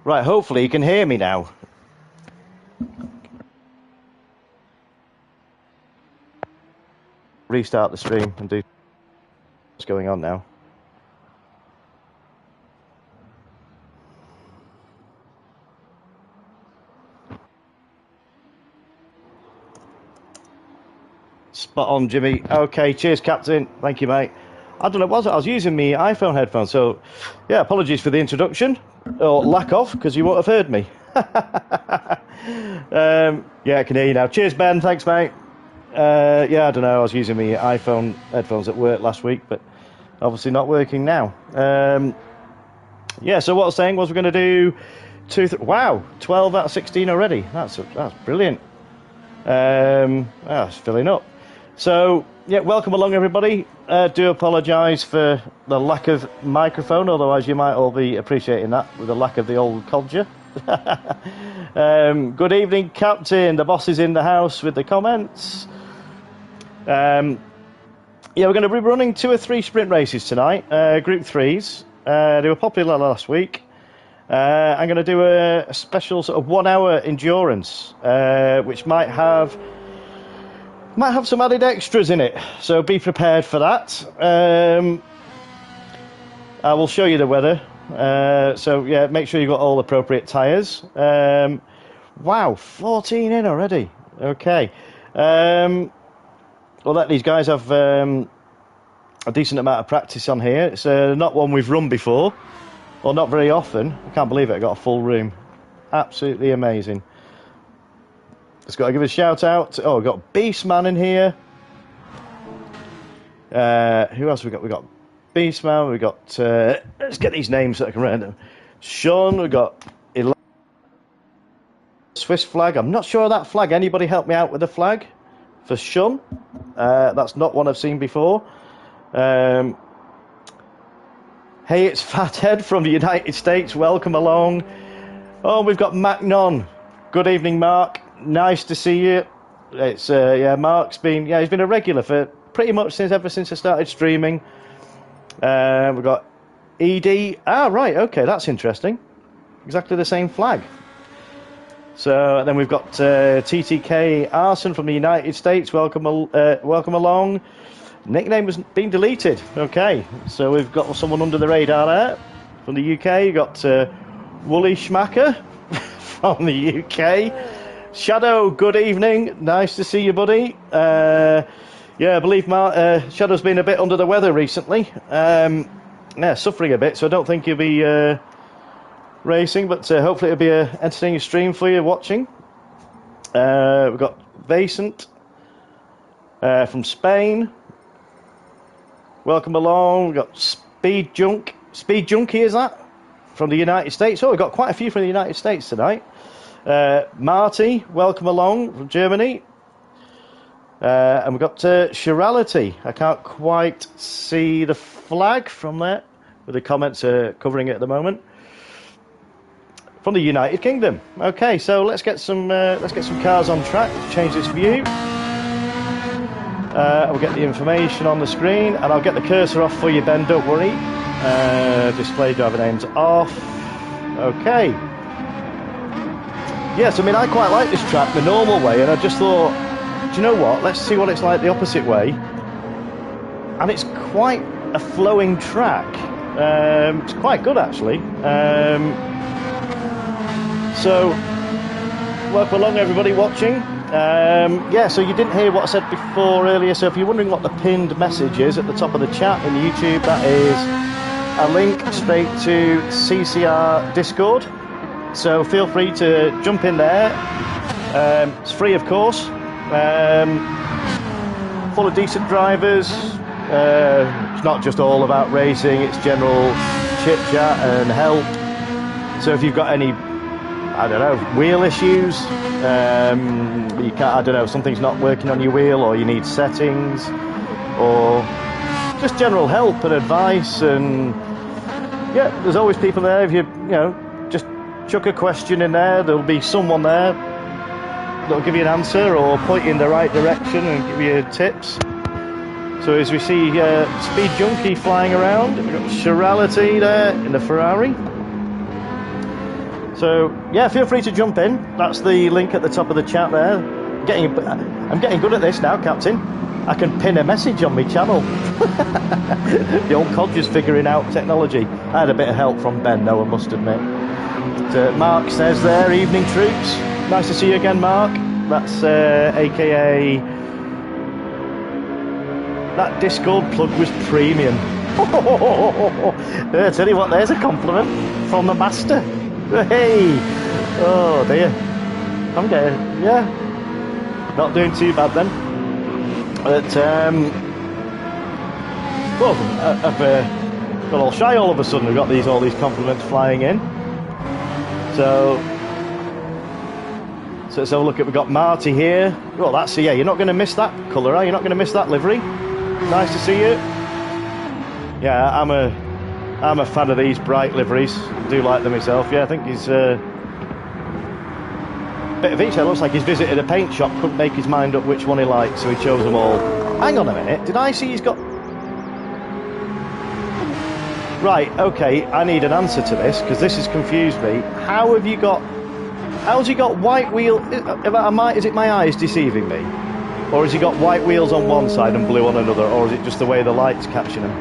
Right, hopefully you can hear me now. Restart the stream and do what's going on now. Spot on, Jimmy. Okay, cheers, Captain. Thank you, mate. I don't know what I was using my iPhone headphones, so yeah, apologies for the introduction, or lack of, because you won't have heard me. Yeah, I can hear you now. Cheers, Ben. Thanks, mate. Yeah, I don't know. I was using my iPhone headphones at work last week, but obviously not working now. Yeah, so what I was saying was we're going to do wow, 12 out of 16 already. That's brilliant. It's filling up. So, yeah, welcome along, everybody. Do apologise for the lack of microphone, otherwise you might all be appreciating that with the lack of the old Codger. Good evening, Captain. The boss is in the house with the comments. Yeah, we're going to be running 2 or 3 sprint races tonight, Group 3s. They were popular last week. I'm going to do a special sort of 1 hour endurance, which might have some added extras in it. So be prepared for that. I will show you the weather. So yeah, make sure you've got all appropriate tyres. Wow, 14 in already. Okay. We'll let these guys have a decent amount of practice on here. It's not one we've run before, or not very often. I can't believe it, I got a full room. Absolutely amazing. Just got to give a shout out. Oh, we've got Beastman in here. Who else have we got? We've got Beastman, we've got... let's get these names so I can write them. Sean, we've got... Swiss flag. I'm not sure of that flag. Anybody help me out with the flag for Sean? That's not one I've seen before. Hey, it's Fathead from the United States. Welcome along. Oh, we've got Mac Non. Good evening, Mark. Nice to see you. It's yeah, Mark's been he's been a regular for pretty much ever since I started streaming. We've got ED. Ah, right. Okay, that's interesting. Exactly the same flag. So then we've got TTK Arson from the United States. Welcome along. Nickname has been deleted. Okay, so we've got someone under the radar there from the UK. You've got Wooly Schmacker from the UK. Shadow, good evening. Nice to see you, buddy. Yeah, I believe Shadow's been a bit under the weather recently. Yeah, suffering a bit, so I don't think he'll be racing, but hopefully it'll be an entertaining stream for you watching. We've got Vasant from Spain. Welcome along. We've got Speed Junkie, is that? From the United States. Oh, we've got quite a few from the United States tonight. Marty, welcome along from Germany. And we've got Chirality. I can't quite see the flag from there, with the comments covering it at the moment. From the United Kingdom. Okay, so let's get some cars on track. Change this view. We'll get the information on the screen, and I'll get the cursor off for you, Ben. Don't worry. Display driver names off. Okay. Yes, I mean I quite like this track the normal way, and I just thought, do you know what? Let's see what it's like the opposite way. And it's quite a flowing track. It's quite good actually. So, welcome along everybody watching. Yeah, so you didn't hear what I said before earlier, so if you're wondering what the pinned message is at the top of the chat in YouTube, that is a link straight to CCR Discord. So feel free to jump in there. It's free, of course. Full of decent drivers. It's not just all about racing, it's general chit-chat and help. So if you've got any, I don't know, wheel issues, you can't, I don't know, something's not working on your wheel, or you need settings, or just general help and advice, and yeah, there's always people there. If you know, just chuck a question in there, there'll be someone there that'll give you an answer or point you in the right direction and give you tips. So as we see Speed Junkie flying around, we've got Chirality there in the Ferrari. So yeah, feel free to jump in. That's the link at the top of the chat there. I'm getting good at this now, Captain. I can pin a message on my channel. The old Codger's figuring out technology. I had a bit of help from Ben, though, I must admit. So Mark says there, evening troops. Nice to see you again, Mark. That's AKA... That Discord plug was premium. I tell you what, there's a compliment from the master. Hey! Oh dear. I'm getting... Yeah. Not doing too bad then. But, well, I've got all shy all of a sudden. We've got all these compliments flying in. So let's have a look at, we've got Marty here. Well, that's, yeah, you're not going to miss that colour, are you? You're not going to miss that livery. Nice to see you. Yeah, I'm a fan of these bright liveries. I do like them myself. Yeah, I think he's bit of each. It looks like he's visited a paint shop, couldn't make his mind up which one he liked, so he chose them all. Hang on a minute, did I see he's got... Right, okay, I need an answer to this, because this has confused me. How's he got white wheel? Is it my eyes deceiving me? Or has he got white wheels on one side and blue on another? Or is it just the way the light's catching him?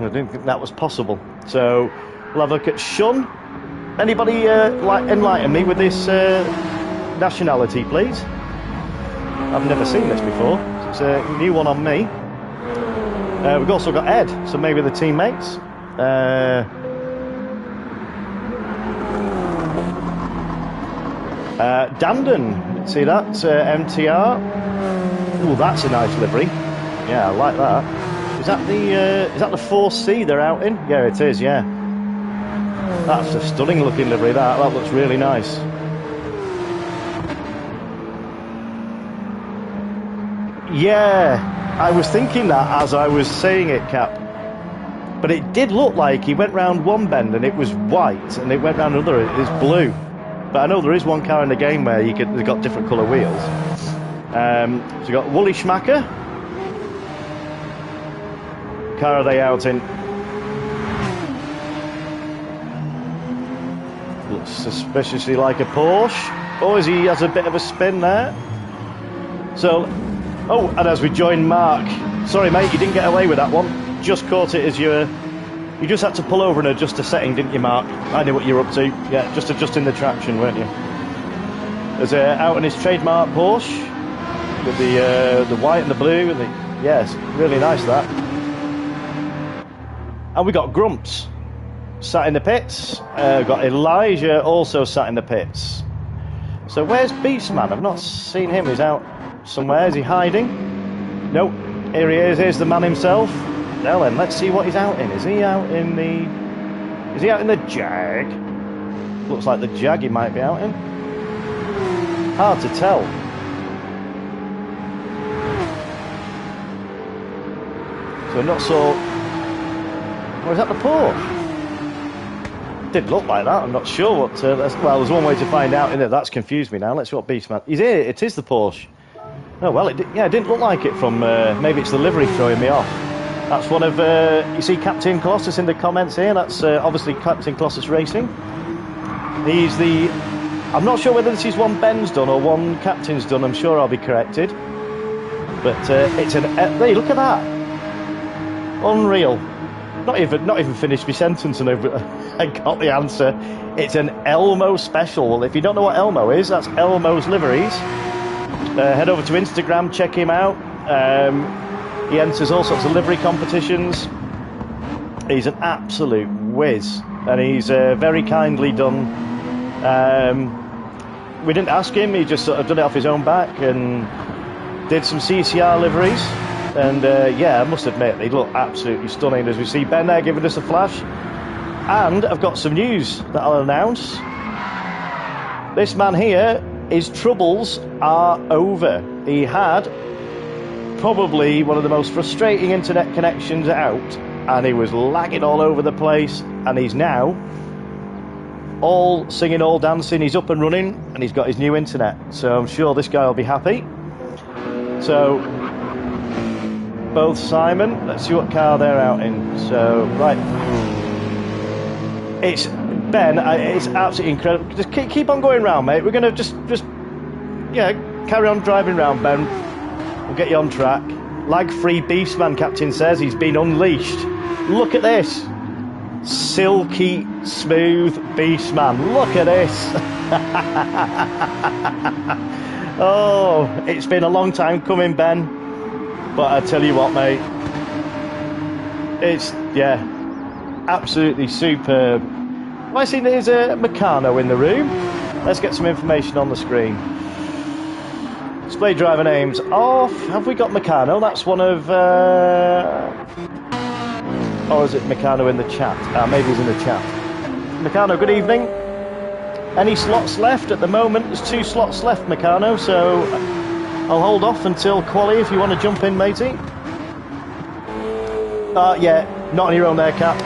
I didn't think that was possible. So, we'll have a look at Shun. Anybody enlighten me with this nationality, please? I've never seen this before. It's a new one on me. We've also got Ed, so maybe the teammates. Dandon, see that? MTR. Oh, that's a nice livery. Yeah, I like that. Is that the 4C they're out in? Yeah, it is. Yeah, that's a stunning looking livery. That looks really nice. Yeah, I was thinking that as I was saying it, Cap. But it did look like he went round one bend and it was white, and it went round another, it was blue. But I know there is one car in the game where they've got different colour wheels. So you've got Woolly Schmacker. Car are they out in? Looks suspiciously like a Porsche. Oh, he has a bit of a spin there. So, oh, and as we join Mark. Sorry, mate, you didn't get away with that one. Just caught it as you just had to pull over and adjust the setting, didn't you, Mark? I knew what you were up to. Yeah, just adjusting the traction, weren't you? There's out in his trademark Porsche with the white and the blue and the yes, really nice that. And we got Grumps sat in the pits. We've got Elijah also sat in the pits. So where's Beastman? I've not seen him. He's out somewhere. Is he hiding? Nope. Here he is. Here's the man himself. Now then, let's see what he's out in. Is he out in the Jag? Looks like the Jag he might be out in. Hard to tell. So not so. Or is that the Porsche? Did look like that. I'm not sure what. Well, there's one way to find out. Isn't it? That's confused me now. Let's see what Beastman. He's here. It is the Porsche. Oh well, it didn't look like it from. Maybe it's the livery throwing me off. That's one of. You see Captain Colossus in the comments here. That's obviously Captain Colossus Racing. He's the. I'm not sure whether this is one Ben's done or one Captain's done. I'm sure I'll be corrected. But it's an. Hey, look at that. Unreal. Not even finished my sentence and I got the answer. It's an Elmo special. Well, if you don't know what Elmo is, that's Elmo's Liveries. Head over to Instagram, check him out. He enters all sorts of livery competitions. He's an absolute whiz, and he's very kindly done. We didn't ask him; he just sort of done it off his own back and did some CCR liveries. And yeah, I must admit, they look absolutely stunning. As we see Ben there giving us a flash. And I've got some news that I'll announce. This man here, his troubles are over. He had probably one of the most frustrating internet connections out, and he was lagging all over the place, and he's now all singing, all dancing. He's up and running, and he's got his new internet. So I'm sure this guy will be happy. So both Simon, let's see what car they're out in. So right, it's Ben. It's absolutely incredible. Just keep on going round, mate. We're gonna just yeah, carry on driving round, Ben. We'll get you on track. Lag-free Beastman, Captain says. He's been unleashed. Look at this, silky smooth Beastman. Look at this. Oh, it's been a long time coming, Ben. But I tell you what, mate, it's, yeah, absolutely superb. Have I seen there's a Meccano in the room? Let's get some information on the screen. Display driver names off. Have we got Meccano? That's one of, or is it Meccano in the chat? Maybe he's in the chat. Meccano, good evening. Any slots left? At the moment, there's 2 slots left, Meccano, so I'll hold off until quali if you want to jump in, matey. Yeah, not on your own there, Cap.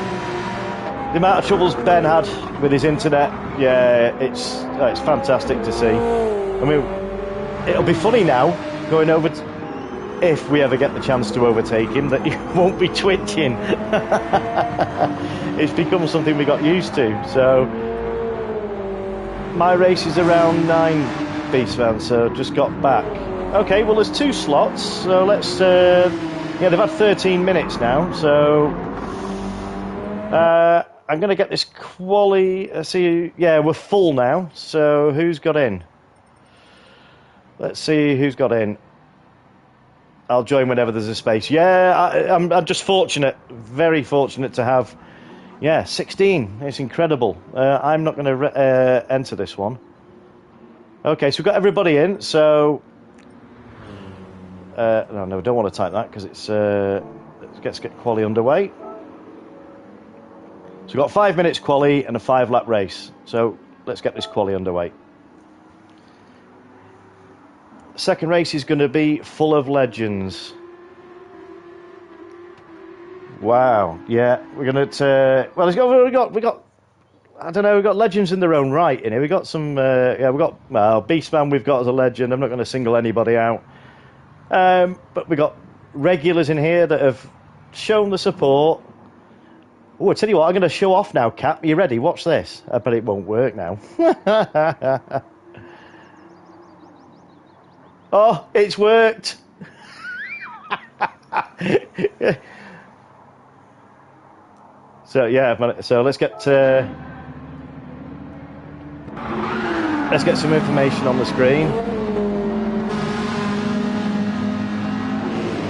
The amount of troubles Ben had with his internet, yeah, it's fantastic to see. I mean, it'll be funny now going over to... if we ever get the chance to overtake him, that he won't be twitching. It's become something we got used to. So my race is around 9, Beast Van, so just got back. Okay, well there's 2 slots, so let's yeah, they've had 13 minutes now, so I'm going to get this quali. See, yeah, we're full now, so who's got in? Let's see who's got in. I'll join whenever there's a space. Yeah, I'm just fortunate, very fortunate to have, yeah, 16. It's incredible. I'm not going to enter this one. Okay, so we've got everybody in, so... no, don't want to type that because it's... let's get quali underway. So we've got 5 minutes quali and a 5-lap race. So let's get this quali underway. Second race is going to be full of legends. Wow, yeah, we're going to. Well, we got. I don't know. We've got legends in their own right in here. We got some. Yeah, we got. Well, Beastman. We've got as a legend. I'm not going to single anybody out. But we got regulars in here that have shown the support. Oh, I tell you what, I'm going to show off now, Cap. Are you ready? Watch this. I bet it won't work now. Oh, it's worked. So yeah, so let's get some information on the screen.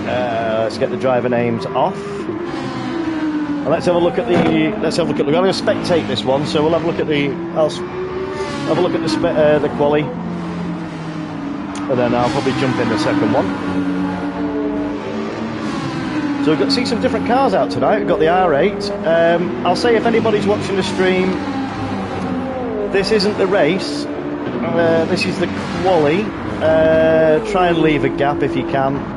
Let's get the driver names off. And let's have a look at the. We're going to spectate this one, so we'll have a look at the. I'll have a look at the quali. And then I'll probably jump in the second one. So we've got to see some different cars out tonight. We've got the R8. I'll say if anybody's watching the stream, this isn't the race. This is the quali. Try and leave a gap if you can.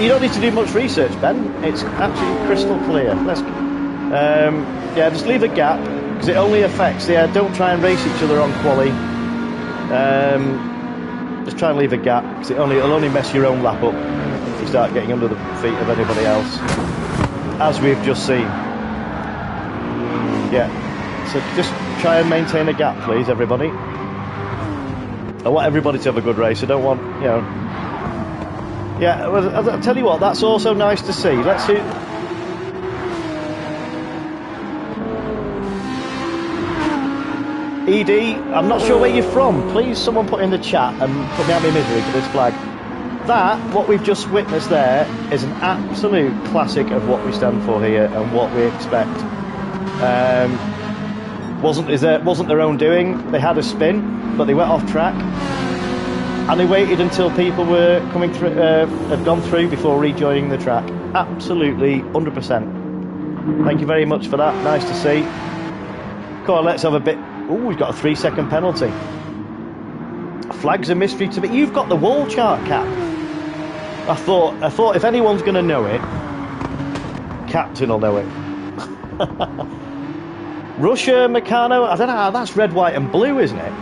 You don't need to do much research, Ben. It's actually crystal clear. Yeah, just leave a gap. Because it only affects, don't try and race each other on quali. Just try and leave a gap, because it'll only mess your own lap up if you start getting under the feet of anybody else, as we've just seen. Yeah, so just try and maintain a gap, please, everybody. I want everybody to have a good race. I don't want, yeah, well, I'll tell you what, that's also nice to see. Let's see. ED, I'm not sure where you're from. Please, someone put in the chat and put me out of my misery for this flag. That, what we've just witnessed there, is an absolute classic of what we stand for here and what we expect. Wasn't their own doing. They had a spin, but they went off track, and they waited until people were coming through, had gone through before rejoining the track. Absolutely, 100%. Thank you very much for that. Nice to see. Come on, let's have a bit. Oh, we've got a 3-second penalty. Flag's a mystery to me. You've got the wall chart, Cap. I thought if anyone's going to know it, Captain will know it. Russia, Meccano, I don't know. That's red, white, and blue, isn't it?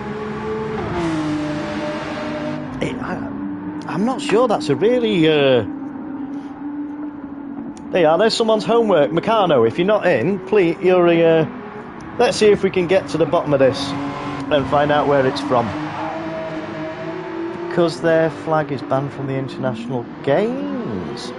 I'm not sure. That's a really. There you are. There's someone's homework, Meccano. If you're not in, please, you're. Let's see if we can get to the bottom of this and find out where it's from. Because their flag is banned from the international games.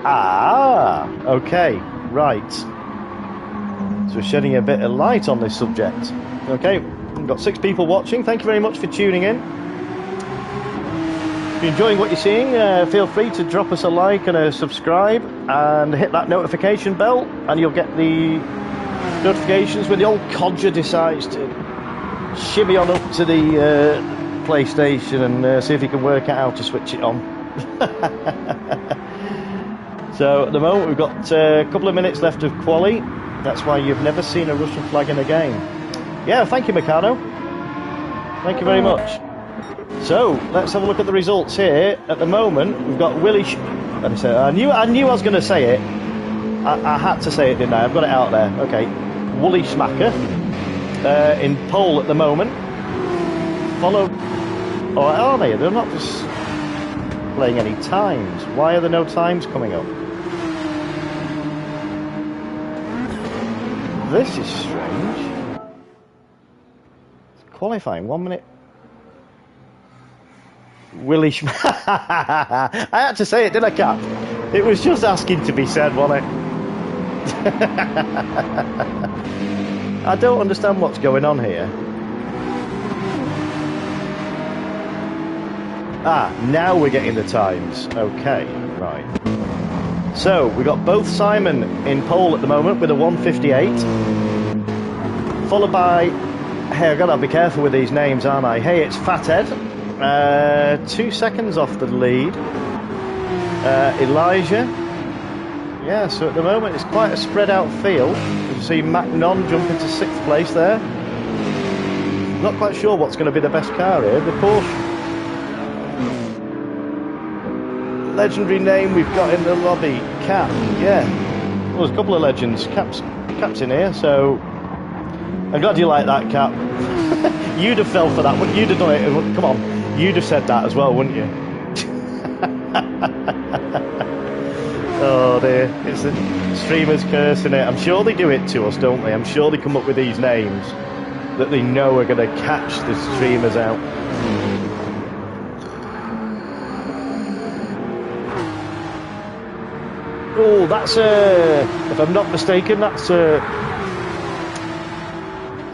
Ah, okay, right. So we're shedding a bit of light on this subject. Okay, we've got 6 people watching. Thank you very much for tuning in. If you're enjoying what you're seeing, feel free to drop us a like and a subscribe and hit that notification bell, and you'll get the notifications when the old Codger decides to shimmy on up to the PlayStation and see if he can work out how to switch it on. So at the moment we've got a couple of minutes left of quali. That's why you've never seen a Russian flag in a game. Yeah, thank you, Meccano. Thank you very much. So let's have a look at the results here. At the moment we've got Willie. I knew I was going to say it. I had to say it, didn't I? I've got it out there. Okay. Wooly Smacker in pole at the moment. follow... Or are they? They're not just playing any times. Why are there no times coming up? This is strange. Qualifying, 1 minute. Willie I had to say it, didn't I, Cap? It was just asking to be said, wasn't it? I don't understand what's going on here. Ah, now we're getting the times. Okay, right. So, we've got both Simon in pole at the moment with a 1:58. Followed by... Hey, I've got to be careful with these names, aren't I? Hey, it's Fathead. 2 seconds off the lead. Elijah. Yeah, so at the moment it's quite a spread out field. You see Macnon jump into 6th place there. Not quite sure what's going to be the best car here. The Porsche. Legendary name we've got in the lobby. Cap. Yeah. Well, there's a couple of legends. Cap's in here, so... I'm glad you like that, Cap. You'd have fell for that, wouldn't you? You'd have done it. Come on. You'd have said that as well, wouldn't you? Oh dear. It's the streamers cursing it. I'm sure they do it to us, don't they? I'm sure they come up with these names that they know are going to catch the streamers out. Oh, that's if I'm not mistaken, that's a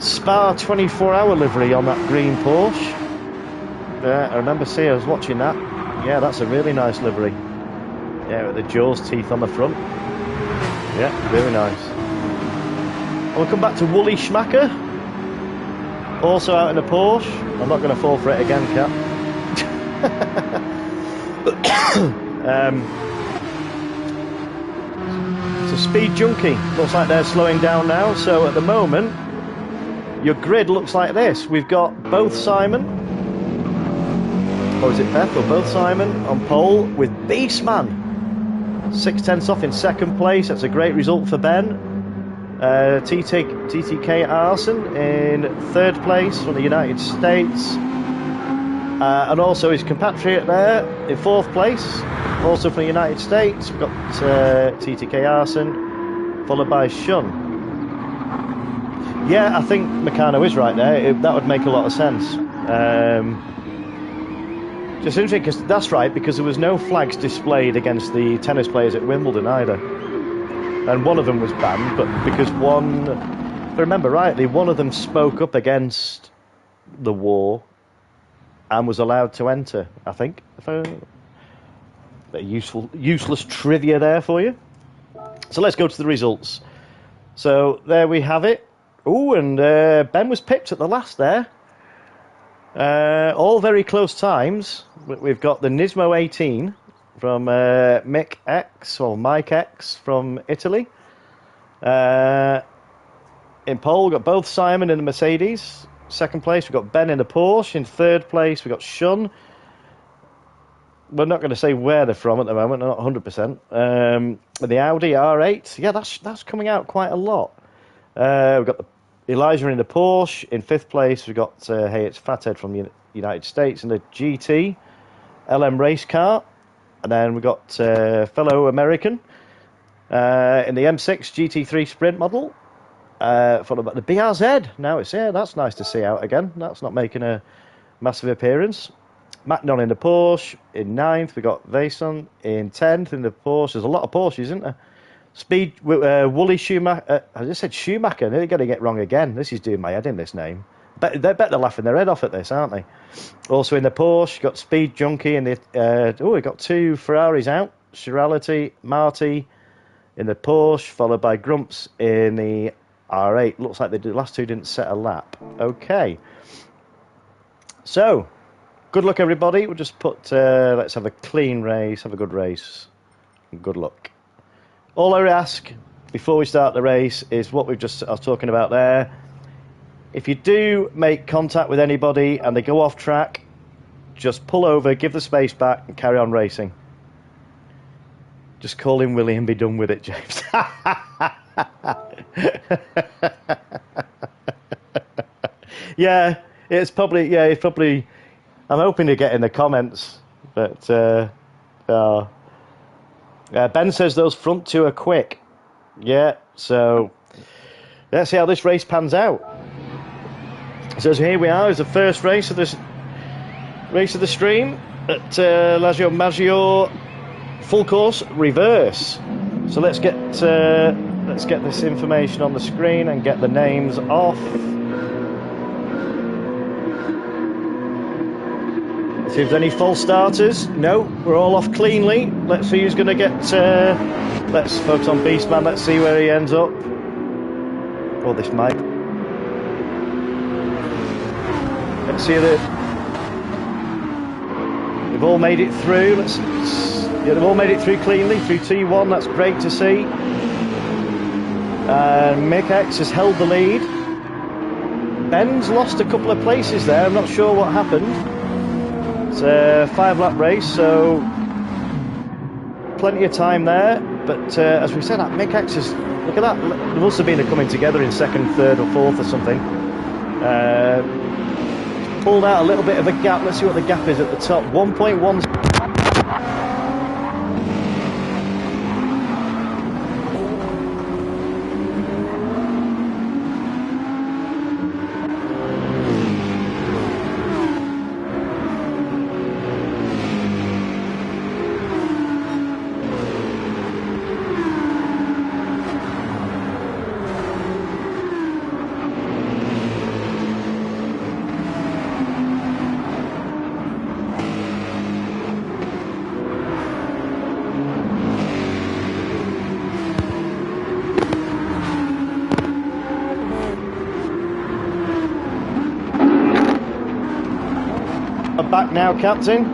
Spa 24-hour livery on that green Porsche. I remember seeing, I was watching that. Yeah, that's a really nice livery. Yeah, with the Jaws teeth on the front. Yeah, very nice. And we'll come back to Wooly Schmacker. Also out in a Porsche. I'm not going to fall for it again, Cap. So Speed Junkie. Looks like they're slowing down now. So at the moment, your grid looks like this. We've got both Simon, or is it Beth, or both Simon on pole with Beastman 6/10 off in 2nd place. That's a great result for Ben. TTK Arson in 3rd place from the United States. And also his compatriot there in 4th place, also from the United States. We've got TTK Arson, followed by Shun. Yeah, I think Meccano is right there. That would make a lot of sense. Just interesting, because that's right, because there was no flags displayed against the tennis players at Wimbledon either. And one of them was banned, but because one, if I remember rightly, one of them spoke up against the war and was allowed to enter, I think. Useless trivia there for you. So let's go to the results. So there we have it. Oh, and Ben was pipped at the last there. All very close times. We've got the Nismo 18 from Mick X, or Mike X from Italy. In pole, we've got both Simon in the Mercedes. 2nd place, we've got Ben in the Porsche. In 3rd place, we've got Shun. We're not going to say where they're from at the moment, not 100%. The Audi R8, yeah, that's coming out quite a lot. We've got the Elijah in the Porsche. In 5th place, we've got, hey, it's Fathead from the United States in the GT LM race car. And then we've got fellow American in the M6 GT3 Sprint model. Followed by the BRZ. Now it's here. That's nice to see out again. That's not making a massive appearance. Macnon in the Porsche. In 9th, we've got Vason. In 10th, in the Porsche. There's a lot of Porsches, isn't there? Speed, Wooly Schumacher. I just said Schumacher. They're going to get wrong again. This is doing my head in, this name. They're laughing their head off at this, aren't they? Also in the Porsche, got Speed Junkie. And we've got 2 Ferraris out. Chirality, Marty in the Porsche, followed by Grumps in the R8. Looks like the last 2 didn't set a lap. Okay. So, good luck, everybody. We'll just put, let's have a clean race, have a good race. And good luck. All I ask before we start the race is what I was talking about there. If you do make contact with anybody and they go off track, just pull over, give the space back and carry on racing. Just call him Willie and be done with it, James. Yeah, It's probably, yeah, it's probably. I'm hoping to get in the comments, but Ben says those front two are quick. Yeah, so let's see how this race pans out. So here we are, is the first race of the stream at Lazio Maggiore full course reverse. So let's get this information on the screen and get the names off. Let's see if there's any false starters. No, we're all off cleanly. Let's see who's going to get. Let's focus on Beastman. Let's see where he ends up. Oh, this might. Let's see that they've all made it through. Yeah, they've all made it through cleanly through T1. That's great to see. Mick X has held the lead. Ben's lost a couple of places there. I'm not sure what happened. It's a 5-lap race, so plenty of time there. But as we said, that Mick X is. Look at that. There must have been a coming together in second, third, or fourth or something. Pulled out a little bit of a gap. Let's see what the gap is at the top. 1.1. Back now, Captain.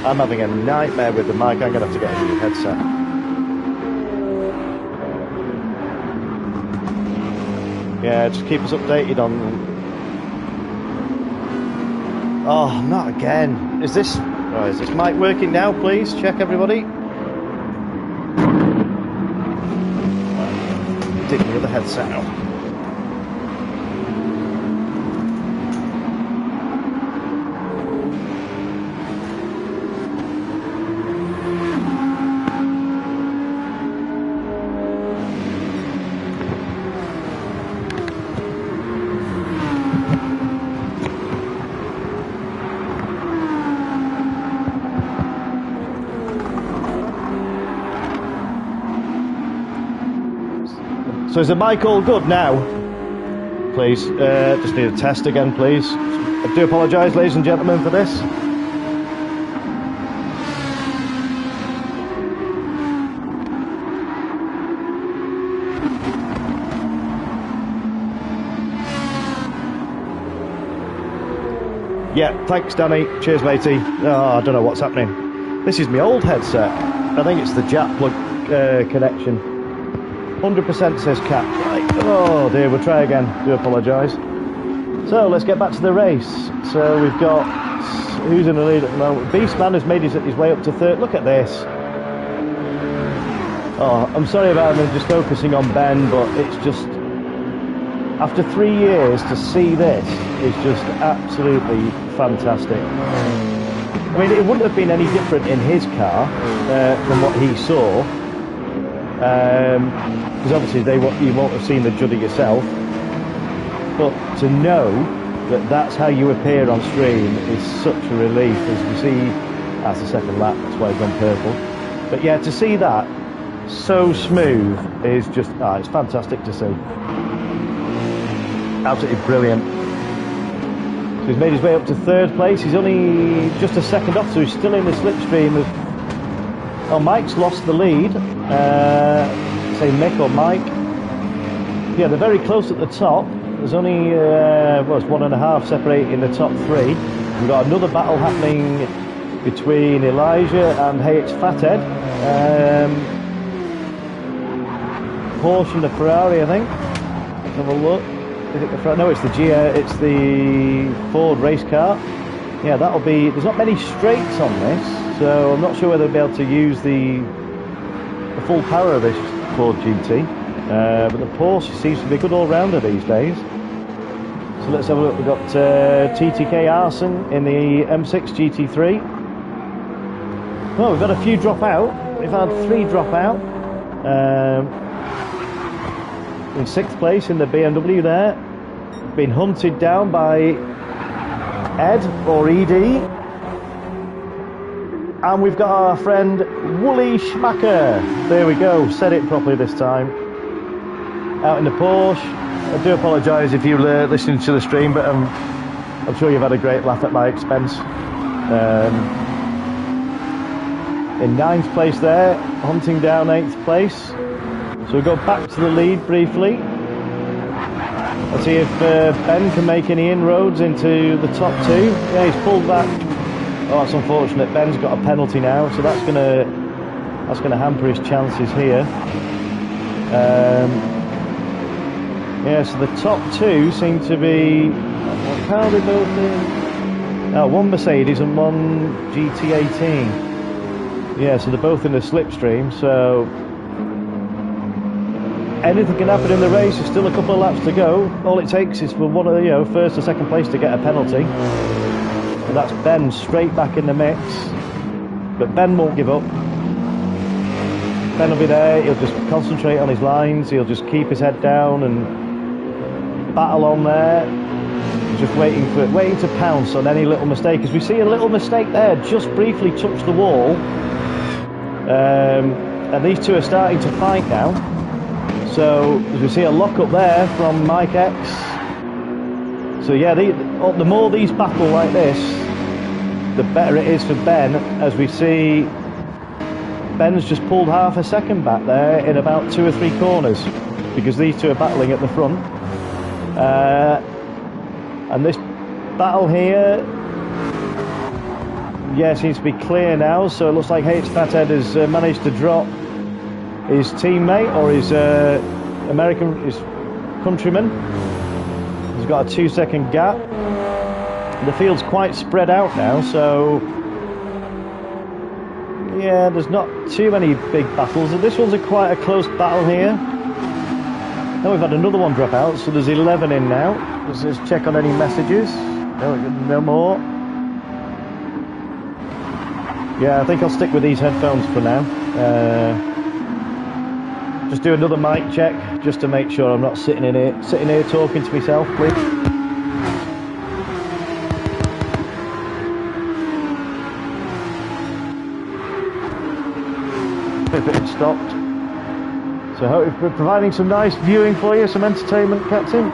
I'm having a nightmare with the mic. I'm going to have to get a new headset. Yeah, just keep us updated on. Oh, not again. Is this mic working now? Please check, everybody. Dig the other headset out. So is the mic all good now? Please, just need a test again, please. I do apologise, ladies and gentlemen, for this. Yeah, thanks, Danny. Cheers, matey. Oh, I don't know what's happening. This is my old headset. I think it's the jack plug connection. 100% says cap. Right. Oh dear, we'll try again. Do apologise. So let's get back to the race. So we've got who's in the lead at the moment. Beastman has made his way up to third. Look at this. Oh, I'm sorry about just focusing on Ben, but it's just after 3 years to see this is just absolutely fantastic. I mean, it wouldn't have been any different in his car from what he saw. Because obviously you won't have seen the Judder yourself, but to know that that's how you appear on stream is such a relief. As you see, that's the second lap, that's why it's gone purple. But yeah, to see that so smooth is just it's fantastic to see. Absolutely brilliant. So he's made his way up to third place. He's only just a second off, so he's still in the slipstream of. Oh, Mike's lost the lead. Say Mick or Mike. Yeah, they're very close at the top. There's only it's 1.5 separating the top three. We've got another battle happening between Elijah and Hey It's Fathead. Porsche and the Ferrari, I think. Let's have a look. Is it the Ferrari? No, it's the Ford race car. Yeah, that'll be. There's not many straights on this, so I'm not sure whether they'll be able to use the full power of this Ford GT. But the Porsche seems to be a good all-rounder these days. So let's have a look. We've got TTK Arson in the M6 GT3. Well, we've had a few drop out. We've had 3 drop out. In 6th place in the BMW there. Been hunted down by Ed or ED. And we've got our friend Wooly Schmacker. There we go, said it properly this time. Out in the Porsche. I do apologise if you're listening to the stream, but I'm sure you've had a great laugh at my expense. In 9th place there, hunting down 8th place. So we'll go back to the lead briefly. Let's see if Ben can make any inroads into the top 2. Yeah, he's pulled back. Oh, that's unfortunate. Ben's got a penalty now, so that's gonna hamper his chances here. Yeah, so the top 2 seem to be. What car are they both in? Oh, one Mercedes and one GT18. Yeah, so they're both in the slipstream. So anything can happen in the race. There's still a couple of laps to go. All it takes is for one of the, first or second place to get a penalty. And that's Ben straight back in the mix. But Ben won't give up. Ben will be there. He'll just concentrate on his lines. He'll just keep his head down and battle on there. He's just waiting to pounce on any little mistake. As we see a little mistake there, just briefly touched the wall. And these two are starting to fight now. So as we see a lock up there from Mike X. So yeah, the more these battle like this, the better it is for Ben. As we see, Ben's just pulled half a second back there in about 2 or 3 corners, because these two are battling at the front. And this battle here, yeah, seems to be clear now. So it looks like H. Fathead has managed to drop his teammate or his his countryman. He's got a 2-second gap. The field's quite spread out now, so yeah, there's not too many big battles. This one's quite a close battle here. Then we've had another one drop out, so there's 11 in now. Let's just check on any messages. No more. Yeah, I think I'll stick with these headphones for now. Just do another mic check, just to make sure I'm not sitting here talking to myself, please. If it had stopped. So I hope we're providing some nice viewing for you, some entertainment, Captain.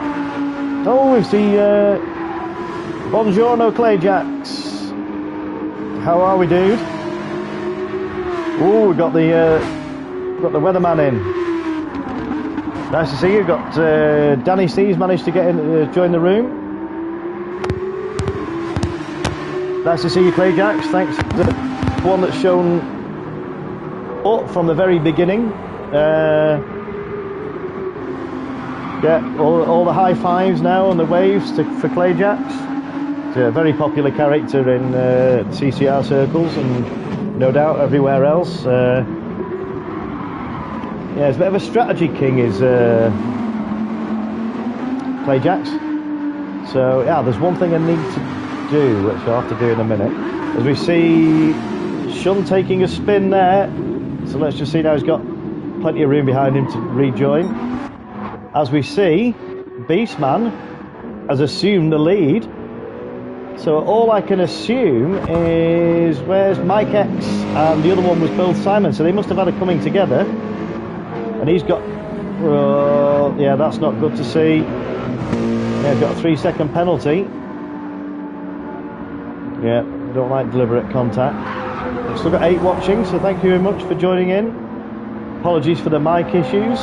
Oh, we see Buongiorno Clayjacks. How are we, dude? Oh, we've got the weatherman in. Nice to see you. Got Danny C's managed to get in, join the room. Nice to see you, Clayjacks. Thanks to the one that's shown up from the very beginning. Yeah, all the high fives now and the waves for Clayjacks. It's a very popular character in CCR circles and no doubt everywhere else. Yeah, it's a bit of a strategy king, is Clayjacks. So yeah, there's one thing I need to do, which I'll have to do in a minute. As we see Shun taking a spin there. So let's just see now, he's got plenty of room behind him to rejoin. As we see, Beastman has assumed the lead. So all I can assume is, where's Mike X and the other one was Bill Simon, so they must have had a coming together. And he's got, yeah, that's not good to see. Yeah, he's got a 3-second penalty. Yeah, don't like deliberate contact. We've still got 8 watching, so thank you very much for joining in. Apologies for the mic issues.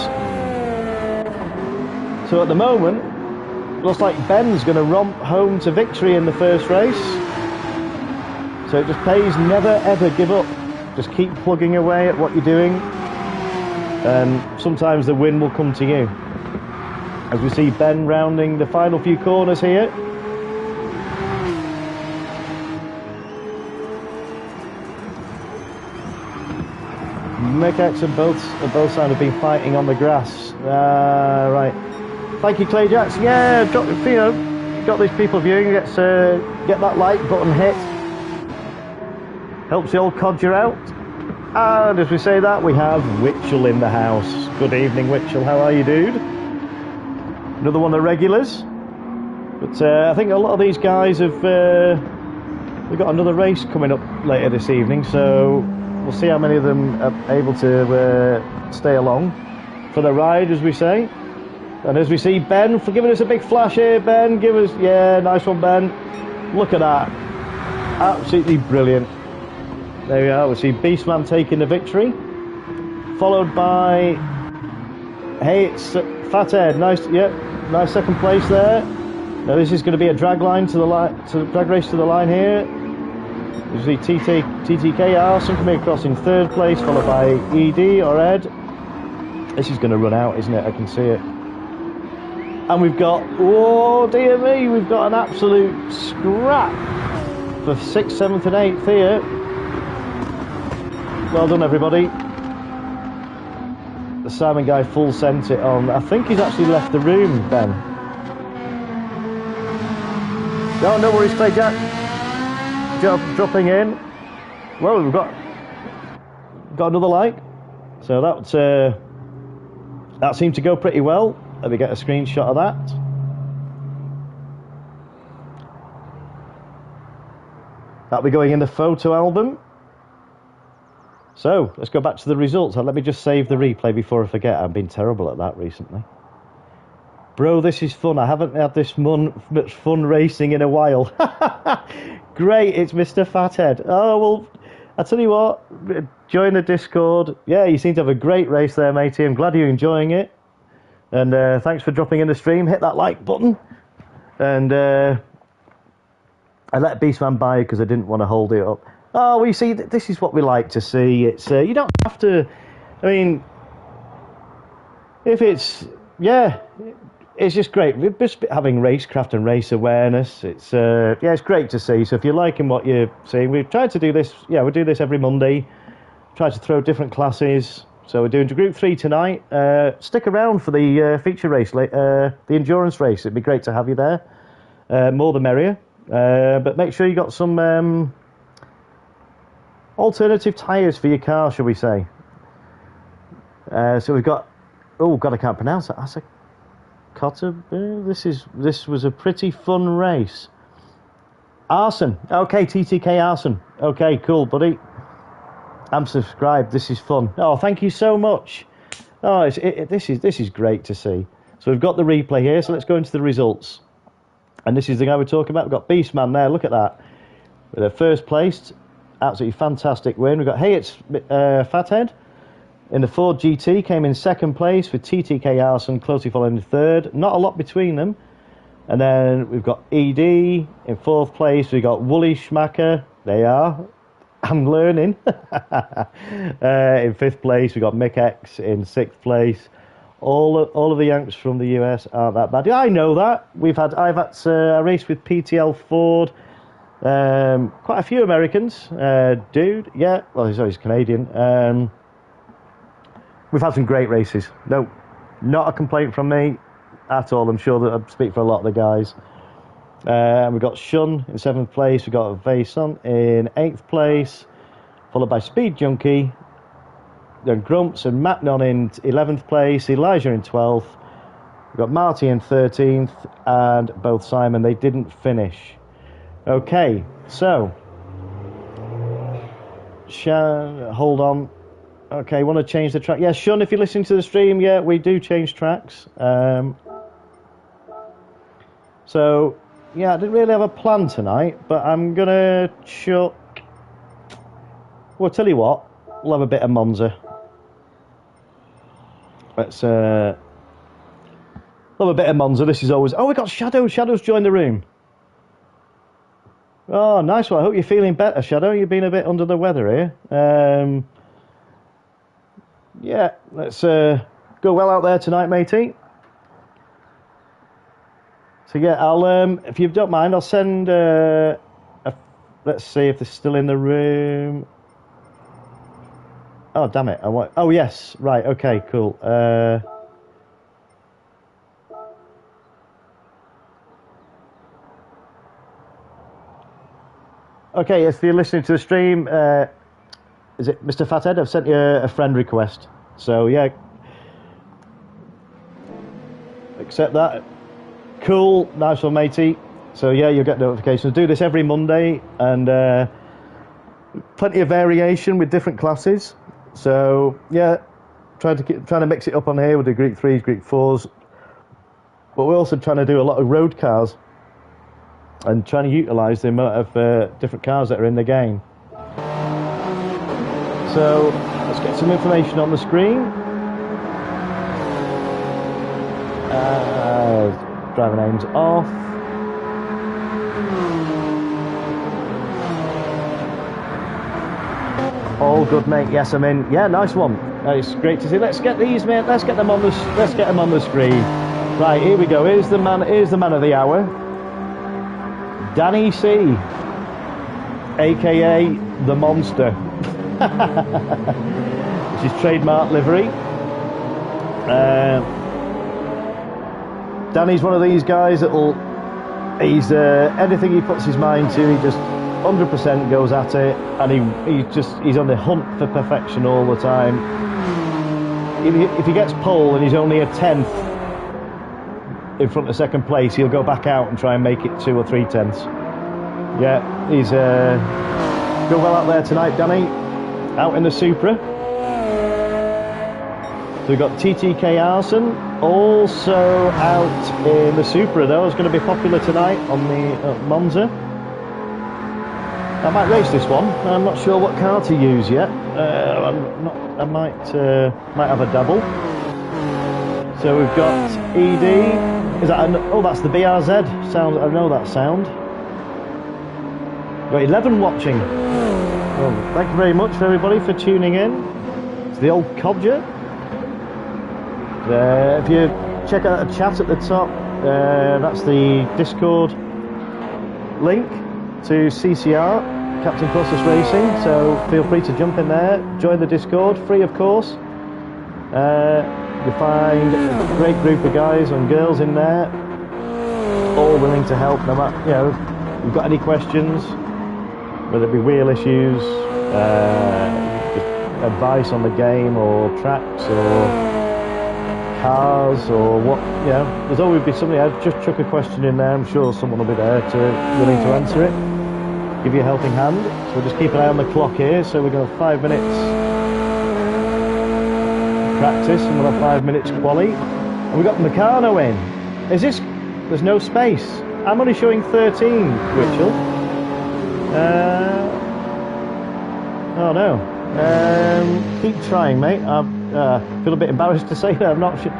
So at the moment, looks like Ben's going to romp home to victory in the first race. So it just pays never ever give up. Just keep plugging away at what you're doing, and sometimes the win will come to you. As we see Ben rounding the final few corners here. Mikex and both sides have been fighting on the grass. Right. Thank you, Clayjacks. Yeah, got these people viewing, let's get that like button hit. Helps the old codger out. And as we say that, we have Witchell in the house. Good evening, Witchell. How are you, dude? Another one of the regulars. But I think a lot of these guys have... we've got another race coming up later this evening, so we'll see how many of them are able to stay along for the ride, as we say. And as we see Ben for giving us a big flash here. Ben, give us... Yeah, nice one, Ben. Look at that. Absolutely brilliant. There we are. We see Beastman taking the victory, followed by it's Fathead. Nice, yeah, nice second place there. Now this is going to be a drag line to the line, drag race to the line here. You see TTK Arson coming across in third place, followed by ED or Ed. This is going to run out, isn't it? I can see it. And we've got, oh dear me, we've got an absolute scrap for 6th, 7th, and 8th here. Well done, everybody. The Simon guy full sent it on. I think he's actually left the room, Ben. No worries, Clay Jack. Dropping in. Well, we've got another like. So that seemed to go pretty well. Let me get a screenshot of that. That'll be going in the photo album. So, let's go back to the results. Let me just save the replay before I forget. I've been terrible at that recently. Bro, this is fun. I haven't had this much fun racing in a while. Great, it's Mr. Fathead. Oh, well, I tell you what, join the Discord. Yeah, you seem to have a great race there, matey. I'm glad you're enjoying it. And thanks for dropping in the stream. Hit that like button. And I let Beastman by because I didn't want to hold it up. Oh, well, you see, this is what we like to see. It's you don't have to. I mean, if it's it's just great. We're just having racecraft and race awareness. It's it's great to see. So if you're liking what you're seeing, we've tried to do this. Yeah, we do this every Monday. Try to throw different classes. So we're doing Group 3 tonight. Stick around for the feature race, the endurance race. It'd be great to have you there. More the merrier. But make sure you got some. Alternative tyres for your car, shall we say? So we've got. Oh God, I can't pronounce that. That's a Cotter. This was a pretty fun race. Arson. Okay, TTK Arson. Okay, cool, buddy. I'm subscribed. This is fun. Oh, thank you so much. Oh, this is great to see. So we've got the replay here. So let's go into the results. And this is the guy we're talking about. We've got Beastman there. Look at that. With a first place. Absolutely fantastic win. We've got it's Fathead in the Ford GT, came in second place with TTK Arson closely following third. Not a lot between them. And then we've got ED in fourth place. We've got Woolly Schmacker. They are. I'm learning. In fifth place, we've got Mick X in sixth place. All of the Yanks from the US aren't that bad. Yeah, I know that. I've had a race with PTL Ford. Quite a few Americans, dude. Yeah, well, he's Canadian. We've had some great races. No, not a complaint from me at all. I'm sure that I speak for a lot of the guys. We've got Shun in seventh place. We've got Vason in eighth place, followed by Speed Junkie. Then Grumps and Macnon in 11th place. Elijah in 12th. We've got Marty in 13th, and both Simon. They didn't finish. Okay, so hold on. Okay, want to change the track? Yeah, Shun, if you're listening to the stream, yeah, we do change tracks. So, yeah, I didn't really have a plan tonight, but I'm gonna chuck. Well, tell you what, we'll have a bit of Monza. Let's have a bit of Monza. This is always. Oh, we got Shadow. Shadow's joined the room. Oh, nice one. I hope you're feeling better, Shadow. You've been a bit under the weather here. Yeah, let's go well out there tonight, matey. So yeah, I'll if you don't mind, I'll send. Let's see if they're still in the room. Oh damn it! Oh yes, right. Okay, cool. Okay, if you're listening to the stream, is it Mr. Fathead? I've sent you a friend request. So yeah, accept that. Cool, nice one, matey. So yeah, you'll get notifications. Do this every Monday, and plenty of variation with different classes. So yeah, trying to mix it up on here with the Greek 3s, Greek 4s, but we're also trying to do a lot of road cars and trying to utilise the amount of different cars that are in the game. So let's get some information on the screen. Driver names off. All good, mate. Yes, I'm in. Yeah, nice one. It's great to see. Let's get these, mate. Let's get them on the screen. Right, here we go. Here's the man of the hour, Danny C, aka the Monster. Which is trademark livery. Danny's one of these guys that'll, anything he puts his mind to, he just 100% goes at it, and he's on the hunt for perfection all the time. If he gets pole and he's only a tenth in front of second place, he'll go back out and try and make it 2 or 3 tenths. Yeah, he's go well out there tonight, Danny, out in the Supra. So we've got TTK Arson also out in the Supra, though. It's going to be popular tonight on the Monza. I might race this one. I'm not sure what car to use yet. I might have a double. So we've got ED. Is that? Oh, that's the BRZ sound. I know that sound. Got 11 watching. Well, thank you very much for everybody for tuning in. It's the old Codger. If you check out the chat at the top, that's the Discord link to CCR, Captain Crossless Racing, so feel free to jump in there, join the Discord, free of course. You'll find a great group of guys and girls in there, all willing to help, no matter, if you've got any questions, whether it be wheel issues, just advice on the game, or tracks, or cars, or what, there's always be somebody. I'd just chuck a question in there, I'm sure someone will be there willing to answer it, give you a helping hand. So we'll just keep an eye on the clock here, so we're going to have 5 minutes practice and we'll have 5 minutes quali, and we've got Meccano in. There's no space. I'm only showing 13, Richel. Oh no. Keep trying, mate. I feel a bit embarrassed to say that. I'm not used to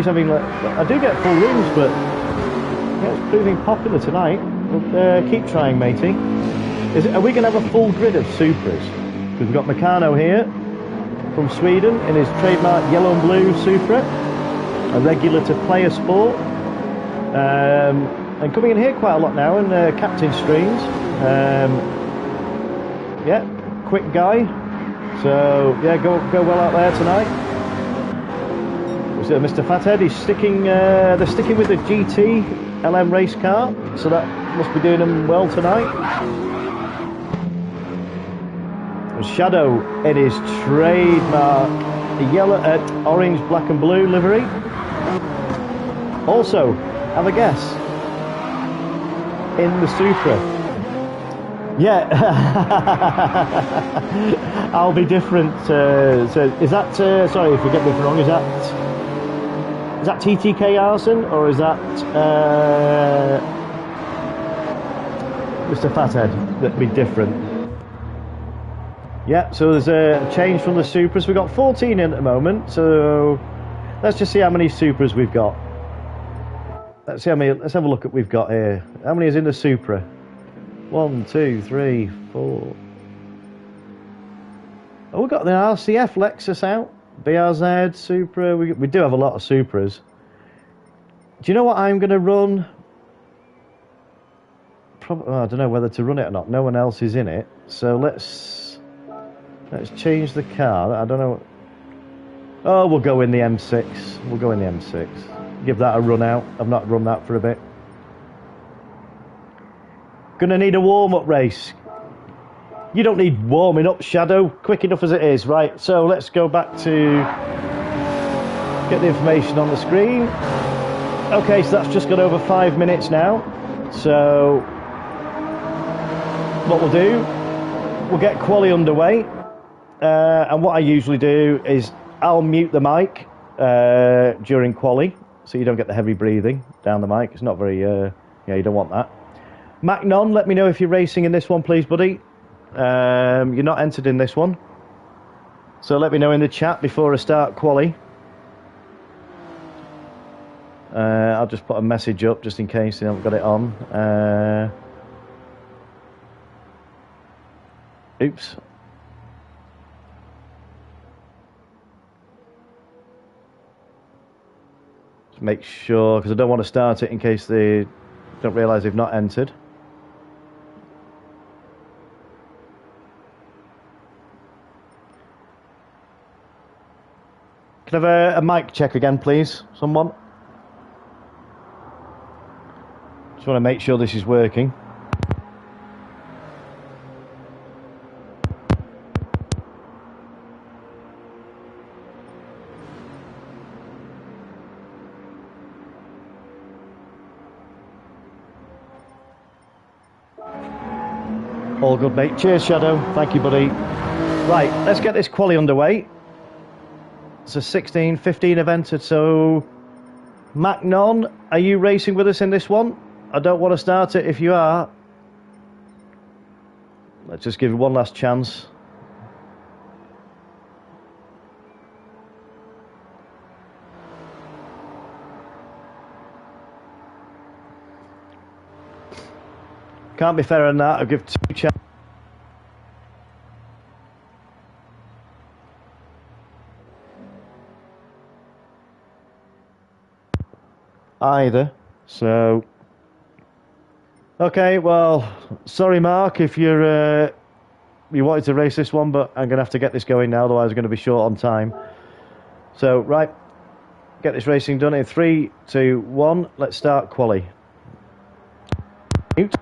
having, I do get full rooms, but yeah, it's proving popular tonight. But, keep trying, matey. Are we going to have a full grid of Supras? Because we've got Meccano here from Sweden in his trademark yellow and blue Supra, a regular to Player Sport, and coming in here quite a lot now in captain streams. Yeah, quick guy. So yeah, go well out there tonight. So Mr. Fathead, he's they're sticking with the GT LM race car, so that must be doing them well tonight. And Shadow in his trademark yellow, orange, black and blue livery. Also, have a guess, in the Supra. Yeah, I'll be different. So is that? Sorry if we get this wrong. Is that TTK Arson, or is that Mr. Fathead? That'd be different. Yeah. So there's a change from the Supras. We've got 14 in at the moment. So let's just see how many Supras we've got. Let's see how many. Let's have a look at what we've got here. How many is in the Supra? 1, 2, 3, 4. Oh, we've got the RCF Lexus out. BRZ, Supra. We do have a lot of Supras. Do you know what I'm going to run? Probably, I don't know whether to run it or not. No one else is in it. So let's change the car. I don't know. Oh, we'll go in the M6. We'll go in the M6. Give that a run out. I've not run that for a bit. Gonna need a warm-up race. You don't need warming up, Shadow. Quick enough as it is. Right, so let's go back to get the information on the screen. Okay, so that's just got over 5 minutes now. So what we'll do, we'll get quali underway. And what I usually do is I'll mute the mic during quali, so you don't get the heavy breathing down the mic. It's not very, you don't want that. Macnon, let me know if you're racing in this one, please, buddy. You're not entered in this one. So let me know in the chat before I start quali. I'll just put a message up just in case you haven't got it on. Oops. Just make sure, because I don't want to start it in case they don't realise they've not entered. Can I have a mic check again, please? Someone? Just want to make sure this is working. All good, mate. Cheers, Shadow. Thank you, buddy. Right, let's get this quali underway. It's a 16-15 event, so Macnon, are you racing with us in this one? I don't want to start it if you are. Let's just give you one last chance. Can't be fairer than that. I'll give 2 chances. Either. So, okay, well, sorry, Mark, if you're you wanted to race this one, but I'm going to have to get this going now, otherwise I'm going to be short on time. So, right, get this racing done in 3, 2, 1. Let's start quali. Mute.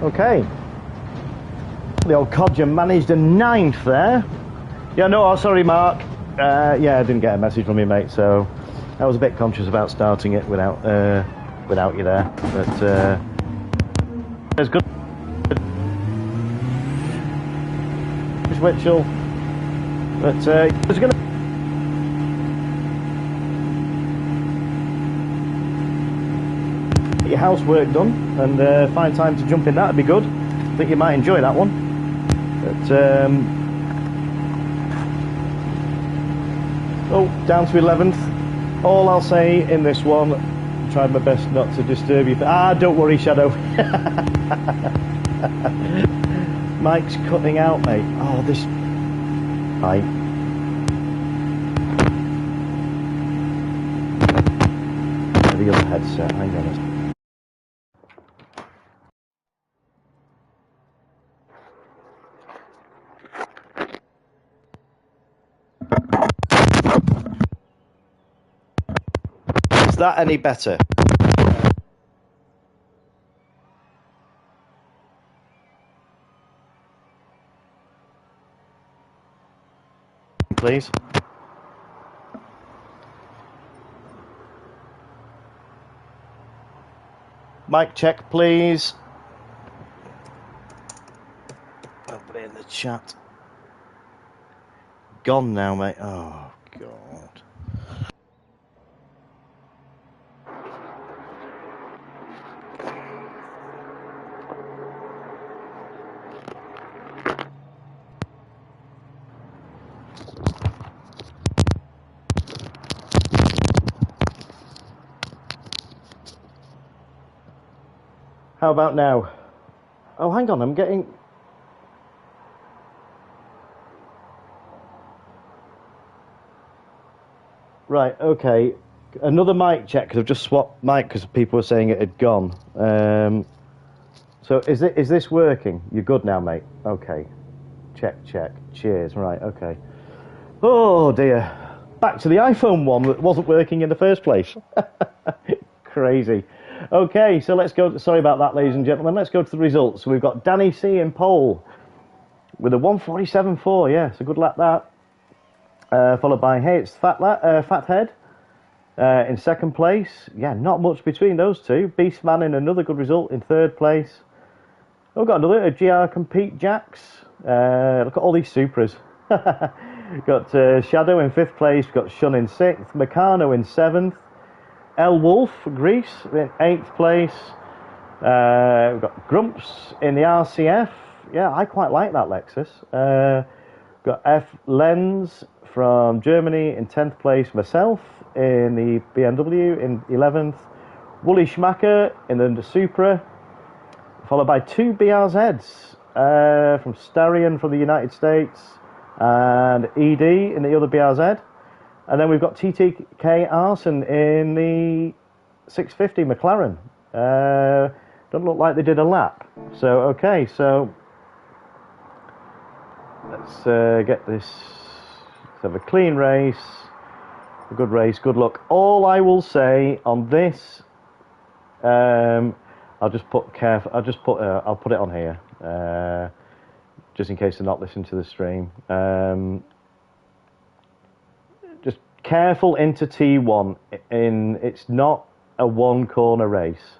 Okay. The old Codger managed a 9th there. Yeah, no, oh, sorry, Mark. Yeah, I didn't get a message from you, mate, so I was a bit conscious about starting it without you there. But it's good. Witchell. But it's going to get your housework done and find time to jump in. That'd be good. I think you might enjoy that one. But oh, down to 11th. All I'll say in this one, I tried my best not to disturb you. Don't worry, Shadow. Mike's cutting out, mate. Oh, this... Right. The other headset, hang on a second. Is that any better? Please. Mic check, please. I'll put it in the chat. Gone now, mate. Oh, God. How about now? Oh, hang on, I'm getting... Right, okay. Another mic check, because I've just swapped mic because people were saying it had gone. So is this working? You're good now, mate? Okay. Check. Cheers. Right, okay. Oh, dear. Back to the iPhone one that wasn't working in the first place. Crazy. Okay, so let's go... Sorry about that, ladies and gentlemen. Let's go to the results. So we've got Danny C in pole with a 147.4. Yeah, it's a good lap, that. Followed by It's Fathead in second place. Yeah, not much between those two. Beastman in another good result in third place. We've got another GR Compete Jacks. Look at all these Supras. Got Shadow in fifth place. We've got Shun in sixth. Meccano in seventh. El Wolf, Greece, in eighth place. We've got Grumps in the RCF. Yeah, I quite like that Lexus. Got F Lens from Germany in 10th place. Myself in the BMW in 11th. Wooly Schmacker in the Supra. Followed by two BRZs from Starion from the United States and ED in the other BRZ. And then we've got TTK Arson in the 650 McLaren. Doesn't look like they did a lap. So, okay, so let's get this. Let's have a clean race, a good race, good luck. All I will say on this, I'll just put I'll put it on here, just in case they're not listening to the stream. Just careful into T1. It's not a one corner race.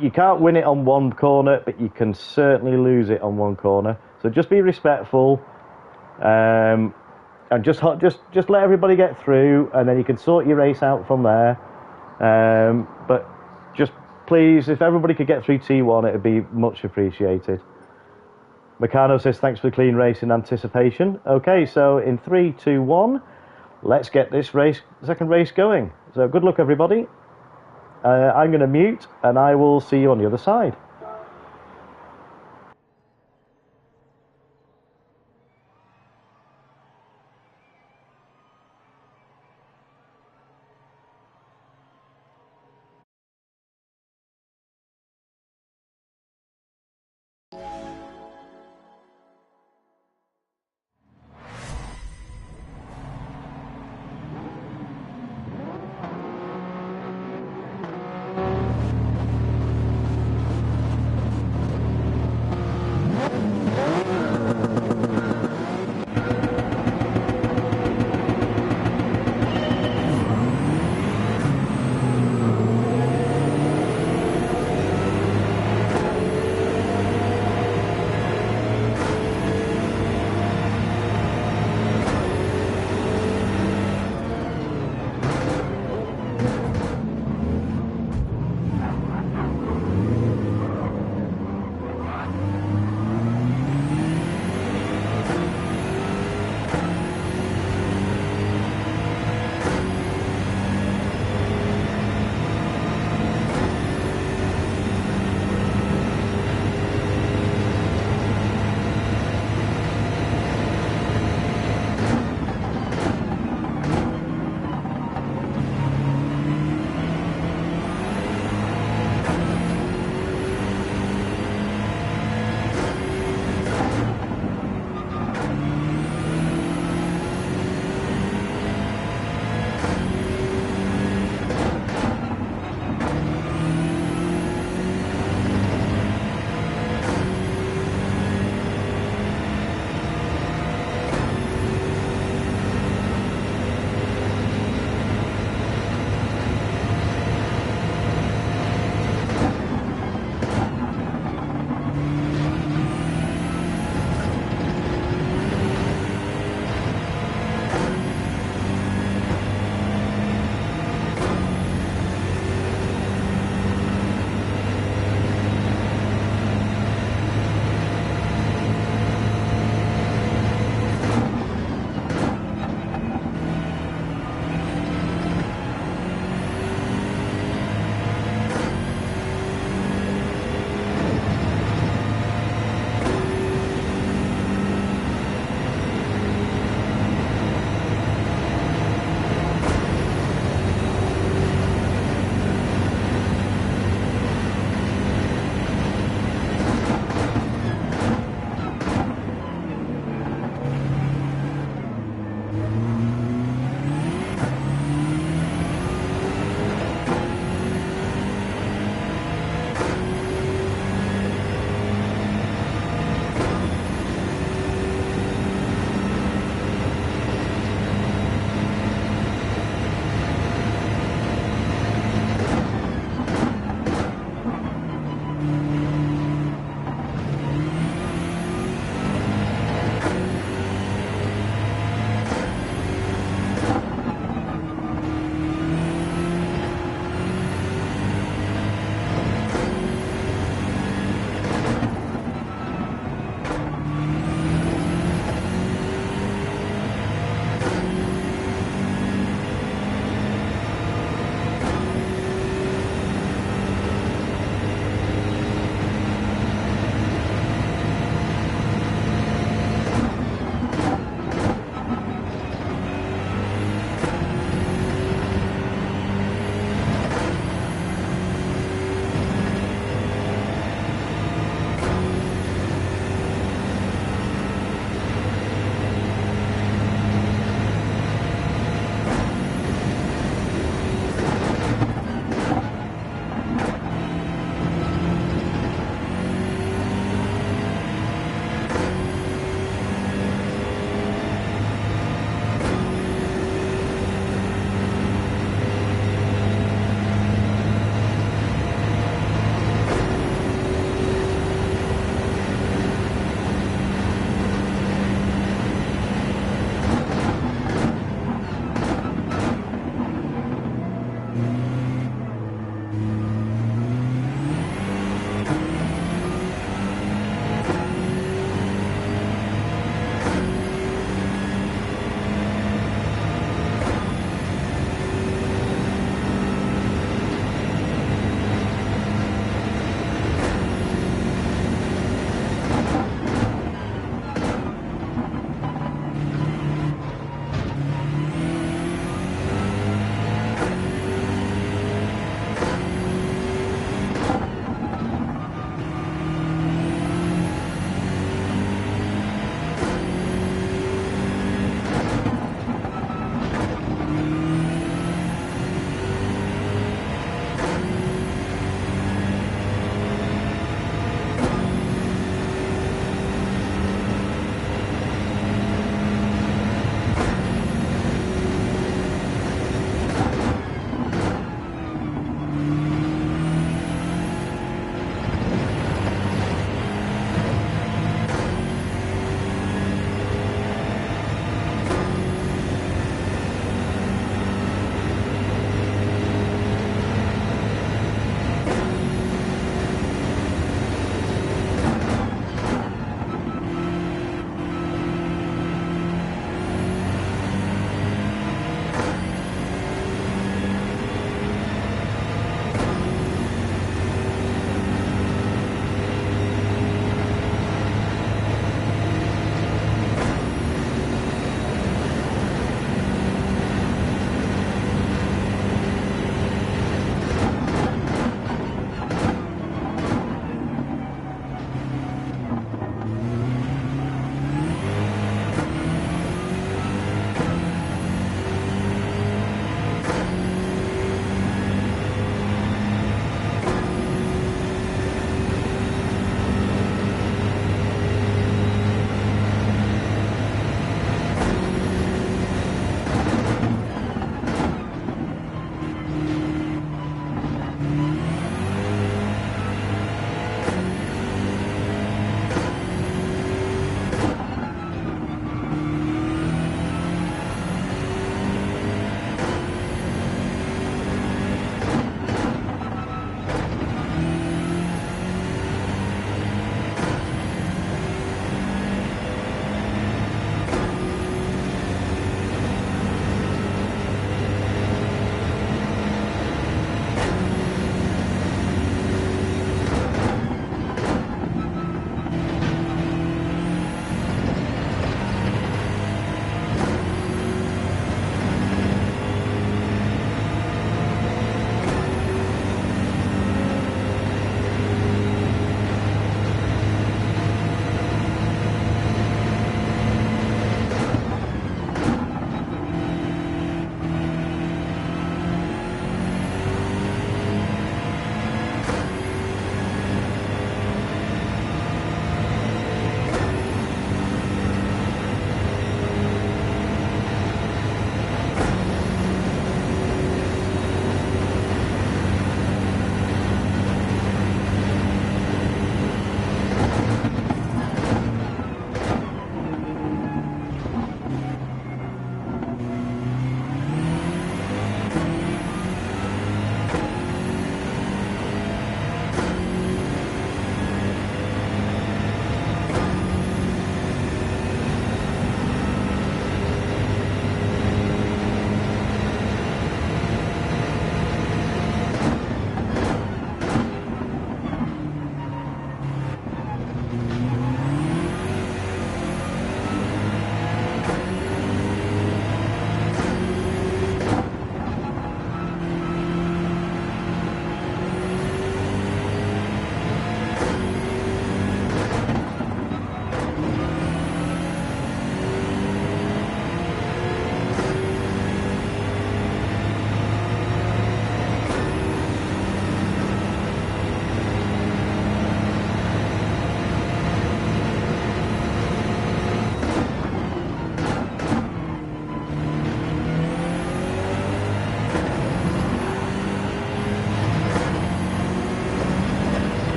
You can't win it on one corner, but you can certainly lose it on one corner. So just be respectful, and just let everybody get through, and then you can sort your race out from there. But just please, if everybody could get through T1, it would be much appreciated. Meccano says thanks for the clean race in anticipation. Okay, so in 3, 2, 1, let's get this second race going. So good luck, everybody. I'm going to mute, and I will see you on the other side.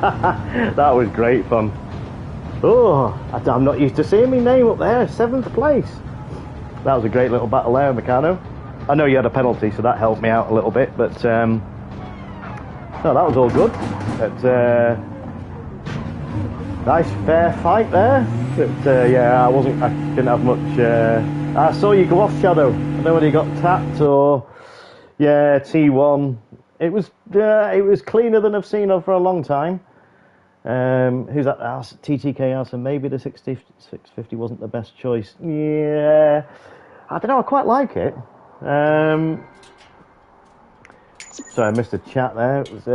That was great fun. Oh, I'm not used to seeing my name up there, 7th place. That was a great little battle there, Meccano. I know you had a penalty, so that helped me out a little bit, but no, that was all good. But nice fair fight there. But yeah, I didn't have much. I saw you go off, Shadow. I don't know whether you got tapped or yeah, T1. It was cleaner than I've seen for a long time. Who's that? TTK Arson. Maybe the 650 wasn't the best choice. Yeah, I don't know. I quite like it. Sorry, I missed a chat there. It was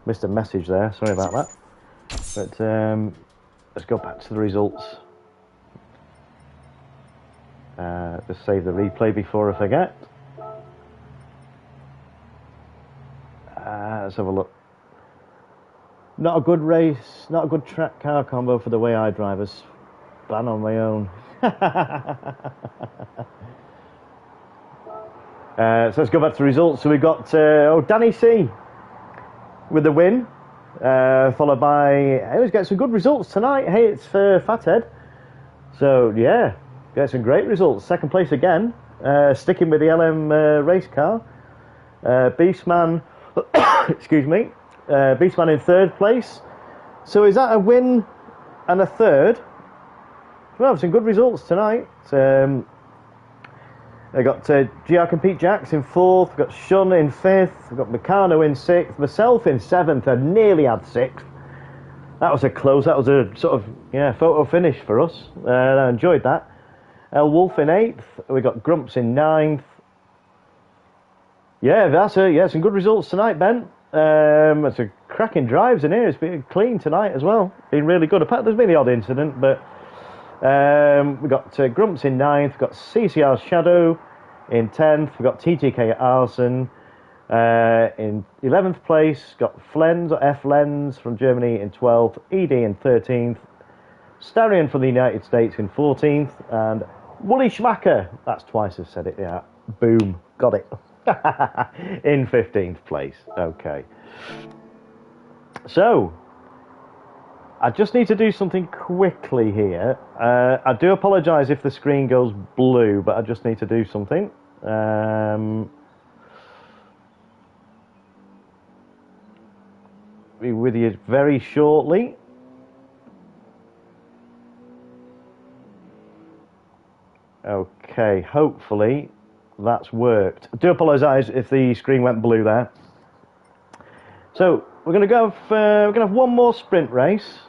missed a message there. Sorry about that. But let's go back to the results. Just save the replay before I forget. Let's have a look. Not a good race, not a good track car combo for the way I drive us. Ban on my own. So let's go back to the results. So we got Danny C with the win, followed by, hey, let's get some good results tonight. Hey, it's for Fathead. So yeah, get some great results. 2nd place again, sticking with the LM race car. Beastman, excuse me, Beastman in 3rd place. So is that a win and a 3rd? Well, some good results tonight. I got GR Compete Jacks in 4th, we've got Shun in 5th, we've got Meccano in 6th, myself in 7th, I nearly had 6th. That was a close, that was a sort of, yeah, photo finish for us. I enjoyed that. El Wolf in 8th, we got Grumps in 9th. Yeah, some good results tonight, Ben. It's a cracking drives in here, it's been clean tonight as well. Been really good, apart there's been the odd incident, but we got Grumps in 9th, we've got CCR Shadow in 10th, we've got TTK Arson in 11th place, got Flens or F Lens from Germany in 12th, ED in 13th, Starion from the United States in 14th, and Wooly Schmacker, that's twice I've said it, yeah, boom, got it, in 15th place. Okay. So, I just need to do something quickly here. I do apologise if the screen goes blue, but I just need to do something. Be with you very shortly. Okay, hopefully that's worked. I do apologise if the screen went blue there. So we're going to have one more sprint race.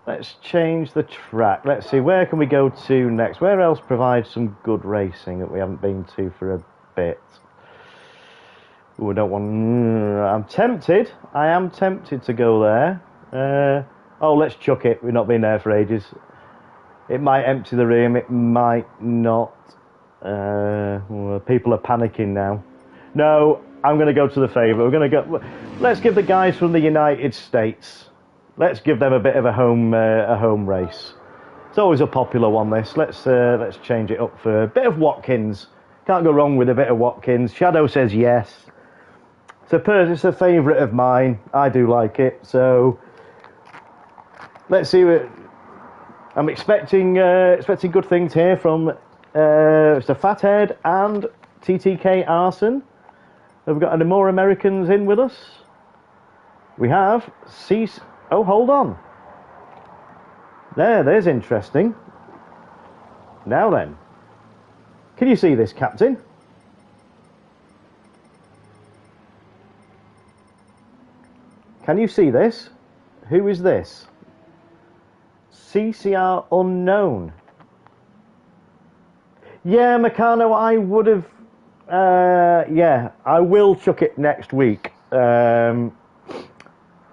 Let's change the track. Let's see, where can we go to next? Where else provides some good racing that we haven't been to for a bit? Ooh, I don't want. I'm tempted. I am tempted to go there. Oh, let's chuck it. We've not been there for ages. It might empty the room. It might not. Well, people are panicking now. No, I'm going to go to the favourite. We're going to go. Let's give the guys from the United States. Let's give them a bit of a home race. It's always a popular one. This. Let's change it up for a bit of Watkins. Can't go wrong with a bit of Watkins. Shadow says yes. It's a favourite of mine. I do like it. So let's see what. I'm expecting good things here from Mr. Fathead and TTK Arson. Have we got any more Americans in with us? We have. Oh, hold on. There's interesting. Now then. Can you see this, Captain? Can you see this? Who is this? CCR unknown. Yeah, Meccano, I would have. Yeah, I will chuck it next week. I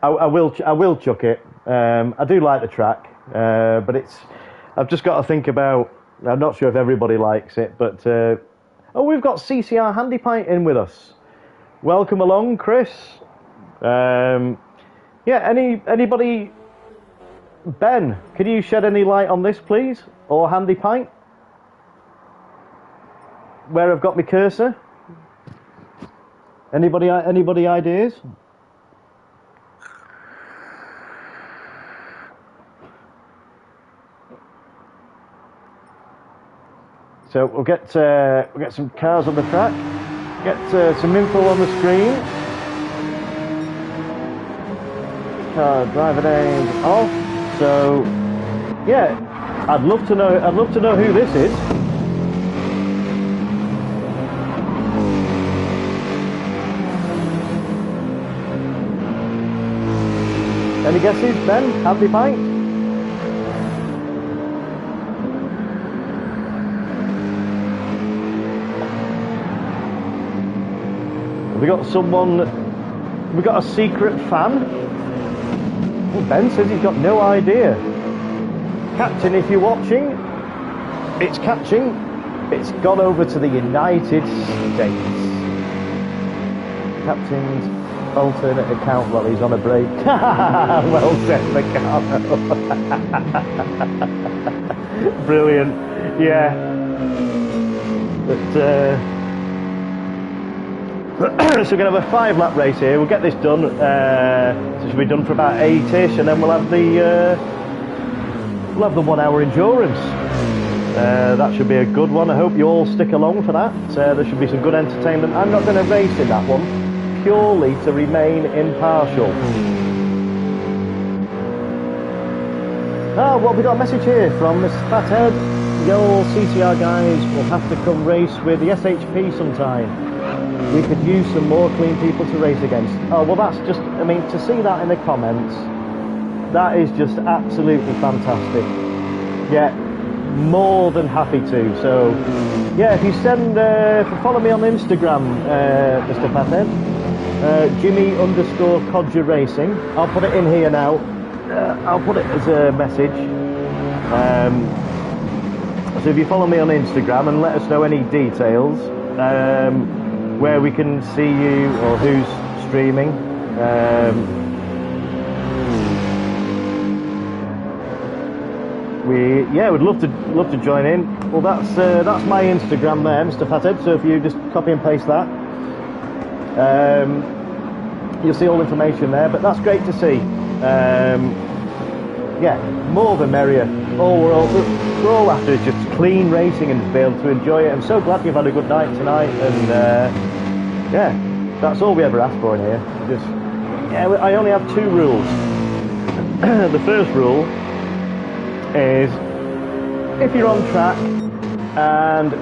will chuck it. I do like the track, but I've just got to think about. I'm not sure if everybody likes it, but oh, we've got CCR Handy Pint in with us. Welcome along, Chris. Yeah, anybody. Ben, can you shed any light on this, please? Or Handy Pint? Where I've got my cursor? Anybody ideas? So we'll get some cars on the track, get some info on the screen. Car driver name off. So yeah, I'd love to know who this is. Any guesses, Ben? Happy Pint? Have we got someone? Have we got a secret fan? Well, Ben says he's got no idea. Captain, if you're watching, it's catching. It's gone over to the United States. Captain's alternate account while he's on a break. Well said, Meccano. Brilliant. Yeah. But so we're going to have a 5-lap race here. We'll get this done. So it should be done for about 8ish, and then we'll have the 1 hour endurance. That should be a good one. I hope you all stick along for that. There should be some good entertainment. I'm not going to race in that one, purely to remain impartial. Well, we got a message here from Mr. Fathead. Your CCR guys will have to come race with the SHP sometime. We could use some more clean people to race against. Oh, well, that's just, I mean, to see that in the comments, that is just absolutely fantastic. Yeah, more than happy to. So, yeah, if you follow me on Instagram, Mr. Fathead, Jimmy_Codger Racing. I'll put it in here now. I'll put it as a message. So if you follow me on Instagram and let us know any details, where we can see you or who's streaming. We'd love to join in. Well, that's my Instagram there, Mr. Fathead. So if you just copy and paste that, you'll see all the information there. But that's great to see. Yeah, more the merrier. All we're all after is just clean racing and to be able to enjoy it. I'm so glad you've had a good night tonight, and yeah, that's all we ever ask for in here. Just I only have 2 rules. The first rule is if you're on track and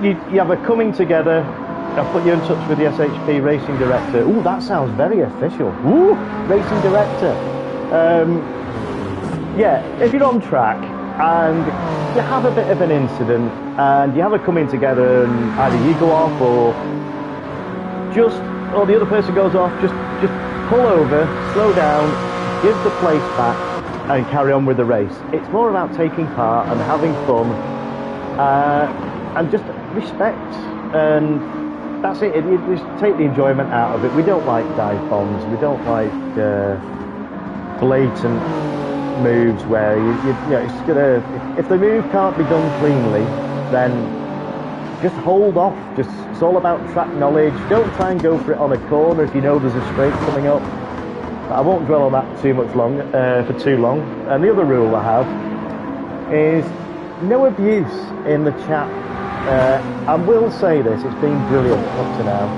you have a coming together, I'll put you in touch with the SHP racing director. Ooh, that sounds very official. Ooh, racing director. Yeah, if you're on track and you have a bit of an incident and you have a coming together and either you go off or the other person goes off, just pull over, slow down, give the place back and carry on with the race. It's more about taking part and having fun and just respect, and that's it. Just take the enjoyment out of it. We don't like dive bombs. We don't like blatant moves where you know it's gonna. If the move can't be done cleanly, then just hold off. It's all about track knowledge. Don't try and go for it on a corner if you know there's a straight coming up. But I won't dwell on that for too long. And the other rule I have is no abuse in the chat. I will say this, it's been brilliant up to now.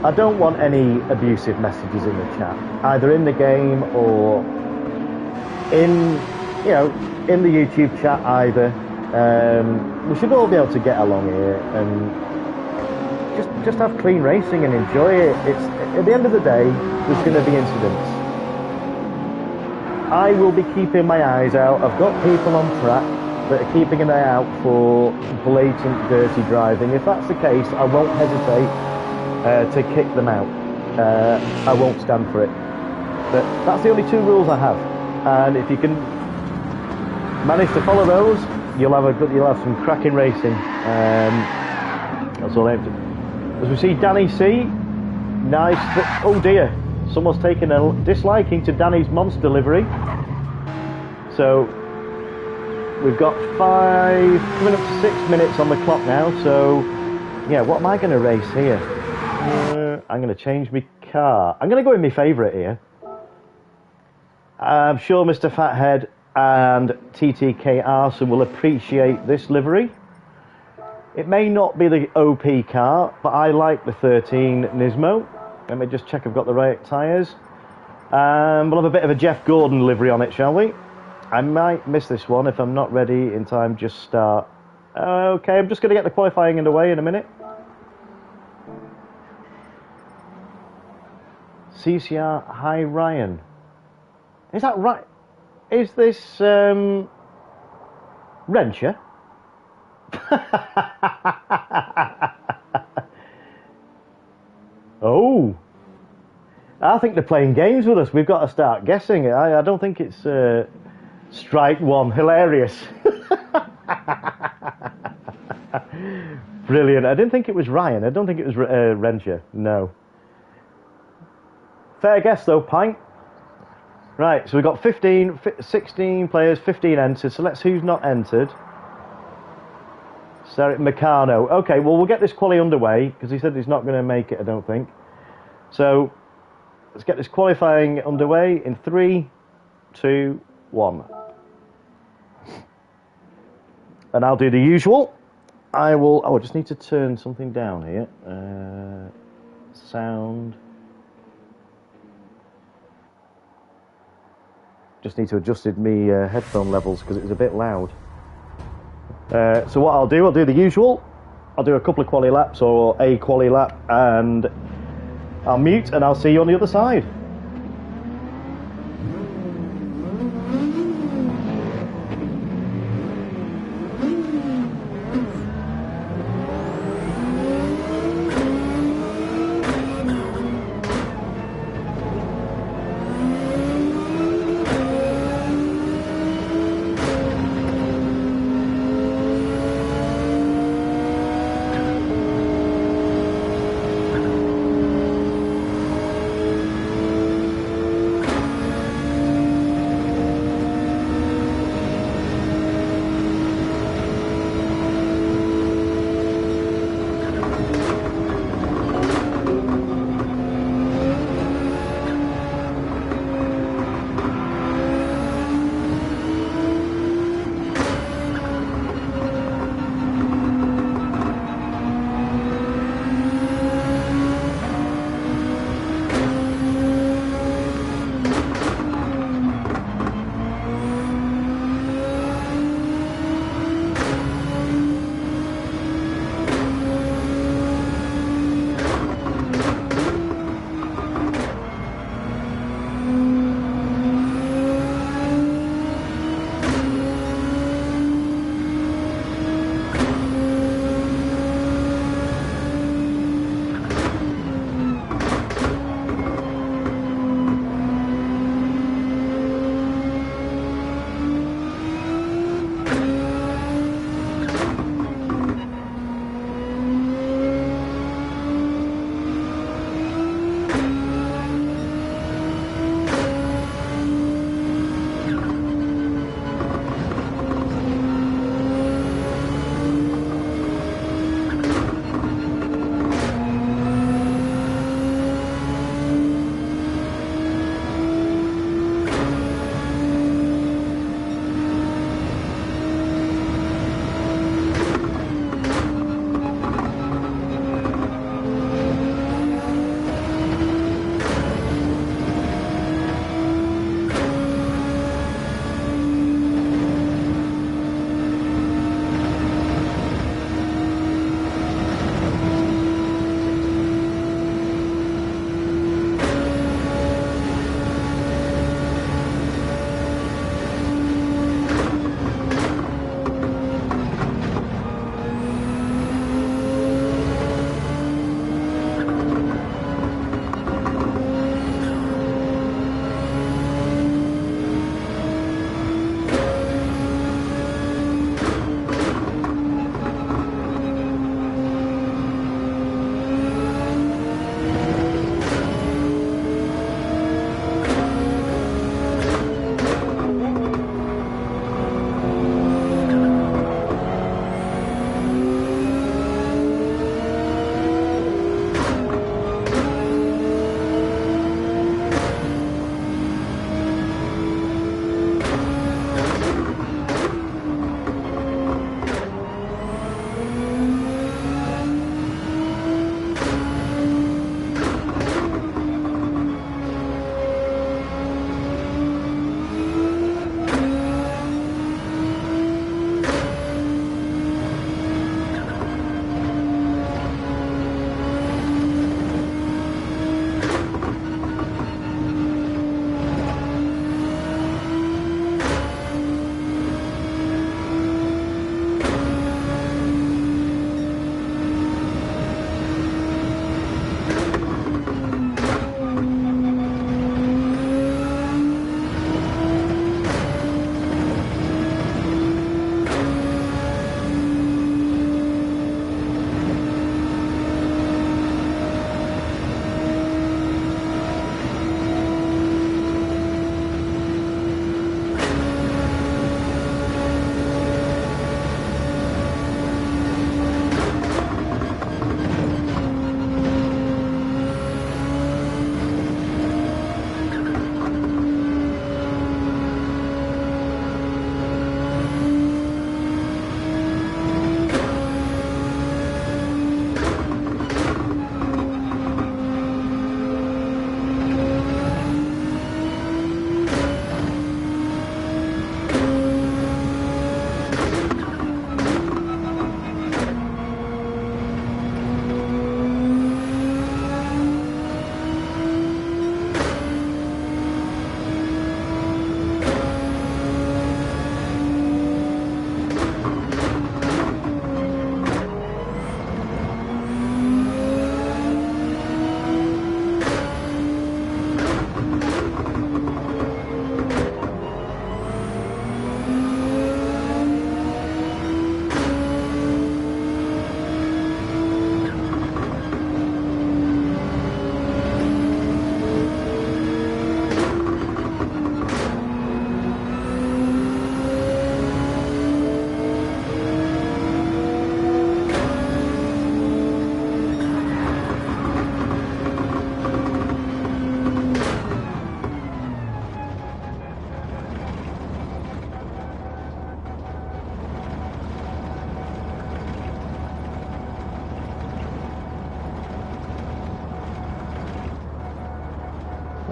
I don't want any abusive messages in the chat, either in the game or in the YouTube chat either. We should all be able to get along here and just have clean racing and enjoy it. It's at the end of the day, there's going to be incidents. I will be keeping my eyes out. I've got people on track that are keeping an eye out for blatant dirty driving. If that's the case, I won't hesitate to kick them out. I won't stand for it. But that's the only 2 rules I have, and if you can manage to follow those, you'll have some cracking racing. That's all I have to. As we see Danny C, nice. Oh dear, someone's taken a disliking to Danny's monster livery. So we've got coming up to 6 minutes on the clock now. So Yeah, what am I going to race here? I'm going to change my car. I'm going to go with my favourite here. I'm sure Mr. Fathead and TTK Arson will appreciate this livery. It may not be the OP car, but I like the 13 Nismo. Let me just check I've got the right tyres. We'll have a bit of a Jeff Gordon livery on it, shall we? I might miss this one if I'm not ready in time. Just start. Okay, I'm just going to get the qualifying underway in a minute. CCR Hi Ryan. Is that right? Is this Rencher? Oh, I think they're playing games with us. We've got to start guessing. I don't think it's Strike One. Hilarious. Brilliant. I didn't think it was Ryan. I don't think it was Rencher. No. Fair guess though, Pint. Right, so we've got 16 players, 15 entered. So let's who's not entered. Sarah Meccano. Okay, well, we'll get this quali underway because he said he's not going to make it, I don't think. So let's get this qualifying underway in 3, 2, 1. And I'll do the usual. I will. Oh, I just need to turn something down here. Sound. Just need to adjust me headphone levels because it was a bit loud. So what I'll do the usual. I'll do a couple of quali laps or a quali lap, and I'll mute and I'll see you on the other side.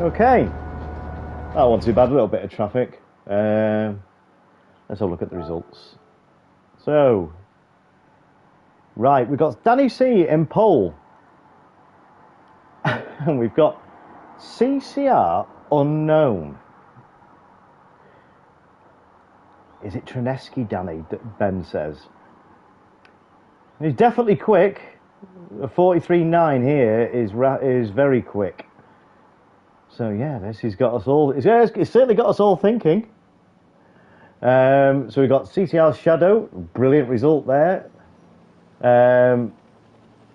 Okay. That wasn't too bad, a little bit of traffic. Let's have a look at the results. So, right, we've got Danny C in pole. And we've got CCR unknown. Is it Trineski, Danny? Ben says. He's definitely quick. A 43.9 here is very quick. So yeah, this has got us all. It's certainly got us all thinking. So we've got CCR Shadow, brilliant result there.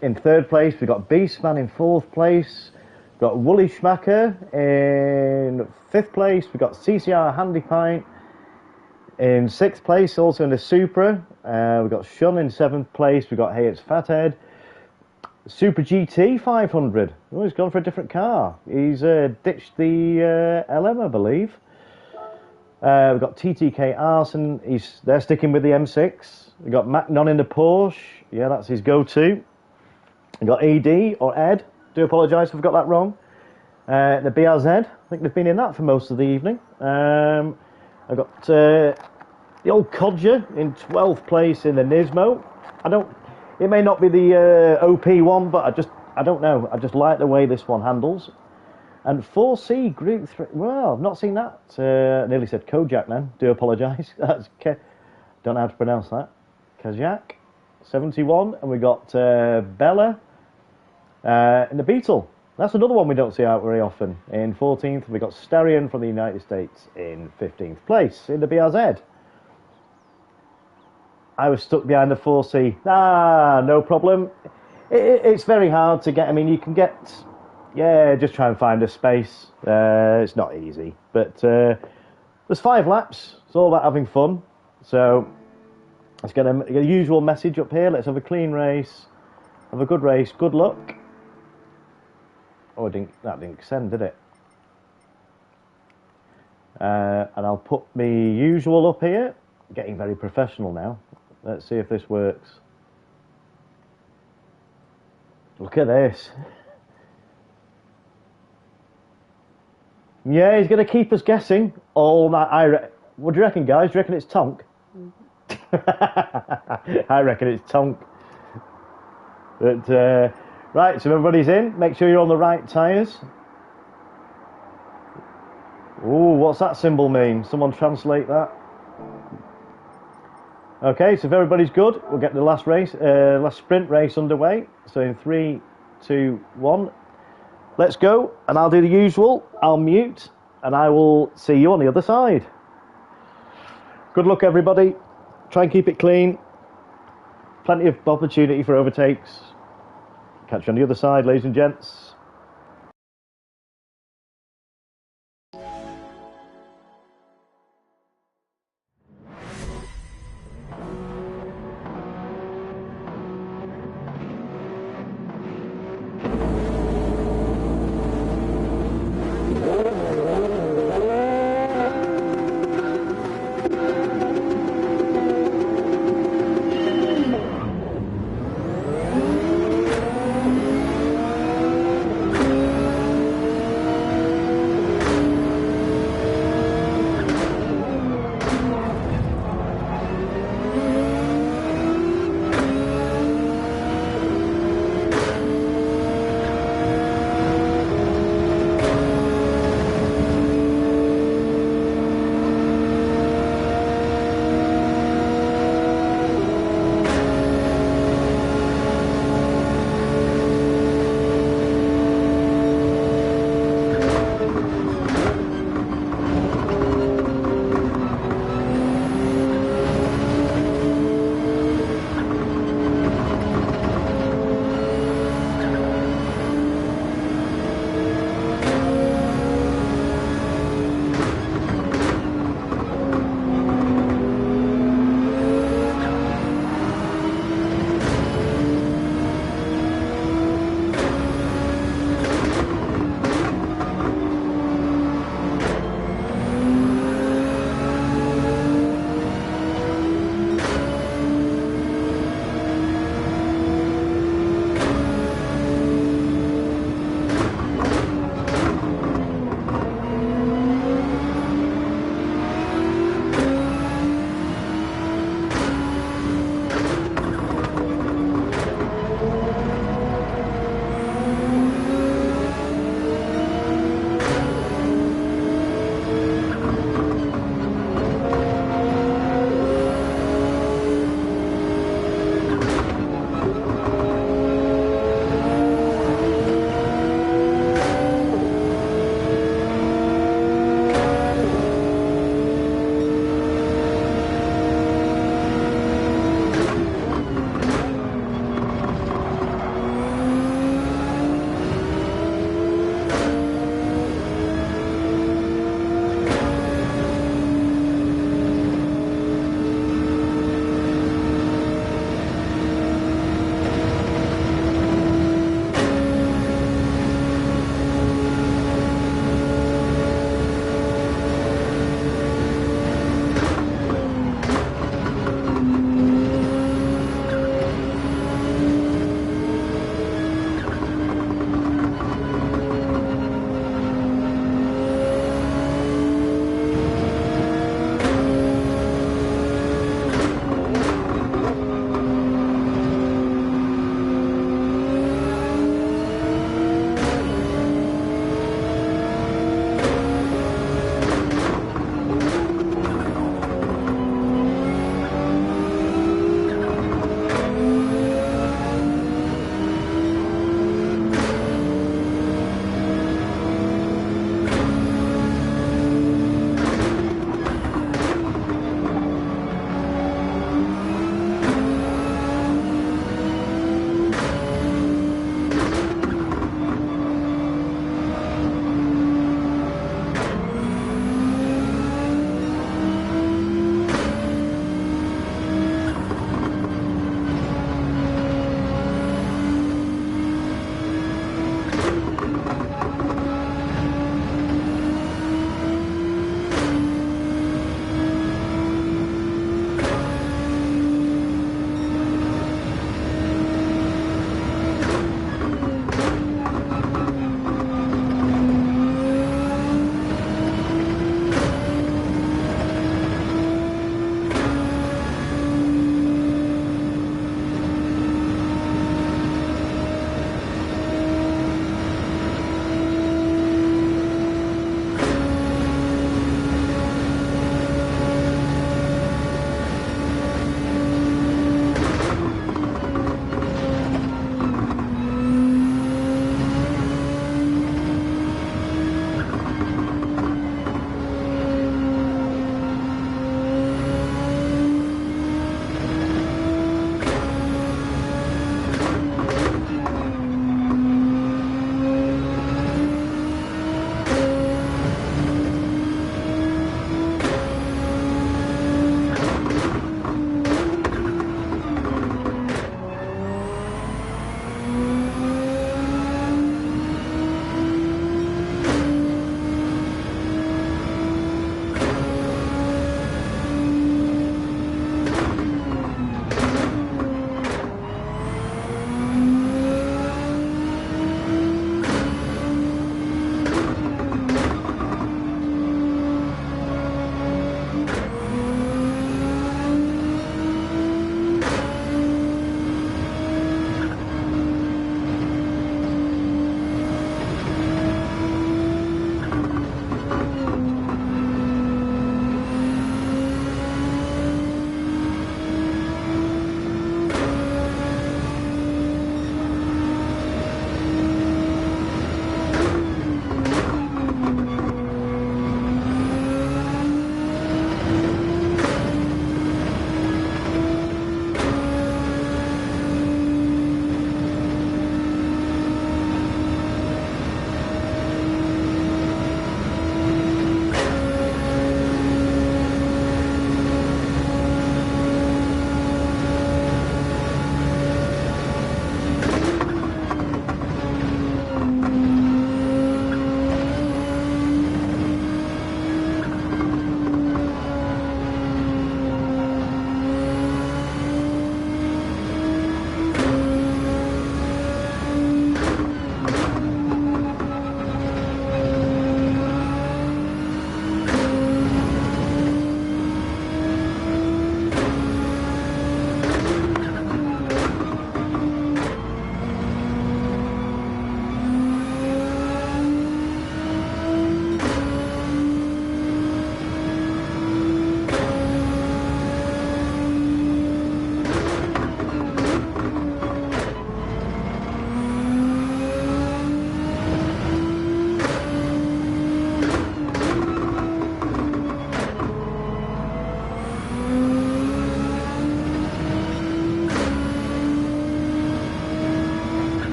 In third place, we've got Beastman in fourth place. We've got Woolly Schmacker in fifth place. We've got CCR Handy Pint in sixth place, also in the Supra. We've got Shun in seventh place. We've got Hey It's Fathead. Super GT 500. Oh, he's gone for a different car. He's ditched the LM, I believe. We've got TTK Arson. They're sticking with the M6. We've got Macnon in the Porsche. Yeah, that's his go-to. We've got ED or Ed. Do apologise if I've got that wrong. The BRZ. I think they've been in that for most of the evening. I've got the old Codger in 12th place in the Nismo. It may not be the OP one, but I don't know. I just like the way this one handles. And 4C Group 3. Well, I've not seen that. I nearly said Kojak then. Do apologise. Don't know how to pronounce that. Kajak 71, and we got Bella in the Beetle. That's another one we don't see out very often. In 14th, we got Starion from the United States in 15th place in the BRZ. I was stuck behind the 4C. No problem. It's very hard to get. I mean, you can get. Yeah, just try and find a space. It's not easy, but there's 5 laps. It's all about having fun. So let's get a usual message up here. Let's have a clean race. Have a good race. Good luck. Oh, that didn't send, did it? And I'll put me usual up here. Getting very professional now. Let's see if this works. Look at this. Yeah, he's going to keep us guessing all night. What do you reckon, guys? Do you reckon it's Tonk? I reckon it's Tonk. But, right, so everybody's in. Make sure you're on the right tyres. Ooh, what's that symbol mean? Someone translate that. Okay, so if everybody's good, we'll get the last sprint race underway. So in 3, 2, 1, let's go. And I'll do the usual. I'll mute, and I will see you on the other side. Good luck, everybody. Try and keep it clean. Plenty of opportunity for overtakes. Catch you on the other side, ladies and gents.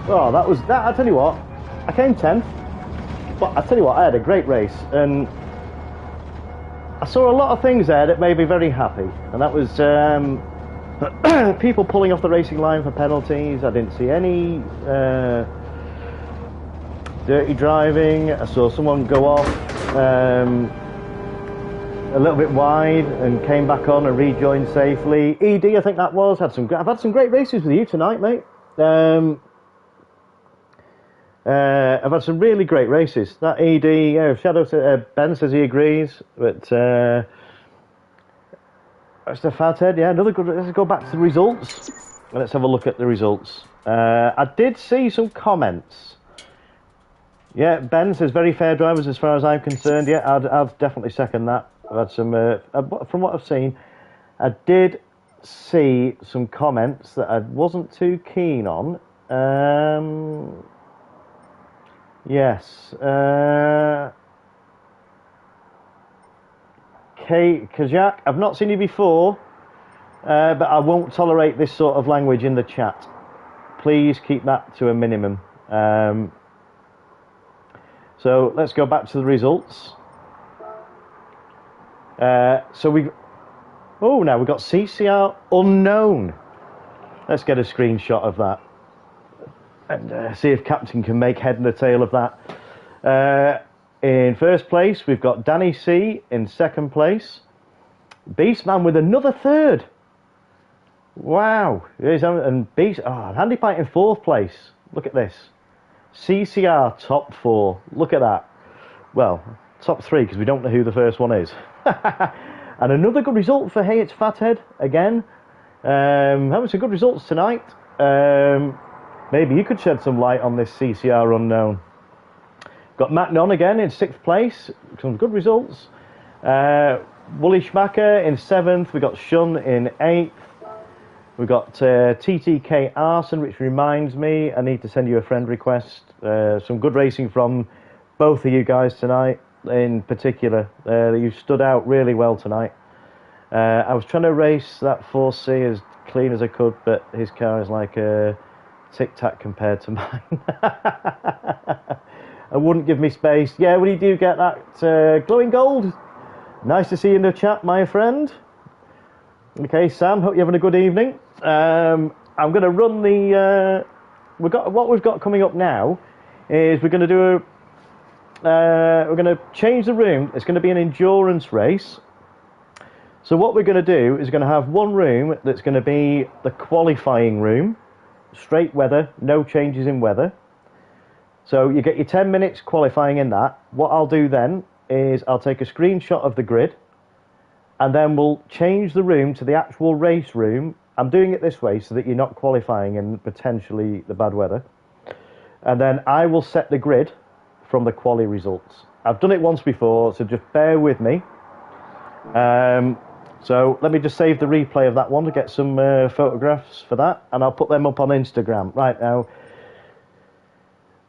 Oh, that was that. I tell you what, I came 10th, but I tell you what, I had a great race, and I saw a lot of things there that made me very happy, and that was people pulling off the racing line for penalties. I didn't see any dirty driving. I saw someone go off a little bit wide and came back on and rejoined safely. ED, I think that was. I've had some great races with you tonight, mate. I've had some really great races. That ED, yeah, Shadow, Ben says he agrees, but that's the fathead. Yeah, another good. Let's go back to the results. Let's have a look at the results. I did see some comments. Yeah, Ben says very fair drivers as far as I'm concerned. Yeah, I'd definitely second that. I've had some, from what I've seen, I did see some comments that I wasn't too keen on. Yes. Kajak, I've not seen you before, but I won't tolerate this sort of language in the chat. Please keep that to a minimum. So let's go back to the results. Now we've got CCR unknown. Let's get a screenshot of that and see if Captain can make head and the tail of that. In first place, we've got Danny C. In second place, Beastman with another third. Wow, and Handy Pint in fourth place. Look at this. CCR top 4. Look at that. Well, top 3 because we don't know who the first one is. And another good result for Hey It's Fathead again. Having some good results tonight. Maybe you could shed some light on this CCR unknown. Got Matt Non again in 6th place. Some good results. Wooly Schmacker in 7th. We got Shun in 8th. We've got TTK Arson, which reminds me, I need to send you a friend request. Some good racing from both of you guys tonight, in particular. You stood out really well tonight. I was trying to race that 4C as clean as I could, but his car is like a Tic Tac compared to mine. And wouldn't give me space. Yeah, when you do get that glowing gold, nice to see you in the chat, my friend. Okay, Sam, hope you're having a good evening. I'm going to run the. What we've got coming up now is we're going to do we're going to change the room. It's going to be an endurance race. So what we're going to do is going to have one room that's going to be the qualifying room, straight weather, no changes in weather. So you get your 10 minutes qualifying in that. What I'll do then is I'll take a screenshot of the grid, and then we'll change the room to the actual race room. I'm doing it this way so that you're not qualifying in potentially the bad weather. And then I will set the grid from the quali results. I've done it once before, so just bear with me. So let me just save the replay of that one to get some photographs for that, and I'll put them up on Instagram. Right now,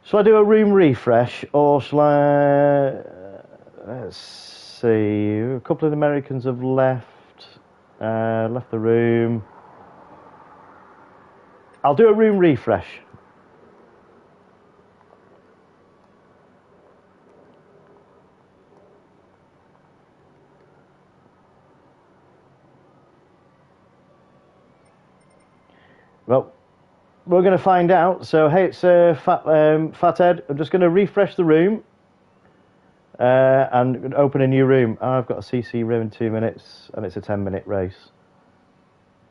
shall I do a room refresh, or shall I... let's see, a couple of Americans have left the room. I'll do a room refresh. Well, we're going to find out. So, hey, it's Fathead. I'm just going to refresh the room and open a new room. I've got a CC room in 2 minutes, and it's a 10-minute race.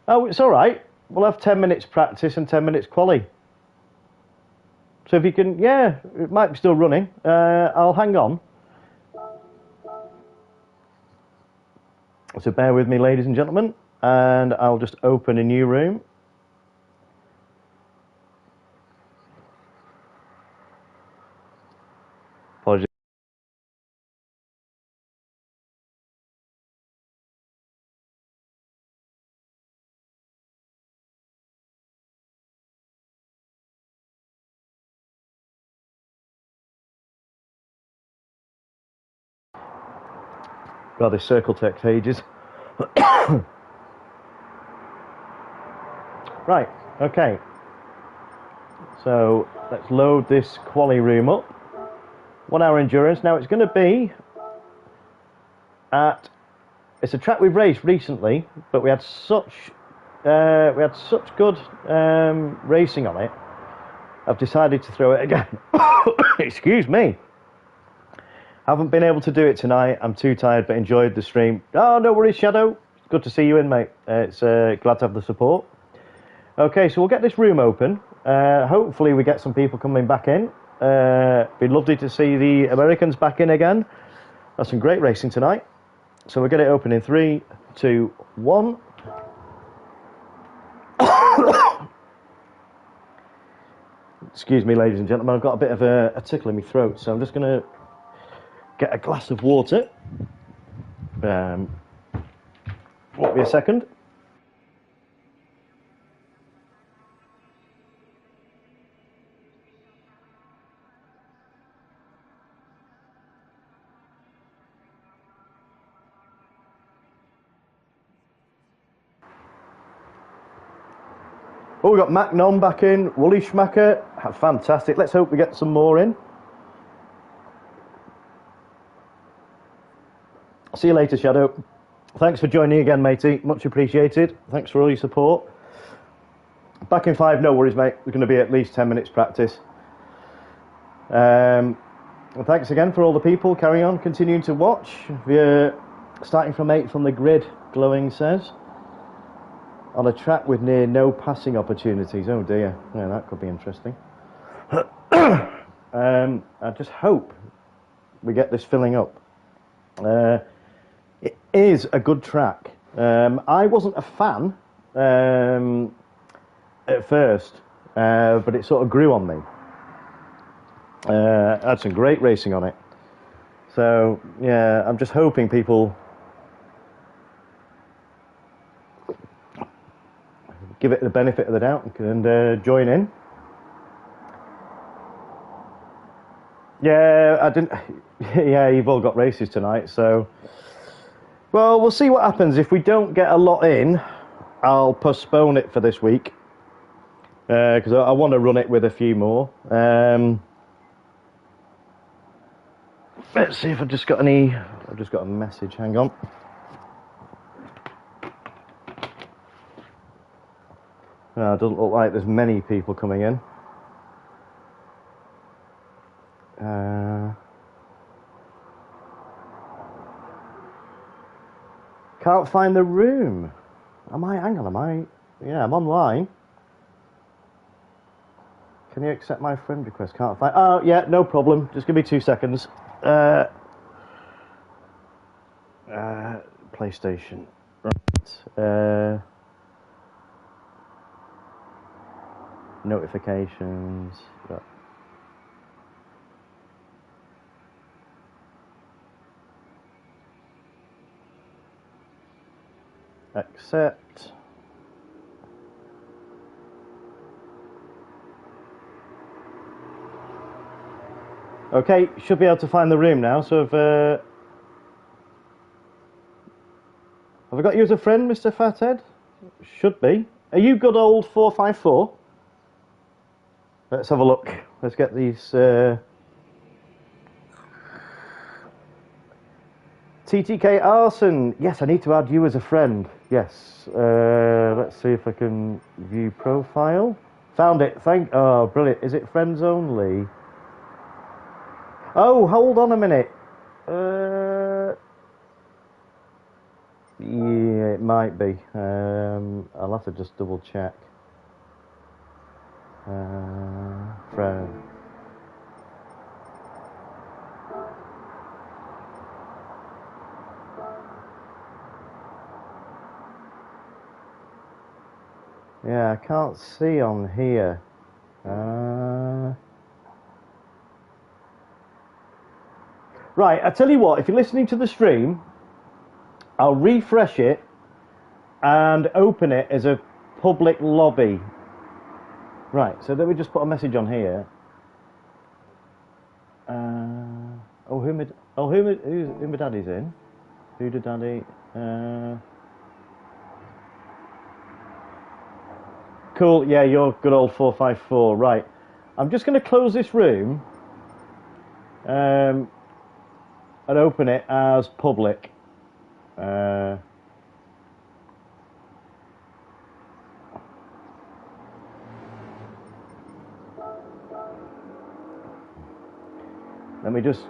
Oh, it's all right. We'll have 10 minutes practice and 10 minutes quali. So if you can, yeah, it might be still running. I'll hang on. So bear with me, ladies and gentlemen, and I'll just open a new room. Apologies. God, this circle takes ages. Right, okay. So Let's load this quali room up. 1 hour endurance. Now it's going to be at. It's a track we've raced recently, but we had such good racing on it. I've decided to throw it again. Excuse me. Haven't been able to do it tonight. I'm too tired, but enjoyed the stream. Oh, no worries, Shadow. Good to see you in, mate. It's glad to have the support. Okay, so we'll get this room open. Hopefully we get some people coming back in. Be lovely to see the Americans back in again. That's some great racing tonight. So we'll get it open in 3, 2, 1. Excuse me, ladies and gentlemen. I've got a bit of a tickle in my throat, so I'm just going to get a glass of water. Won't be a second. Oh, we've got Mac Non back in, Wooly Schmacker, fantastic. Let's hope we get some more in. See you later, Shadow. Thanks for joining again, matey. Much appreciated. Thanks for all your support. Back in 5, no worries, mate. We're going to be at least 10 minutes practice. And thanks again for all the people. Carry on, continuing to watch. We're starting from 8 from the grid, Glowing says. On a track with near no passing opportunities. Oh dear, yeah, that could be interesting. I just hope we get this filling up. It is a good track. I wasn't a fan at first, but it sort of grew on me. I had some great racing on it. So yeah, I'm just hoping people give it the benefit of the doubt and join in. Yeah, I didn't. Yeah, you've all got races tonight, so. Well, we'll see what happens. If we don't get a lot in, I'll postpone it for this week because I want to run it with a few more. Let's see if I've just got any. I've just got a message. Hang on. No, it doesn't look like there's many people coming in. Can't find the room. Hang on, yeah, I'm online. Can you accept my friend request? Can't find, oh yeah, no problem. Just give me 2 seconds. PlayStation. Right. Notifications. Right. Accept. Okay, should be able to find the room now. So have I got you as a friend, Mr. Fathead? Should be. Are you good old 454? Let's have a look. Let's get these. TTK Arson. Yes, I need to add you as a friend. Yes. Let's see if I can view profile. Found it. Oh, brilliant. Is it friends only? Oh, hold on a minute. Yeah, it might be. I'll have to just double check. Friend. Yeah, I can't see on here. Right, I tell you what, if you're listening to the stream, I'll refresh it and open it as a public lobby. Right, so then we just put a message on here. Who my daddy's in? Who the daddy? Cool, yeah, you're good old 454, right. I'm just going to close this room and open it as public. Let me just...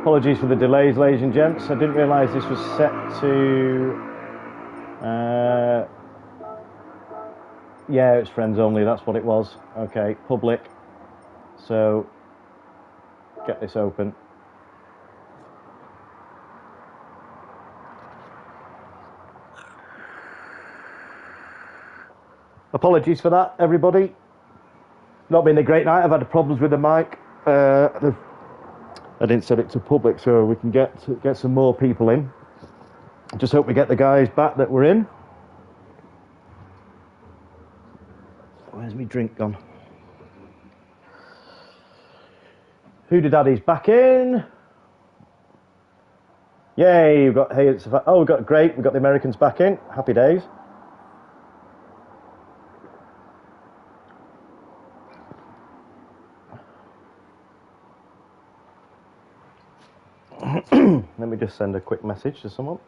Apologies for the delays, ladies and gents. I didn't realise this was set to... yeah, it's friends only, that's what it was. Okay, public. So, get this open. Apologies for that, everybody. Not been a great night. I've had problems with the mic. I didn't set it to public so we can get some more people in. Just hope we get the guys back that were in. Where's my drink gone? Hooter Daddy's back in. Yay! We've got oh, we've got great. We've got the Americans back in. Happy days. Let me just send a quick message to someone.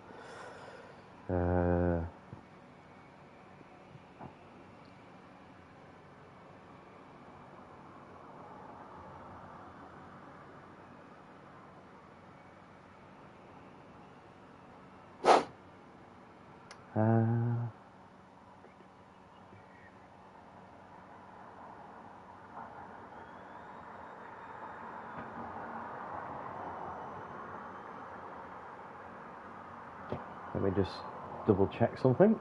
Let me just double check something.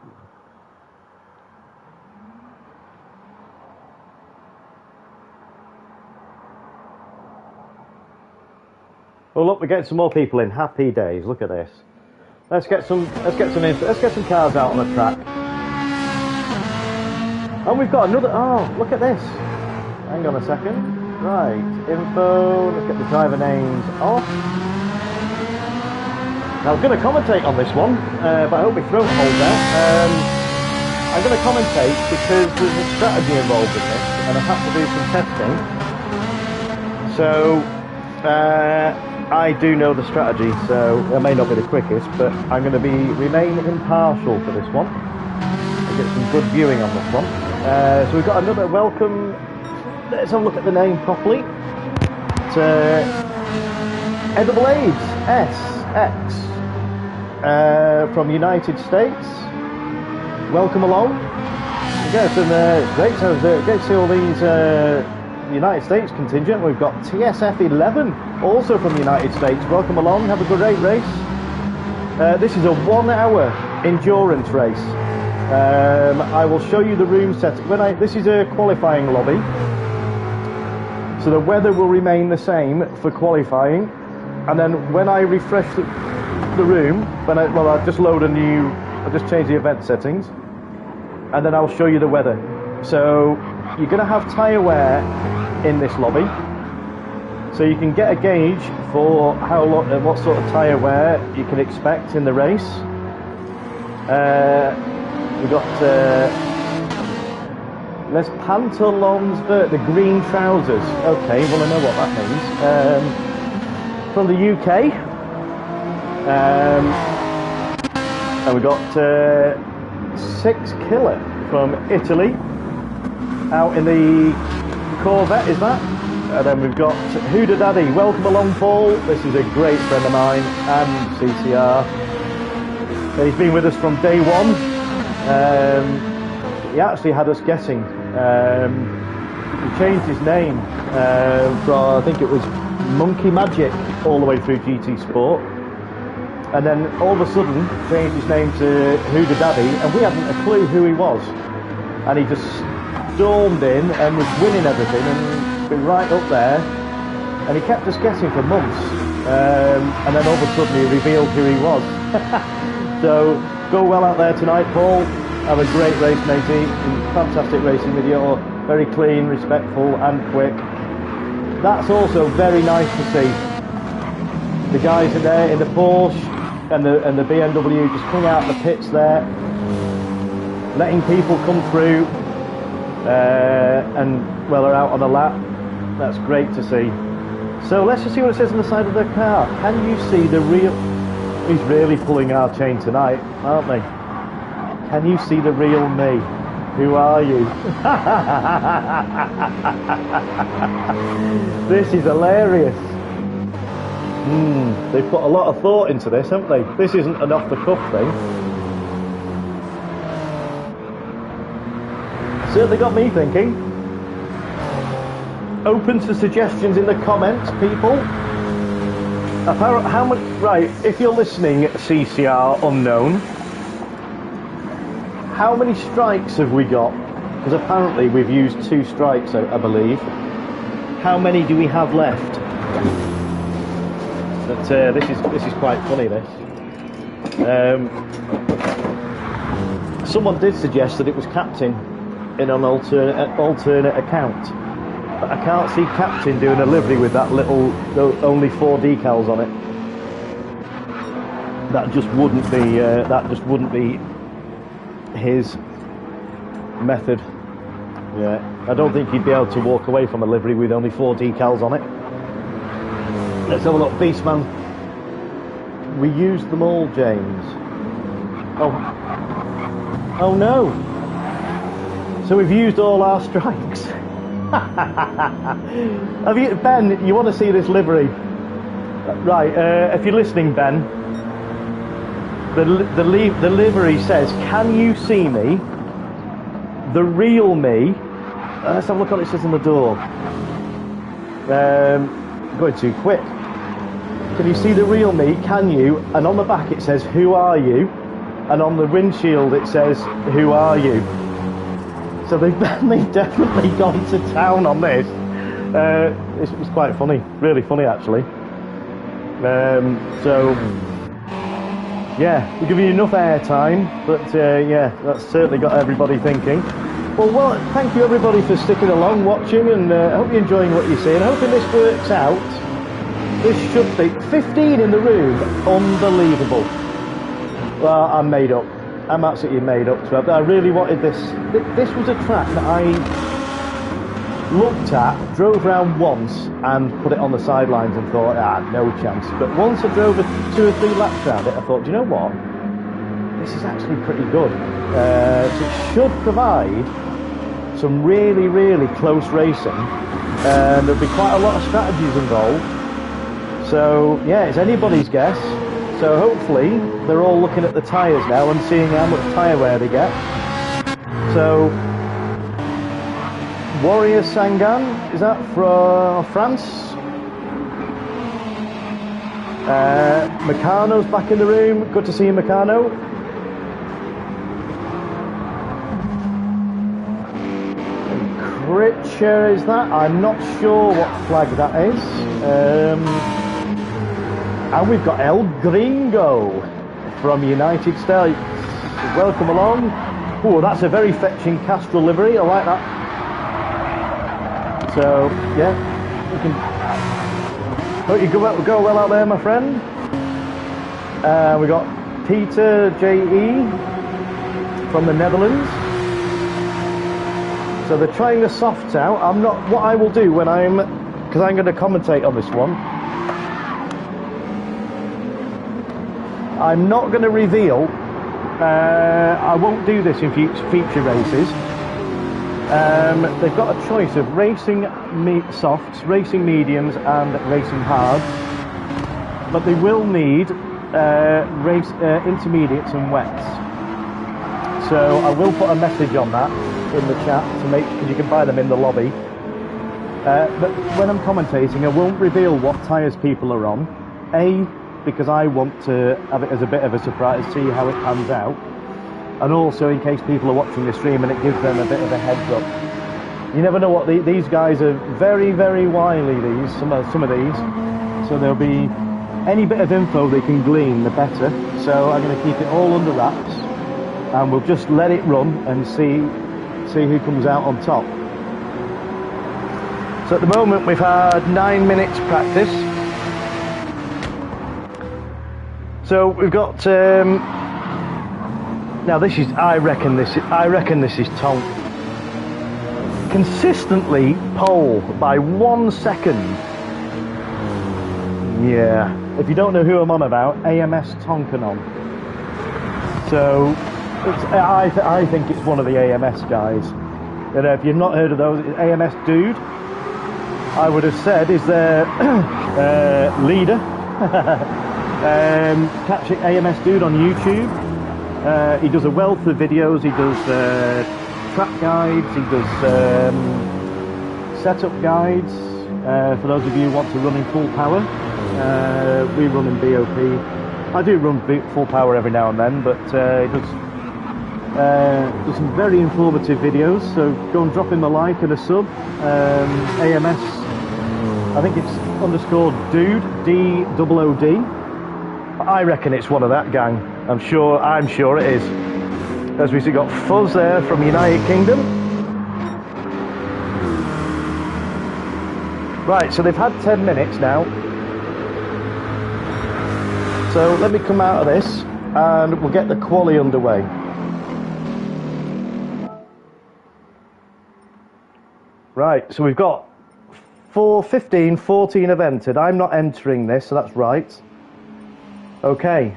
Well, look, we're getting some more people in. Happy days. Look at this. Let's get some cars out on the track. Oh, we've got another. Oh, look at this. Hang on a second. Right, info. Let's get the driver names off. Now, I'm going to commentate on this one, but I hope my throat holds out. I'm going to commentate because there's a strategy involved in this, and I have to do some testing. So, I do know the strategy, so it may not be the quickest, but I'm going to remain impartial for this one and get some good viewing on this one. So we've got another welcome. Let's have a look at the name properly. It's Edible Aids SX. From United States. Welcome along. Yeah, it's great. So great to see all these United States contingent. We've got TSF11, also from the United States. Welcome along. Have a great race. This is a 1 hour endurance race. I will show you the room set. This is a qualifying lobby, so the weather will remain the same for qualifying. And then when I refresh the room, I just load I'll just change the event settings, and then I'll show you the weather. So you're going to have tyre wear in this lobby, so you can get a gauge for what sort of tyre wear you can expect in the race. We've got Les Pantalons, the green trousers. Okay, well I know what that means. From the UK. And we got 6 Killer from Italy out in the Corvette, is that? And then we've got Hooter Daddy. Welcome along, Paul. This is a great friend of mine and CCR. He's been with us from day one. He actually had us guessing. He changed his name from, I think it was Monkey Magic, all the way through GT Sport. And then all of a sudden changed his name to Hooter Daddy, and we hadn't a clue who he was. And he just stormed in and was winning everything and been right up there. And he kept us guessing for months. And then all of a sudden he revealed who he was. So go well out there tonight, Paul. Have a great race, matey. Fantastic racing with you. Very clean, respectful and quick. That's also very nice to see. The guys are there in the Porsche and the BMW just coming out of the pits there, letting people come through. and well, they're out on a lap. That's great to see. So let's just see what it says on the side of the car. Can you see the real... He's really pulling our chain tonight, aren't they? Can you see the real me? Who are you? This is hilarious. They've put a lot of thought into this, haven't they? This isn't an off-the-cuff thing. Certainly got me thinking. Open to suggestions in the comments, people. How much? Right, if you're listening, CCR unknown, how many strikes have we got? Because apparently we've used 2 strikes, I believe. How many do we have left? But this is quite funny. This. Someone did suggest that it was Captain in an alternate account, but I can't see Captain doing a livery with that little only 4 decals on it. That just wouldn't be his method. Yeah, I don't think he'd be able to walk away from a livery with only 4 decals on it. Let's have a look. Beastman. We used them all, James. Oh no. So we've used all our strikes. Have you, Ben, you want to see this livery? Right, if you're listening, Ben, the livery says, can you see me? The real me. Let's have a look at what it says on the door. Going too quick. Can you see the real me? Can you? And on the back it says, who are you? And on the windshield it says, who are you? So they've definitely gone to town on this. It was quite funny, really funny actually. So yeah, we'll give you enough airtime, but yeah, that's certainly got everybody thinking. Well, thank you everybody for sticking along, watching, and I hope you're enjoying what you're seeing. Hoping this works out. This should be 15 in the room, unbelievable. Well, I'm made up. I'm absolutely made up to it. I really wanted this. This was a track that I looked at, drove around once, and put it on the sidelines and thought, no chance. But once I drove 2 or 3 laps around it, I thought, do you know what? This is actually pretty good. So it should provide some really, really close racing. There'll be quite a lot of strategies involved. So yeah, it's anybody's guess. So hopefully they're all looking at the tyres now and seeing how much tyre wear they get. So Warrior Sangan, is that from France? Meccano's back in the room. Good to see you, Meccano. Critcher is that? I'm not sure what flag that is. And we've got El Gringo from United States. Welcome along. Oh, that's a very fetching Castrol livery. I like that. So, yeah, you can. Hope you go well out there, my friend. We got Peter J.E. from the Netherlands. So they're trying the softs out. What I will do when because I'm going to commentate on this one. I'm not going to reveal. I won't do this in future races. They've got a choice of racing softs, racing mediums, and racing hards. But they will need race intermediates and wets. So I will put a message on that in the chat because you can buy them in the lobby. But when I'm commentating, I won't reveal what tyres people are on. Because I want to have it as a bit of a surprise, see how it pans out, and also in case people are watching the stream and it gives them a bit of a heads up. You never know what these guys are very, very wily. Some of these, so there'll be any bit of info they can glean, the better. So I'm going to keep it all under wraps, and we'll just let it run and see who comes out on top. So at the moment we've had 9 minutes practice. So we've got now this is I reckon this is Tonk. consistently pole by 1 second. Yeah, if you don't know who I'm on about, AMS Tonkanon. So I think it's one of the AMS guys. And if you've not heard of those, AMS Dude, I would have said, is their leader. Catch AMS Dude on YouTube. He does a wealth of videos. He does track guides. He does setup guides. For those of you who want to run in full power, we run in BOP. I do run full power every now and then, but he does some very informative videos. So go and drop him a like and a sub. AMS, I think it's _ Dude, DOOD. I reckon it's one of that gang. I'm sure it is. As we see, got Fuzz there from United Kingdom. Right, so they've had 10 minutes now. So let me come out of this and we'll get the quali underway. Right, so we've got 15, 14 have entered. I'm not entering this, so that's right. Okay.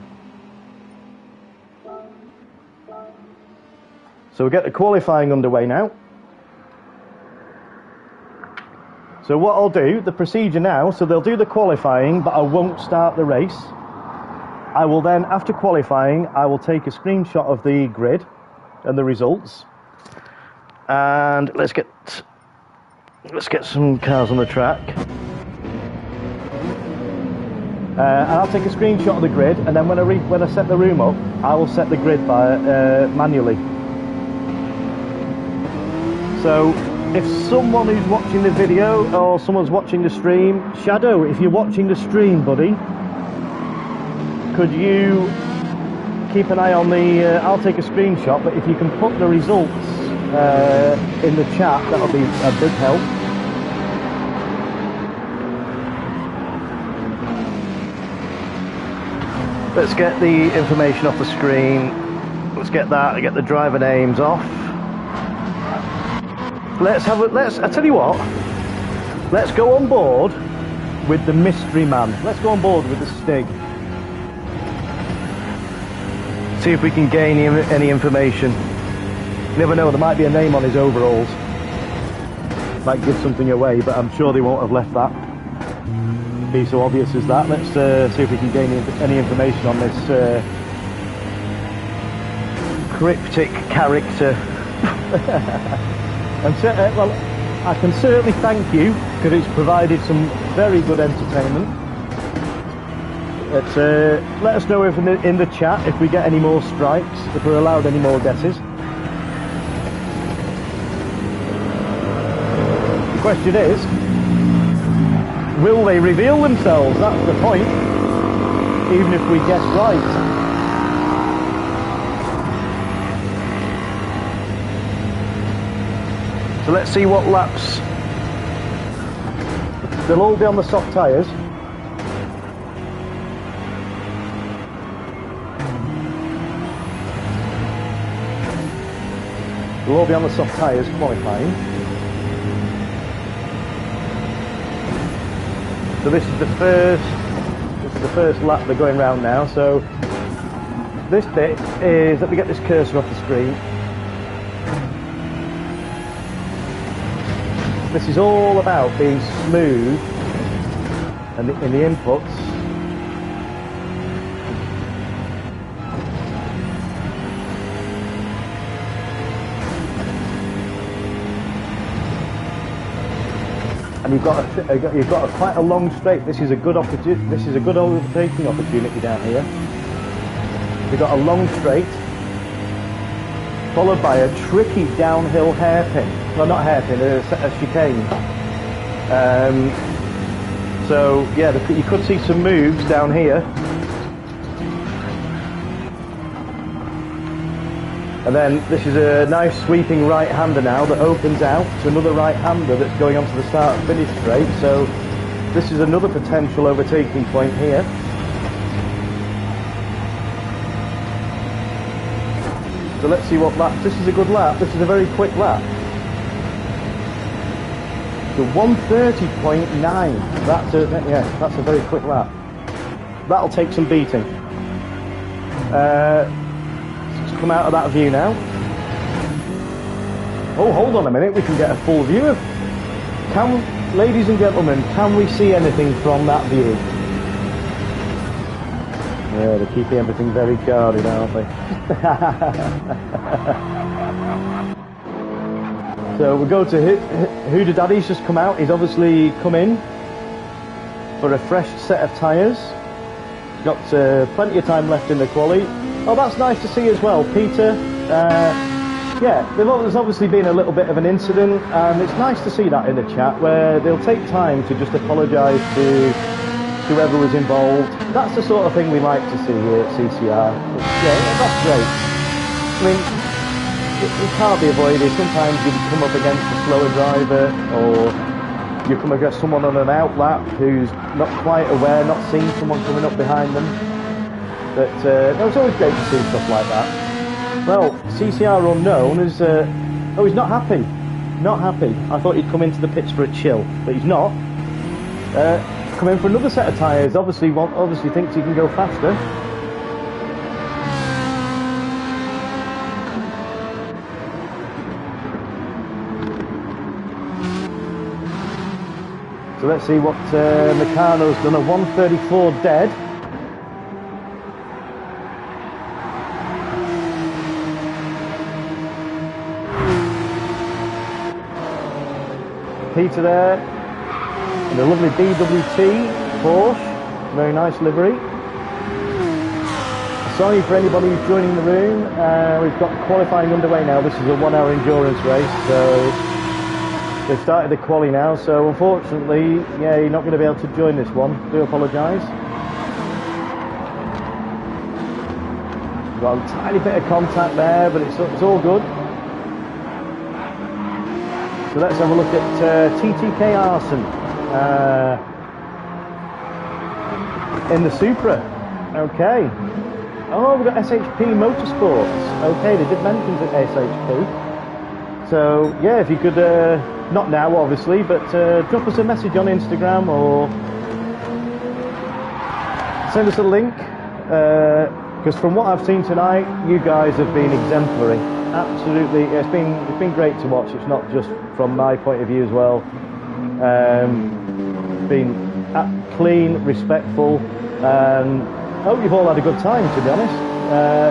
So we'll get the qualifying underway now. So what I'll do, the procedure now, so they'll do the qualifying, but I won't start the race. I will then, after qualifying, I will take a screenshot of the grid and the results. And let's get some cars on the track. And I'll take a screenshot of the grid, and then when I set the room up, I will set the grid by manually. So if someone who's watching the video or someone's watching the stream, Shadow, if you're watching the stream, buddy, could you keep an eye on the... I'll take a screenshot, but if you can put the results in the chat, that'll be a big help. Let's get the information off the screen. Let's get that and get the driver names off. I tell you what, let's go on board with the mystery man. Let's go on board with the Stig. See if we can gain any information. You never know, there might be a name on his overalls. Might give something away, but I'm sure they won't have left that. Be so obvious as that. Let's see if we can gain any information on this cryptic character. And well, I can certainly thank you because it's provided some very good entertainment. Let us know if in the chat if we get any more strikes, if we're allowed any more guesses. The question is, will they reveal themselves? That's the point. Even if we guess right. So let's see what laps. They'll all be on the soft tyres. They'll all be on the soft tyres qualifying. So this is the first lap they're going round now. So this bit is, let me get this cursor off the screen. This is all about being smooth and in the inputs. And you've got quite a long straight. This is a good opportunity. This is a good overtaking opportunity down here. You've got a long straight, followed by a tricky downhill hairpin. Well, not hairpin, a chicane. So yeah, you could see some moves down here. And then this is a nice sweeping right-hander now that opens out to another right-hander that's going onto the start and finish straight. So this is another potential overtaking point here. So let's see what lap. This is a good lap. This is a very quick lap. to 130.9. That's a very quick lap. That'll take some beating. Let's come out of that view now. Oh, hold on a minute, we can get a full view of... Ladies and gentlemen, can we see anything from that view? Yeah, they're keeping everything very guarded, aren't they? So we'll go to Huda Daddy's just come out. He's obviously come in for a fresh set of tyres. He's got plenty of time left in the quali. Oh, that's nice to see as well, Peter. Yeah, there's obviously been a little bit of an incident, and it's nice to see that in the chat where they'll take time to just apologise to whoever was involved. That's the sort of thing we like to see here at CCR. Yeah, that's great. I mean, it can't be avoided. Sometimes you come up against a slower driver, or you come against someone on an outlap who's not quite aware, not seeing someone coming up behind them. But it's always great to see stuff like that. Well, CCR Unknown is... oh, he's not happy. Not happy. I thought he'd come into the pits for a chill, but he's not. Come in for another set of tyres. Obviously thinks he can go faster. So let's see what Meccano's done. A 134 dead. Peter there, and a lovely BWT Porsche, very nice livery. Sorry for anybody who's joining the room, we've got qualifying underway now. This is a 1 hour endurance race, so they've started the quali now, so unfortunately, yeah, you're not going to be able to join this one. Do apologise. Got a tiny bit of contact there, but it's all good. So let's have a look at TTK Arson in the Supra. Okay. Oh, we've got SHP Motorsports. Okay, they did mention it, SHP. So yeah, if you could, not now obviously, but drop us a message on Instagram or send us a link. Because from what I've seen tonight, you guys have been exemplary. Absolutely, it's been great to watch. It's not just from my point of view as well. Been clean, respectful, and I hope you've all had a good time. To be honest,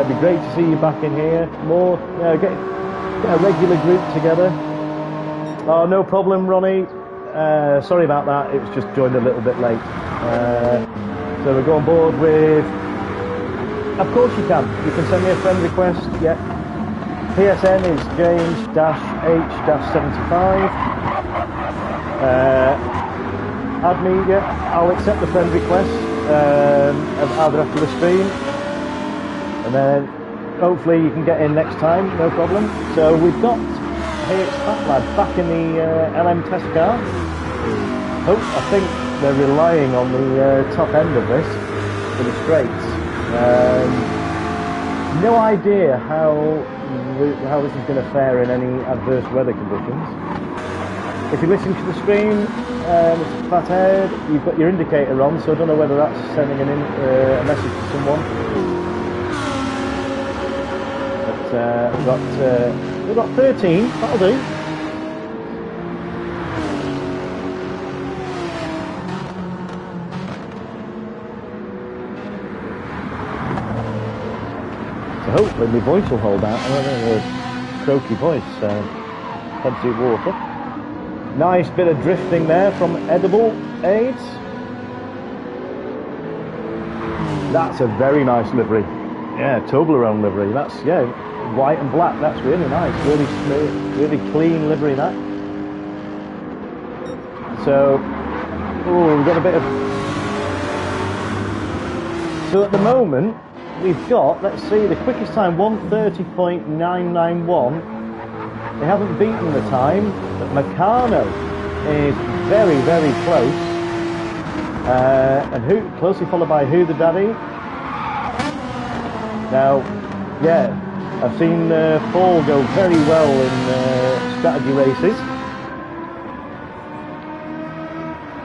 it'd be great to see you back in here more. Get a regular group together. Oh, no problem, Ronnie. Sorry about that. It was just joined a little bit late. So we'll go on board with. Of course you can. You can send me a friend request. Yeah. PSN is James-H-75. Add me, yeah. I'll accept the friend request either after the stream, and then hopefully you can get in next time, no problem. So we've got here it's Fat Lad back in the LM test car. I think they're relying on the top end of this for the straights. No idea how this is going to fare in any adverse weather conditions. If you listen to the stream, Mr. Fathead, you've got your indicator on, so I don't know whether that's sending a message to someone. But we've got 13, that'll do. So hopefully my voice will hold out. I don't know, a croaky voice, head to water. Nice bit of drifting there from Edible Aids. That's a very nice livery. Yeah, Toblerone livery. That's, yeah, white and black. That's really nice. Really smooth, really clean livery, that. So, we've got a bit of... So at the moment, we've got, let's see, the quickest time, 1:30.991. They haven't beaten the time, but Meccano is very, very close. And closely followed by Who the Daddy. Now, yeah, I've seen Paul go very well in strategy races.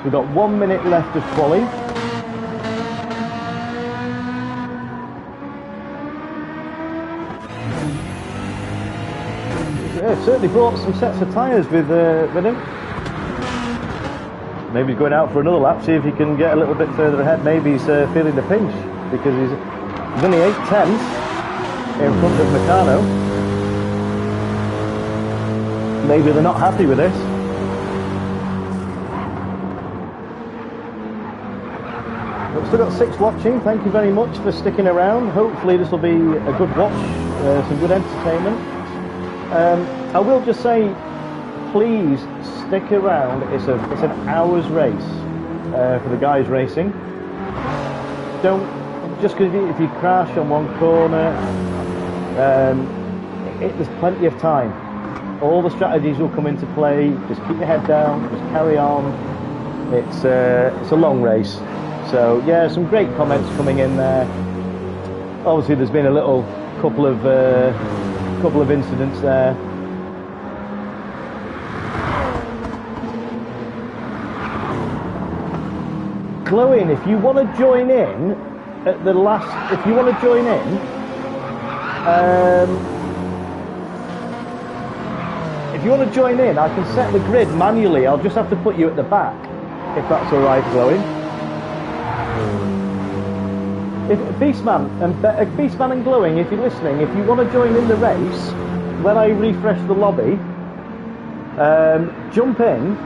We've got 1 minute left of quali. Yeah, certainly brought some sets of tyres with him. Maybe he's going out for another lap, see if he can get a little bit further ahead. Maybe he's feeling the pinch because he's only 8/10 in front of Meccano. Maybe they're not happy with this. We've still got 6 watching. Thank you very much for sticking around. Hopefully this will be a good watch, some good entertainment. I will just say, please stick around. It's an hour's race for the guys racing. Don't just because if you crash on one corner, there's plenty of time. All the strategies will come into play. Just keep your head down. Just carry on. It's a long race. So yeah, some great comments coming in there. Obviously, there's been a couple of incidents there. Glowing, if you want to join in at the last, I can set the grid manually. I'll just have to put you at the back, if that's all right, Glowing. If Beastman and Glowing, if you're listening, if you want to join in the race, when I refresh the lobby, jump in.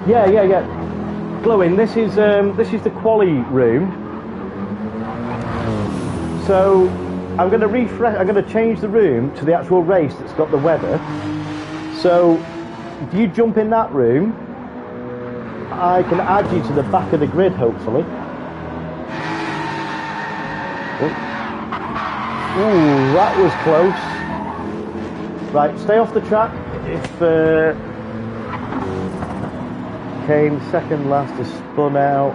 Yeah. Glowing, this is the quali room. So I'm going to refresh. I'm going to change the room to the actual race that's got the weather. So if you jump in that room, I can add you to the back of the grid, hopefully. Ooh, that was close. Right, stay off the track. If Kane, second last, is spun out,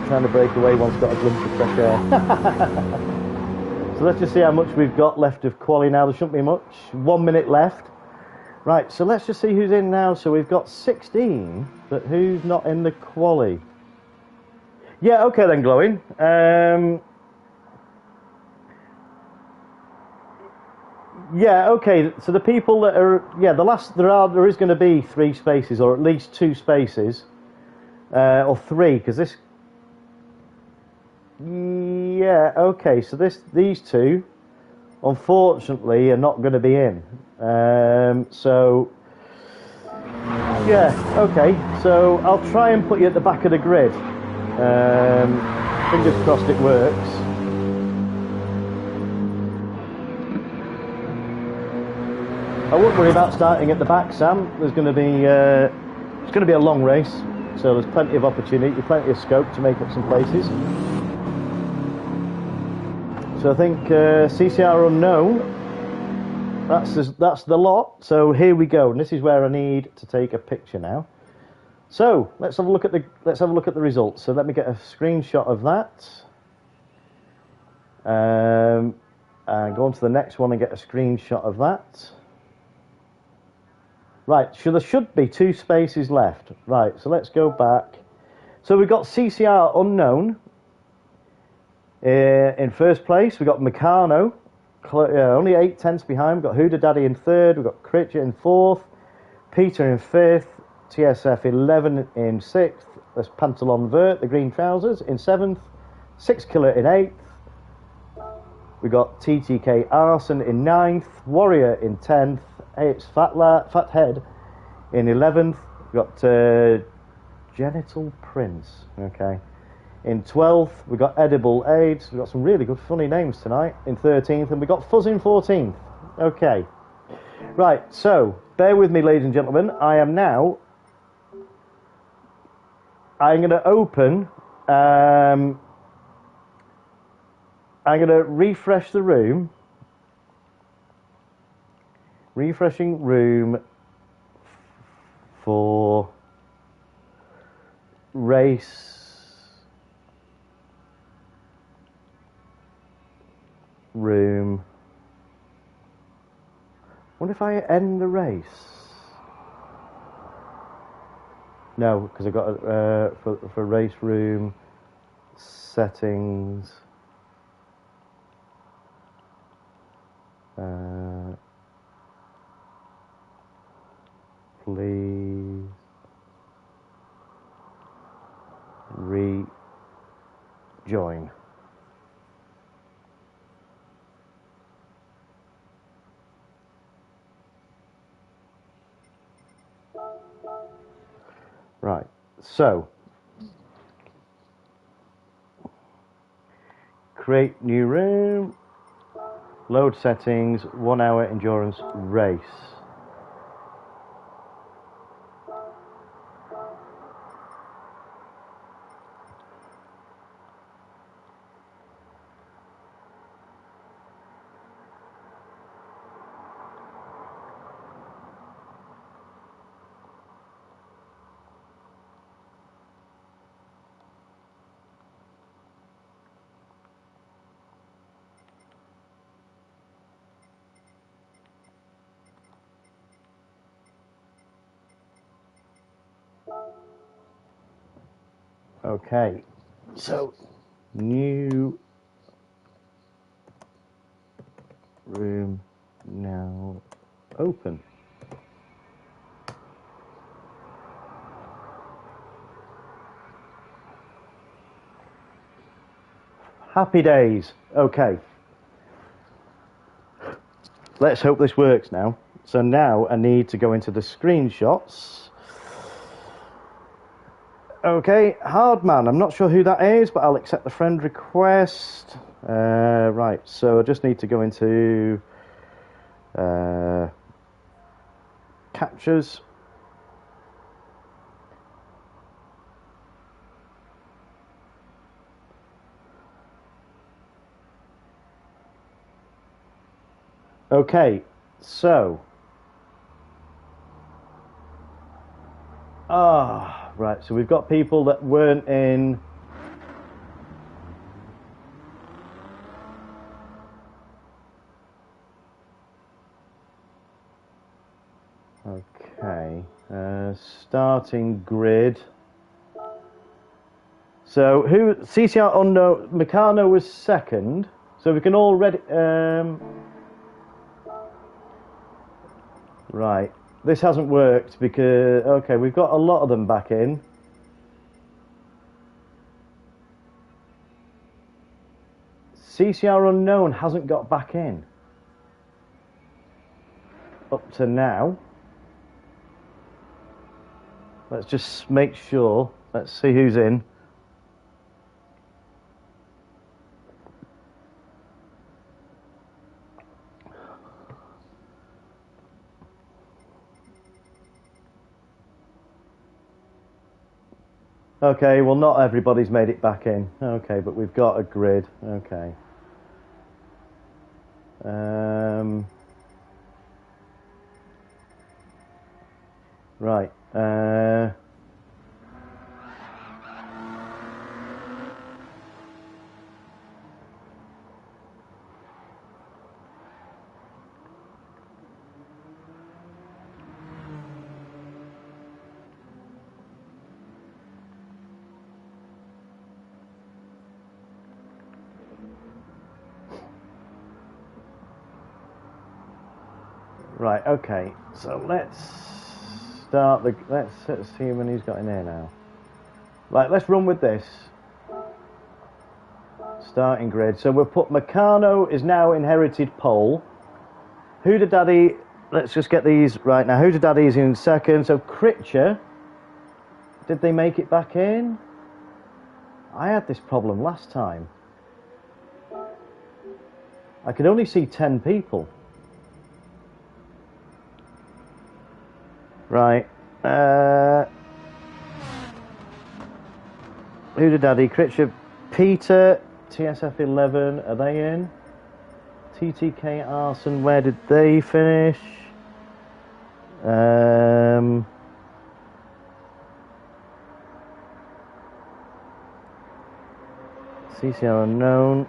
trying to break away, one's got a glimpse of fresh air. So let's just see how much we've got left of quali now. There shouldn't be much. 1 minute left. Right, so let's just see who's in now. So we've got 16, but who's not in the quali? Yeah, okay then, Glowing. Yeah, okay. So the people that are, there is going to be 3 spaces, or at least 2 spaces, or 3, because this. Yeah, okay. So these 2, unfortunately, are not going to be in. So yeah, okay. So I'll try and put you at the back of the grid. Fingers crossed it works. I wouldn't worry about starting at the back, Sam. There's going to be it's going to be a long race, so there's plenty of opportunity, plenty of scope to make up some places. So I think CCR unknown. That's the lot. So here we go, and this is where I need to take a picture now. So let's have a look at the results. So let me get a screenshot of that, and go on to the next one and get a screenshot of that. Right, so there should be 2 spaces left. Right, so let's go back. So we've got CCR unknown in first place. We've got Meccano, only 8/10 behind. We've got Huda Daddy in third. We've got Critcher in fourth. Peter in fifth. TSF 11 in sixth. There's Pantalon Vert, the green trousers, in seventh. Six Killer in eighth. We've got TTK Arson in ninth. Warrior in 10th. It's Fathead in 11th. We've got Genital Prince, okay, in 12th. We've got Edible AIDS. We've got some really good funny names tonight, in 13th. And we've got Fuzz in 14th. Okay. Right, so bear with me, ladies and gentlemen. I'm going to open... I'm going to refresh the room. Refreshing room for race room. What if I end the race? No, because I got for race room settings. Please rejoin. Right, so create new room, load settings, 1 hour endurance race. Okay, so new room now open. Happy days. Okay, let's hope this works now. So now I need to go into the screenshots. Okay, Hardman, I'm not sure who that is, but I'll accept the friend request. Right, so I just need to go into captures. Okay, so right, so we've got people that weren't in. Okay, starting grid. So who, CCR unknown, Meccano was second, so we can already right, this hasn't worked because okay, we've got a lot of them back in. CCR unknown hasn't got back in up to now. Let's just make sure. Let's see who's in. Okay, well not everybody's made it back in. Okay, but we've got a grid. Okay. Right. Right, okay, so let's start the, let's see how many he's got in here now. Right, let's run with this. Starting grid, so we'll put Meccano is now inherited pole. Hooda Daddy, let's just get these right now. Hooda Daddy is in second, so Critcher, did they make it back in? I had this problem last time. I could only see 10 people. Right. Hooda Daddy, Critcher, Peter, TSF 11, are they in? TTK Arson, where did they finish? CCR unknown.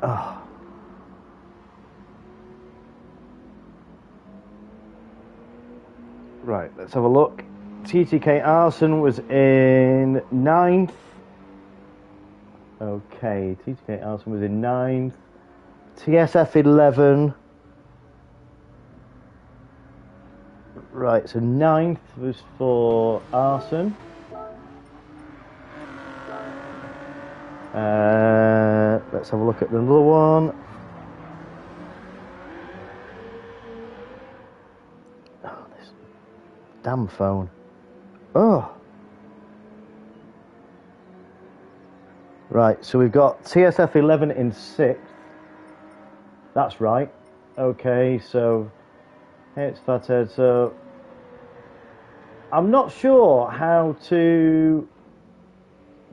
Oh. Right, let's let's have a look. TTK Arson was in 9th. Okay, TTK Arson was in 9th. TSF 11. Right, so 9th was for Arson. Let's have a look at the other one. Oh, this damn phone. Oh. Right, so we've got TSF 11 in 6th. That's right. Okay, so it's Fathead. So I'm not sure how to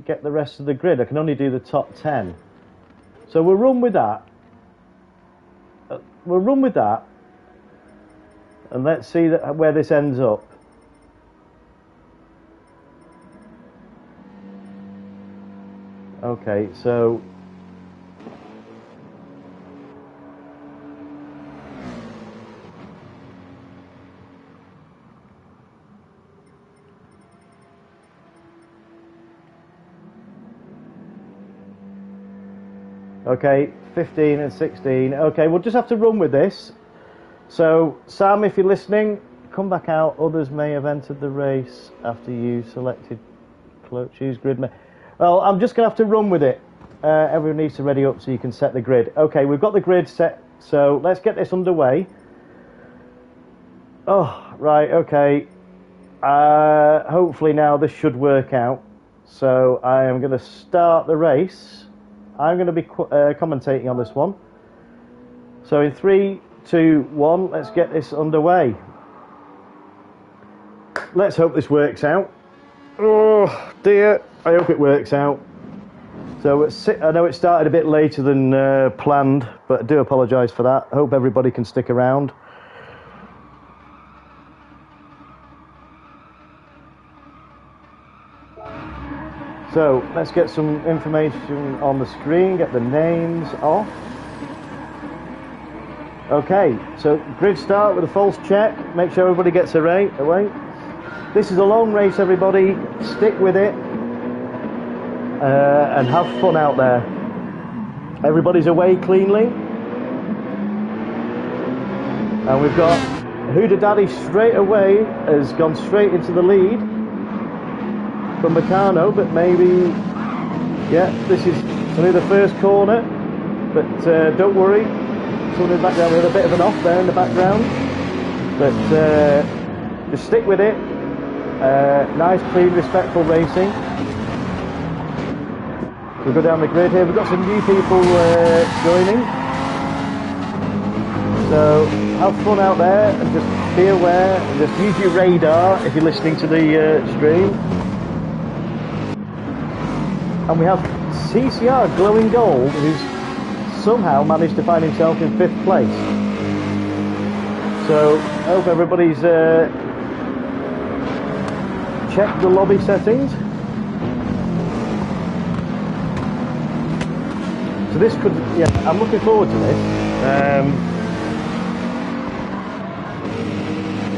get the rest of the grid. I can only do the top 10. So we'll run with that. And let's see where this ends up. Okay, so okay, 15 and 16. Okay, we'll just have to run with this. So, Sam, if you're listening, come back out. Others may have entered the race after you selected choose grid. Well, I'm just going to have to run with it. Everyone needs to ready up so you can set the grid. Okay, we've got the grid set, so let's get this underway. Oh, right, okay. Hopefully now this should work out. So I am going to start the race. I'm going to be commentating on this one. So in 3, 2, 1, let's get this underway. Let's hope this works out. Oh dear, I hope it works out. So I know it started a bit later than planned, but I do apologise for that. I hope everybody can stick around. So let's get some information on the screen, get the names off. Okay, so grid start with a false check. Make sure everybody gets away. This is a long race, everybody. Stick with it and have fun out there. Everybody's away cleanly. And we've got Huda Daddy straight away has gone straight into the lead from Meccano, but maybe, yeah, this is only the first corner, but don't worry, someone in the background, we had a bit of an off there in the background, but just stick with it. Nice, clean, respectful racing. We'll go down the grid here. We've got some new people joining, so have fun out there and just be aware and just use your radar if you're listening to the stream. And we have CCR Glowing Gold, who's somehow managed to find himself in 5th place. So I hope everybody's checked the lobby settings. So this could, yeah, I'm looking forward to this.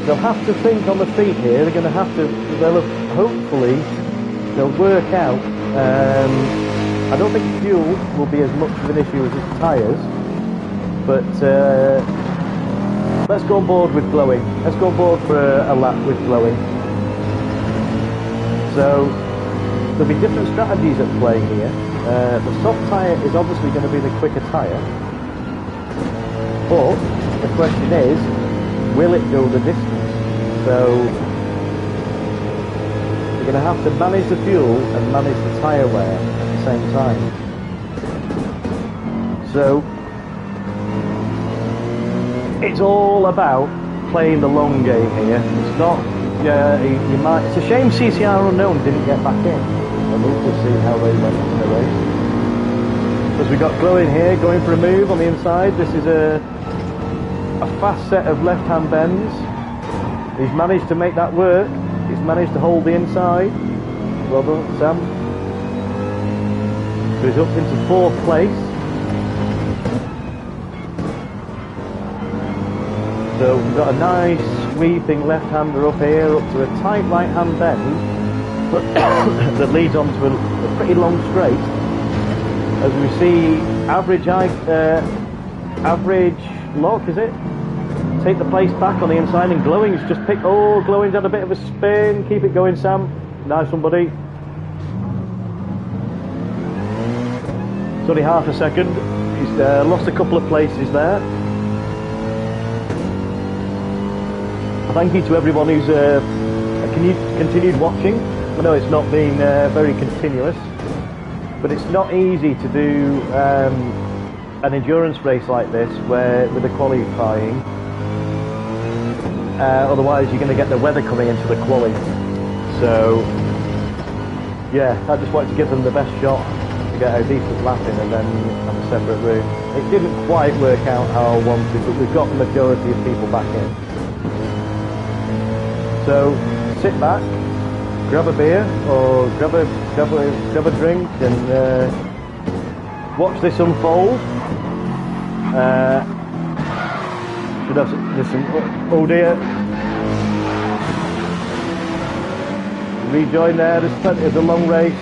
They'll have to think on the feet here. They're going to have to, hopefully, they'll work out. I don't think fuel will be as much of an issue as its tyres, but let's go on board with Glowing. Let's go on board for a lap with Glowing. So there'll be different strategies at play here. The soft tyre is obviously going to be the quicker tyre, but the question is, will it go the distance? So you're going to have to manage the fuel and manage the tyre wear at the same time. So it's all about playing the long game here. It's not, you might. It's a shame CCR Unknown didn't get back in. I'd love to see how they went in the race. Because we've got Glowing here, going for a move on the inside. This is a fast set of left-hand bends. He's managed to make that work. He's managed to hold the inside. Well done, Sam. So he's up into 4th place. So we've got a nice sweeping left-hander up here, up to a tight right-hand bend that leads onto a pretty long straight. As we see, average lock, is it? Take the place back on the inside, and Glowing's just picked. Oh, Glowing's had a bit of a spin. Keep it going, Sam. Nice one, buddy. It's only half a second. He's lost a couple of places there. Thank you to everyone who's continued watching. I know it's not been very continuous, but it's not easy to do an endurance race like this with the qualifying. Otherwise you're going to get the weather coming into the quali. So yeah, I just wanted to give them the best shot to get a decent lap in and then have a separate room. It didn't quite work out how I wanted, but we've got the majority of people back in. So sit back, grab a beer or grab a drink and watch this unfold. Should have some, oh dear. Rejoin there, there's plenty of the long race.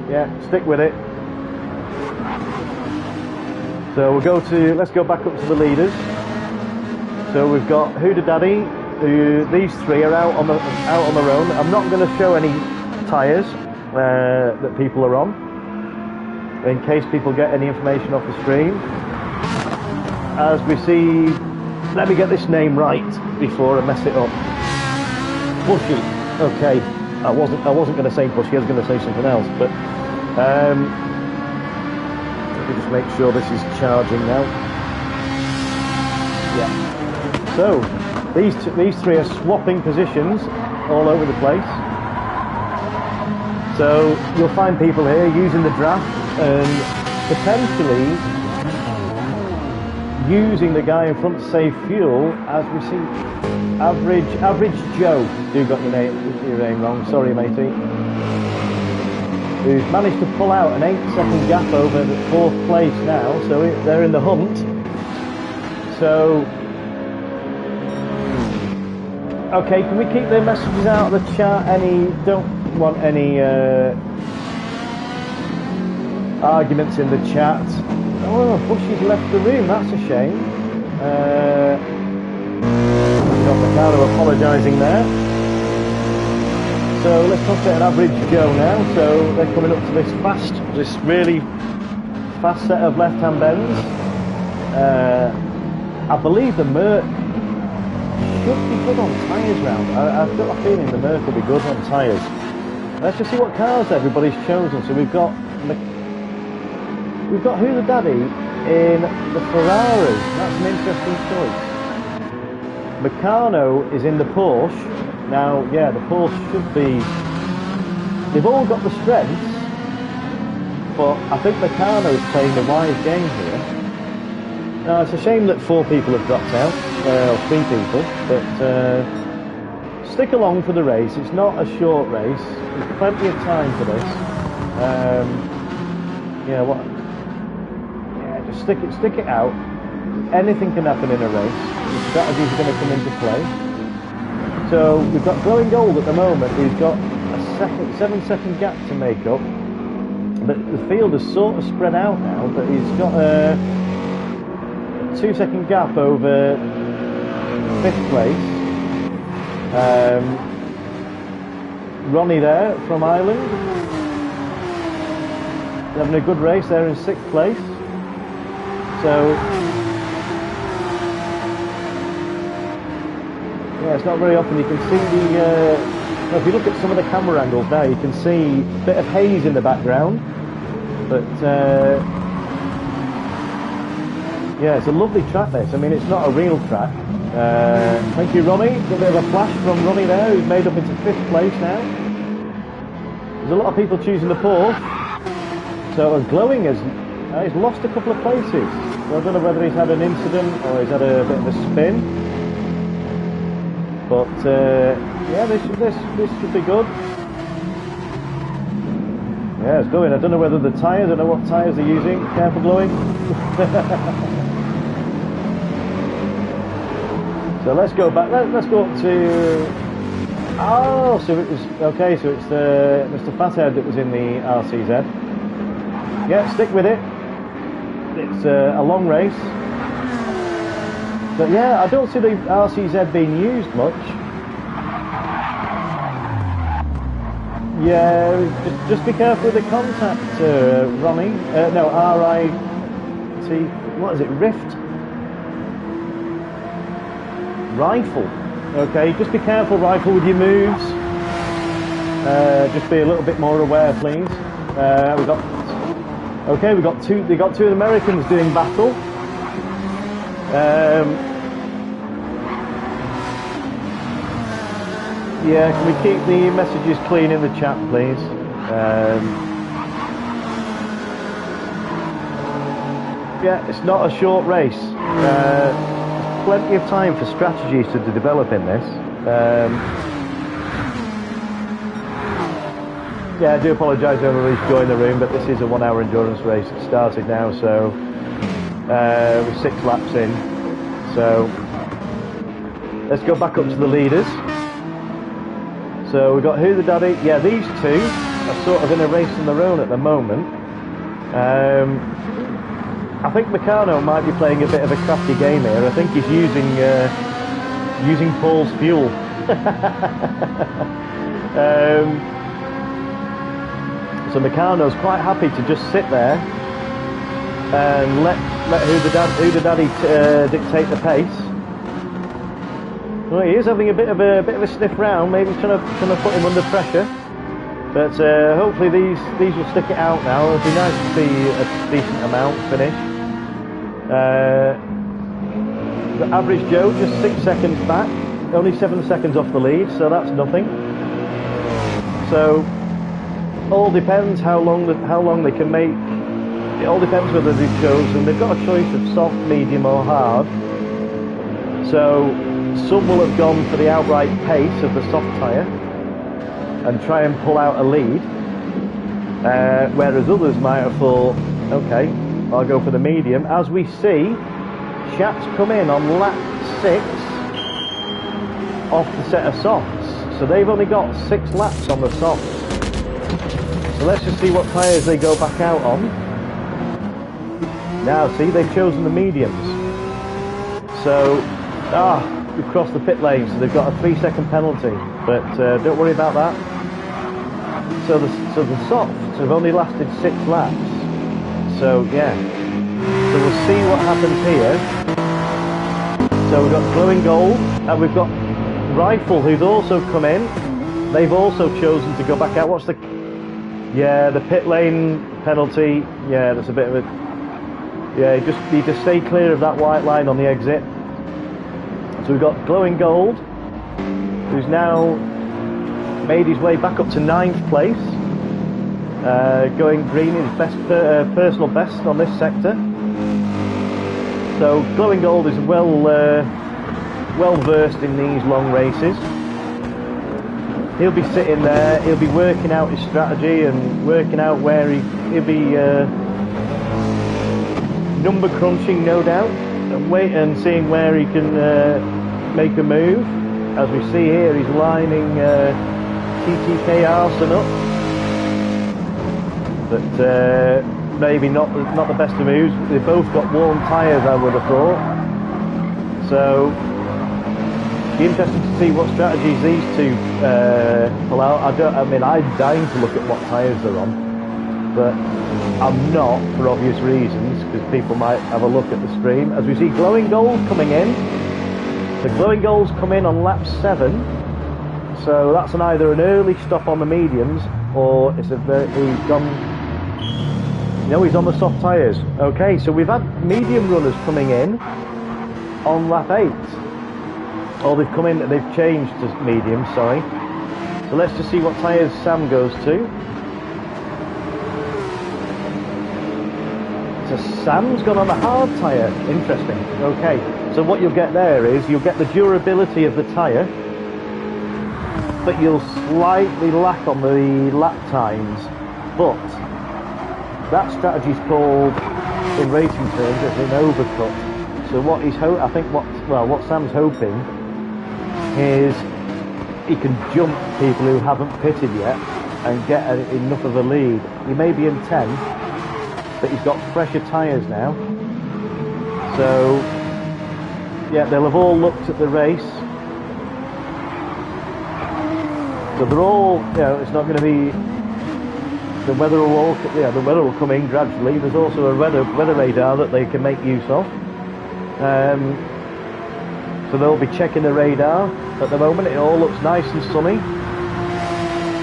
Yeah, stick with it. So let's go back up to the leaders. So we've got Huda Daddy, these three are out on their own. I'm not going to show any tyres that people are on, in case people get any information off the stream. As we see, let me get this name right before I mess it up. Bushy. Okay, I wasn't going to say Bushy. I was going to say something else, but let me just make sure this is charging now. Yeah. So these three are swapping positions all over the place. So you'll find people here using the draft and potentially using the guy in front to save fuel, as we see. Average Joe, you got your name wrong, sorry matey, who's managed to pull out an 8-second gap over the 4th place now, so they're in the hunt. So okay, can we keep the messages out of the chat? Don't want any arguments in the chat. Oh, Bushy's left the room, that's a shame. Got Ricardo apologising there. So let's concentrate on Average Joe now. So they're coming up to this really fast set of left-hand bends. I believe the Merc should be good on tyres round. I've got a feeling the Merc will be good on tyres. Let's just see what cars everybody's chosen. So we've got Huda Daddy in the Ferrari. That's an interesting choice. Meccano is in the Porsche. Now, yeah, the Porsche should be... They've all got the strengths, but I think Meccano's playing the wise game here. Now, it's a shame that 4 people have dropped out, or 3 people, but stick along for the race. It's not a short race. There's plenty of time for this. Just stick it out. Anything can happen in a race. The strategies are going to come into play. So we've got Glowing Gold at the moment, who's got a 7-second gap to make up. But the field is sort of spread out now, but he's got a 2-second gap over 5th place. Ronnie there from Ireland, having a good race there in 6th place. So yeah, it's not very often you can see if you look at some of the camera angles now, you can see a bit of haze in the background, but yeah, it's a lovely track this. I mean, it's not a real track. Thank you, Ronnie. A bit of a flash from Ronnie there, who's made up into 5th place now. There's a lot of people choosing the Porsche. So Glowing he's lost a couple of places. So I don't know whether he's had an incident or he's had a bit of a spin. But yeah, this should be good. Yeah, it's going. I don't know whether the tyres, I don't know what tyres they're using. Careful, Glowing. So let's go back. Let's go up to. Oh, so it was okay. So it's Mr. Fathead that was in the RCZ. Yeah, stick with it. It's a long race. But yeah, I don't see the RCZ being used much. Yeah, just be careful with the contact, Ronnie. No, R-I-T. What is it? Rift. Rifle. Okay, just be careful, Rifle, with your moves. Just be a little bit more aware, please. We got. Okay, we got two. They got two Americans doing battle. Yeah, can we keep the messages clean in the chat, please? Yeah, it's not a short race. Plenty of time for strategies to develop in this. Yeah, I do apologise to everybody who's joined the room, but this is a 1 hour endurance race. It started now, so we're 6 laps in. So let's go back up to the leaders. So we've got Who the Daddy. Yeah, these two are sort of in a race on their own at the moment. I think Meccano might be playing a bit of a crafty game here. I think he's using Paul's fuel. So Meccano's quite happy to just sit there and let Who the Daddy dictate the pace. Well, he is having a bit of a sniff round, maybe trying to put him under pressure. But hopefully these will stick it out now. It'll be nice to see a decent amount finish. The average Joe just 6 seconds back, only 7 seconds off the lead, so that's nothing. So all depends how long they can make. It all depends whether they've chosen. They've got a choice of soft, medium, or hard. So some will have gone for the outright pace of the soft tyre and try and pull out a lead, whereas others might have thought, okay, I'll go for the medium. As we see, Shat's come in on lap 6 off the set of softs, so they've only got 6 laps on the softs. So let's just see what tyres they go back out on. Now see, they've chosen the mediums. So we've crossed the pit lane, so they've got a 3-second penalty, but don't worry about that. So the softs have only lasted 6 laps. So yeah, so we'll see what happens here. So we've got Glowing Gold, and we've got Rifle, who's also come in. They've also chosen to go back out. What's the pit lane penalty? Yeah, that's a bit of a. Yeah, you just need to stay clear of that white line on the exit. So we've got Glowing Gold, who's now made his way back up to 9th place. Going green is personal best on this sector. So Glowing Gold is well versed in these long races. He'll be sitting there, he'll be working out his strategy and working out where he'll be number crunching, no doubt, and seeing where he can make a move. As we see here, he's lining TTK Arson up, but maybe not the best of moves. They've both got warm tyres, I would have thought. So be interesting to see what strategies these two pull out. I'm dying to look at what tyres they're on, but I'm not, for obvious reasons, because people might have a look at the stream. As we see Glowing Gold coming in. The Glowing Gold's come in on lap 7, so that's either an early stop on the mediums, or it's he's on the soft tyres. Okay, so we've had medium runners coming in on lap 8. Or they've come in, they've changed to medium, sorry. So let's just see what tyres Sam goes to. So Sam's gone on a hard tyre. Interesting. Okay, so what you'll get there is you'll get the durability of the tyre, but you'll slightly lack on the lap times. But that strategy is called, in racing terms, it's an overcut. So what Sam's hoping is he can jump people who haven't pitted yet and get enough of a lead. He may be in 10th, but he's got fresher tyres now. So, yeah, they'll have all looked at the race. So they're all, you know, it's not going to be, the weather will all, yeah, the weather will come in gradually. There's also a weather radar that they can make use of. So they'll be checking the radar. At the moment it all looks nice and sunny.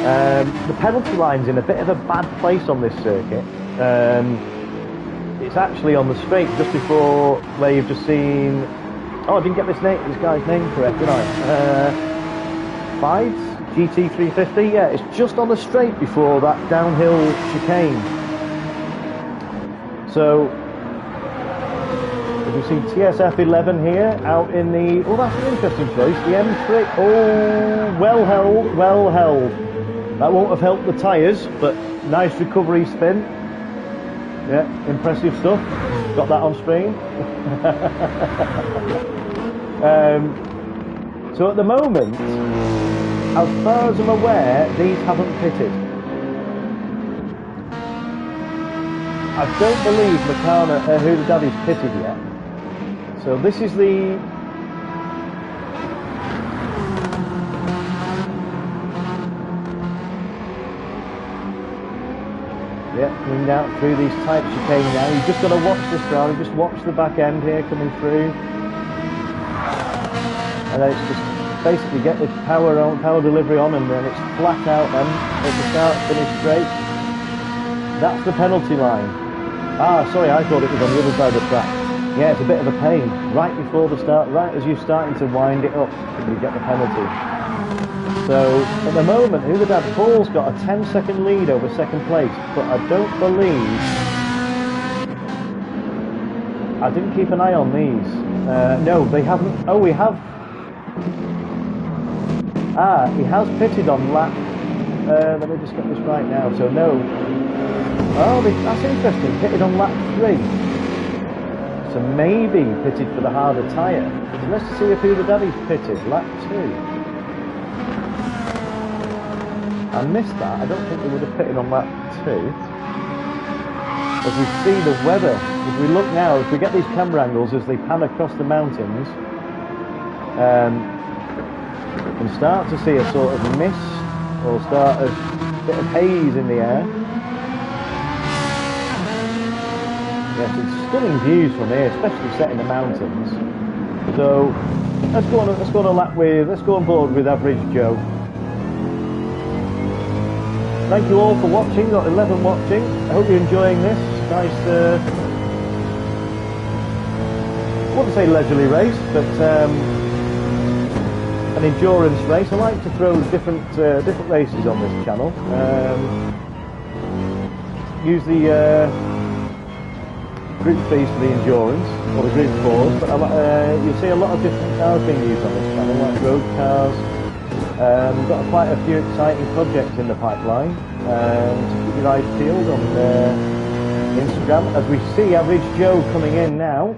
The penalty line's in a bit of a bad place on this circuit. It's actually on the straight just before where you've just seen, oh, I didn't get this guy's name correct, did I? Fives? GT350, yeah, it's just on the straight before that downhill chicane. So, as you see TSF 11 here, out in the, oh, that's an interesting choice, the M3, oh, well held. That won't have helped the tyres, but nice recovery spin. Yeah, impressive stuff. Got that on screen. So at the moment, as far as I'm aware, these haven't pitted. I don't believe Makana, Who the Daddy's pitted yet. So this is the... Yeah, coming down through these tight chicanes now. You've just got to watch this round, just watch the back end here coming through. And then it's just basically get the power delivery on, and then it's flat out then at the start, finish straight. That's the penalty line. Ah, sorry, I thought it was on the other side of the track. Yeah, it's a bit of a pain. Right before the start, right as you're starting to wind it up, you get the penalty. So, at the moment, Who the Dad, Paul's got a 10-second lead over second place, but I don't believe... I didn't keep an eye on these. No, they haven't... Oh, we have... Ah, he has pitted on lap... let me just get this right now, so no. Oh, that's interesting, pitted on lap 3. So maybe pitted for the harder tyre. So let's see if Who the Daddy's pitted, lap 2. I missed that, I don't think they would have pitted on lap 2. As we see the weather, if we look now, if we get these camera angles as they pan across the mountains, we can start to see a sort of mist, or start a bit of haze in the air. Yes, it's stunning views from here, especially set in the mountains. So let's go on board with Average Joe. Thank you all for watching. Got 11 watching. I hope you're enjoying this nice. I wouldn't say leisurely race, but an endurance race. I like to throw different races on this channel. Use the Group 3s for the endurance, or the Group 4s, but you'll see a lot of different cars being used on this channel, like road cars. Got quite a few exciting projects in the pipeline, so keep your eyes peeled on Instagram. As we see Average Joe coming in now,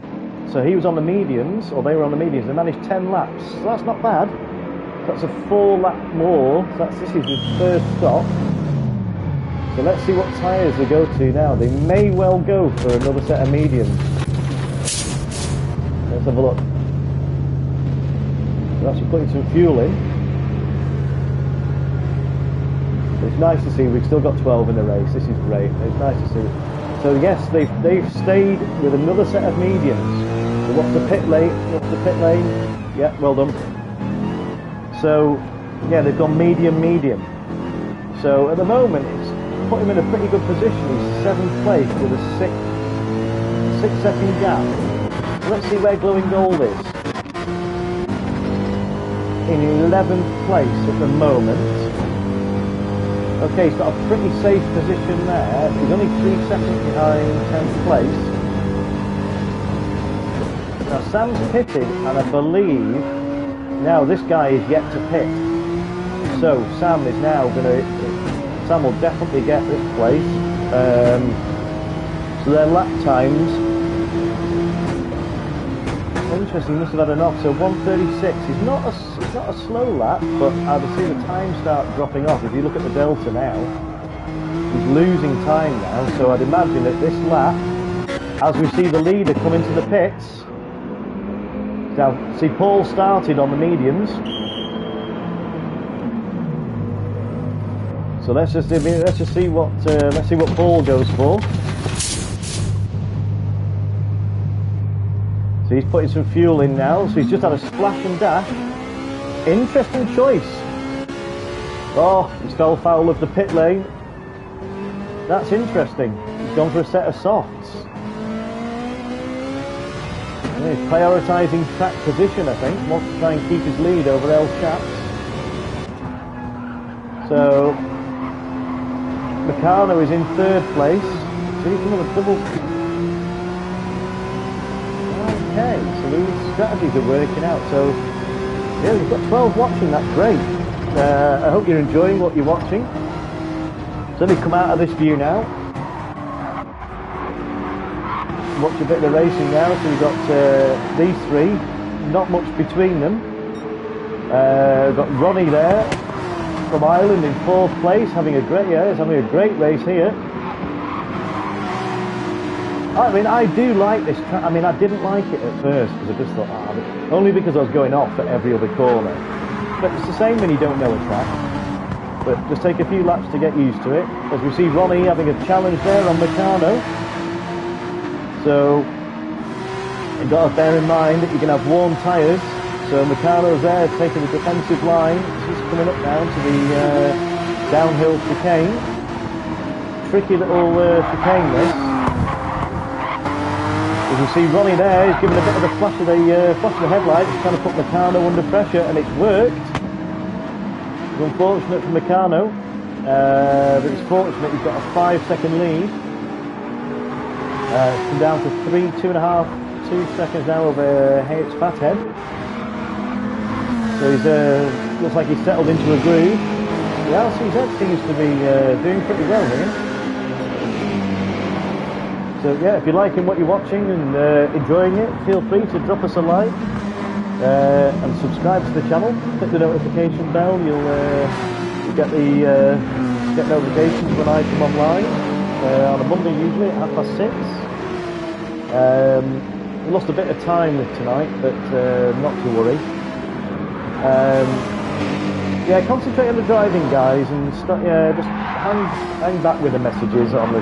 so he was on the mediums, or they were on the mediums, they managed 10 laps, so that's not bad. That's a 4 lap more, so this is his first stop. So let's see what tyres they go to now. They may well go for another set of mediums. Let's have a look. They're actually putting some fuel in. It's nice to see we've still got 12 in the race. This is great. It's nice to see. So yes, they've stayed with another set of mediums. So what's the pit lane? Yeah, well done. So yeah, they've gone medium. So at the moment it's put him in a pretty good position. He's 7th place with a 6-second gap. So let's see where Glowing Gold is. In 11th place at the moment. Okay, he's got a pretty safe position there. He's only 3 seconds behind 10th place. Now Sam's pitted, and I believe now this guy is yet to pit. So Sam is now going to... Sam will definitely get this place. So their lap times... Interesting, he must have had an off. So 1:36. He's not it's not a slow lap, but I would see the time start dropping off. If you look at the delta now, he's losing time now, so I'd imagine that this lap, as we see the leader come into the pits, now see Paul started on the mediums, so let's just see what Paul goes for. So he's putting some fuel in now, so he's just had a splash and dash. Interesting choice. Oh, he's fell foul of the pit lane. That's interesting. He's gone for a set of softs. Yeah, he's prioritising track position, I think. Wants to try and keep his lead over El Chaps. So Meccano is in third place. So he's another double. Okay, so these strategies are working out. So yeah, we've got 12 watching. That's great. I hope you're enjoying what you're watching. So let me come out of this view now. Watch a bit of the racing now. So we've got these three, not much between them. We've got Ronnie there from Ireland in fourth place, having a great race here. I mean, I do like this track. I mean, I didn't like it at first because I just thought, only because I was going off at every other corner. But it's the same when you don't know a track. But just take a few laps to get used to it. As we see Ronnie having a challenge there on Meccano. So you've got to bear in mind that you can have warm tyres. So Meccano's there taking the defensive line. He's coming up now to the downhill chicane. Tricky little chicane this. As you see Ronnie there, he's giving a bit of a flash of the headlights, trying to put Meccano under pressure, and it's worked. It's unfortunate for Meccano, but it's fortunate he's got a 5-second lead. It's come down to 2 seconds now over Hayes Fathead. So he's looks like he's settled into a groove. The LCZ seems to be doing pretty well here. So yeah, if you're liking what you're watching and enjoying it, feel free to drop us a like and subscribe to the channel. Click the notification bell. You'll get notifications when I come online on a Monday, usually at 6:30. We lost a bit of time tonight, but not to worry. Yeah, concentrate on the driving, guys, and just hang back with the messages on the.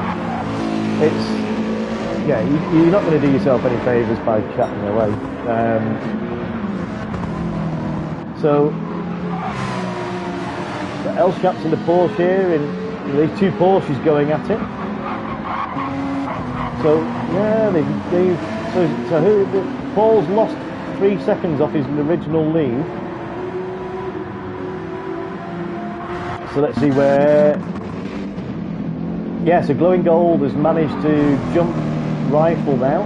Yeah, you're not going to do yourself any favours by chatting away. So, the El Chaps in the Porsche here, and these two Porsches going at it. So, yeah, Paul's lost 3 seconds off his original lead. So let's see where. Yeah, so Glowing Gold has managed to jump Rifle now,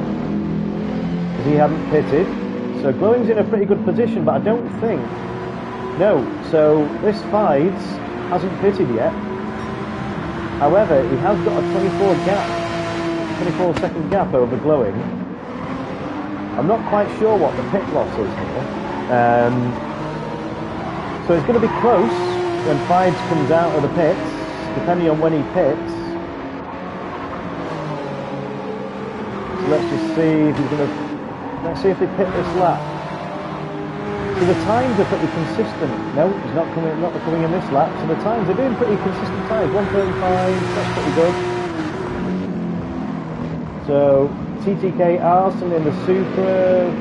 because he hadn't pitted. So Glowing's in a pretty good position, but I don't think. No, so this Fides hasn't pitted yet. However, he has got a 24-second gap over Glowing. I'm not quite sure what the pit loss is here. So it's going to be close when Fides comes out of the pits, depending on when he pits. Let's just see if he's going to. Let's see if they pit this lap. So the times are pretty consistent. No, he's not coming in this lap. So the times are doing pretty consistent times. 1:35. That's pretty good. So TTK Arson in the Supra,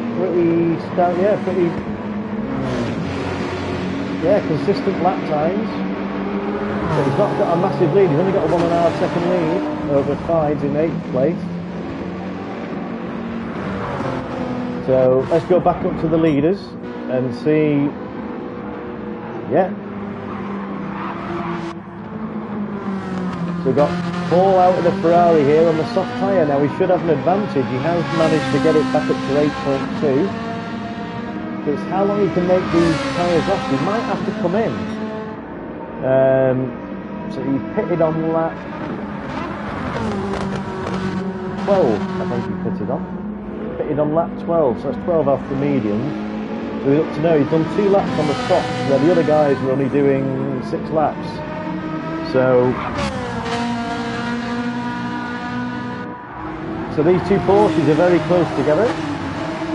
consistent lap times. So he's not got a massive lead. He's only got a 1.5 second lead over Fides in 8th place. So let's go back up to the leaders and see. Yeah. So we've got Paul out of the Ferrari here on the soft tyre. Now he should have an advantage. He has managed to get it back up to 8.2. It's how long he can make these tyres off. He might have to come in. So he pitted on lap 12, I think he pitted on. Pitted on lap 12, so that's 12 off the medium. So we're up to now, he's done 2 laps on the top, where the other guys were only doing 6 laps. So these 2 Porsches are very close together.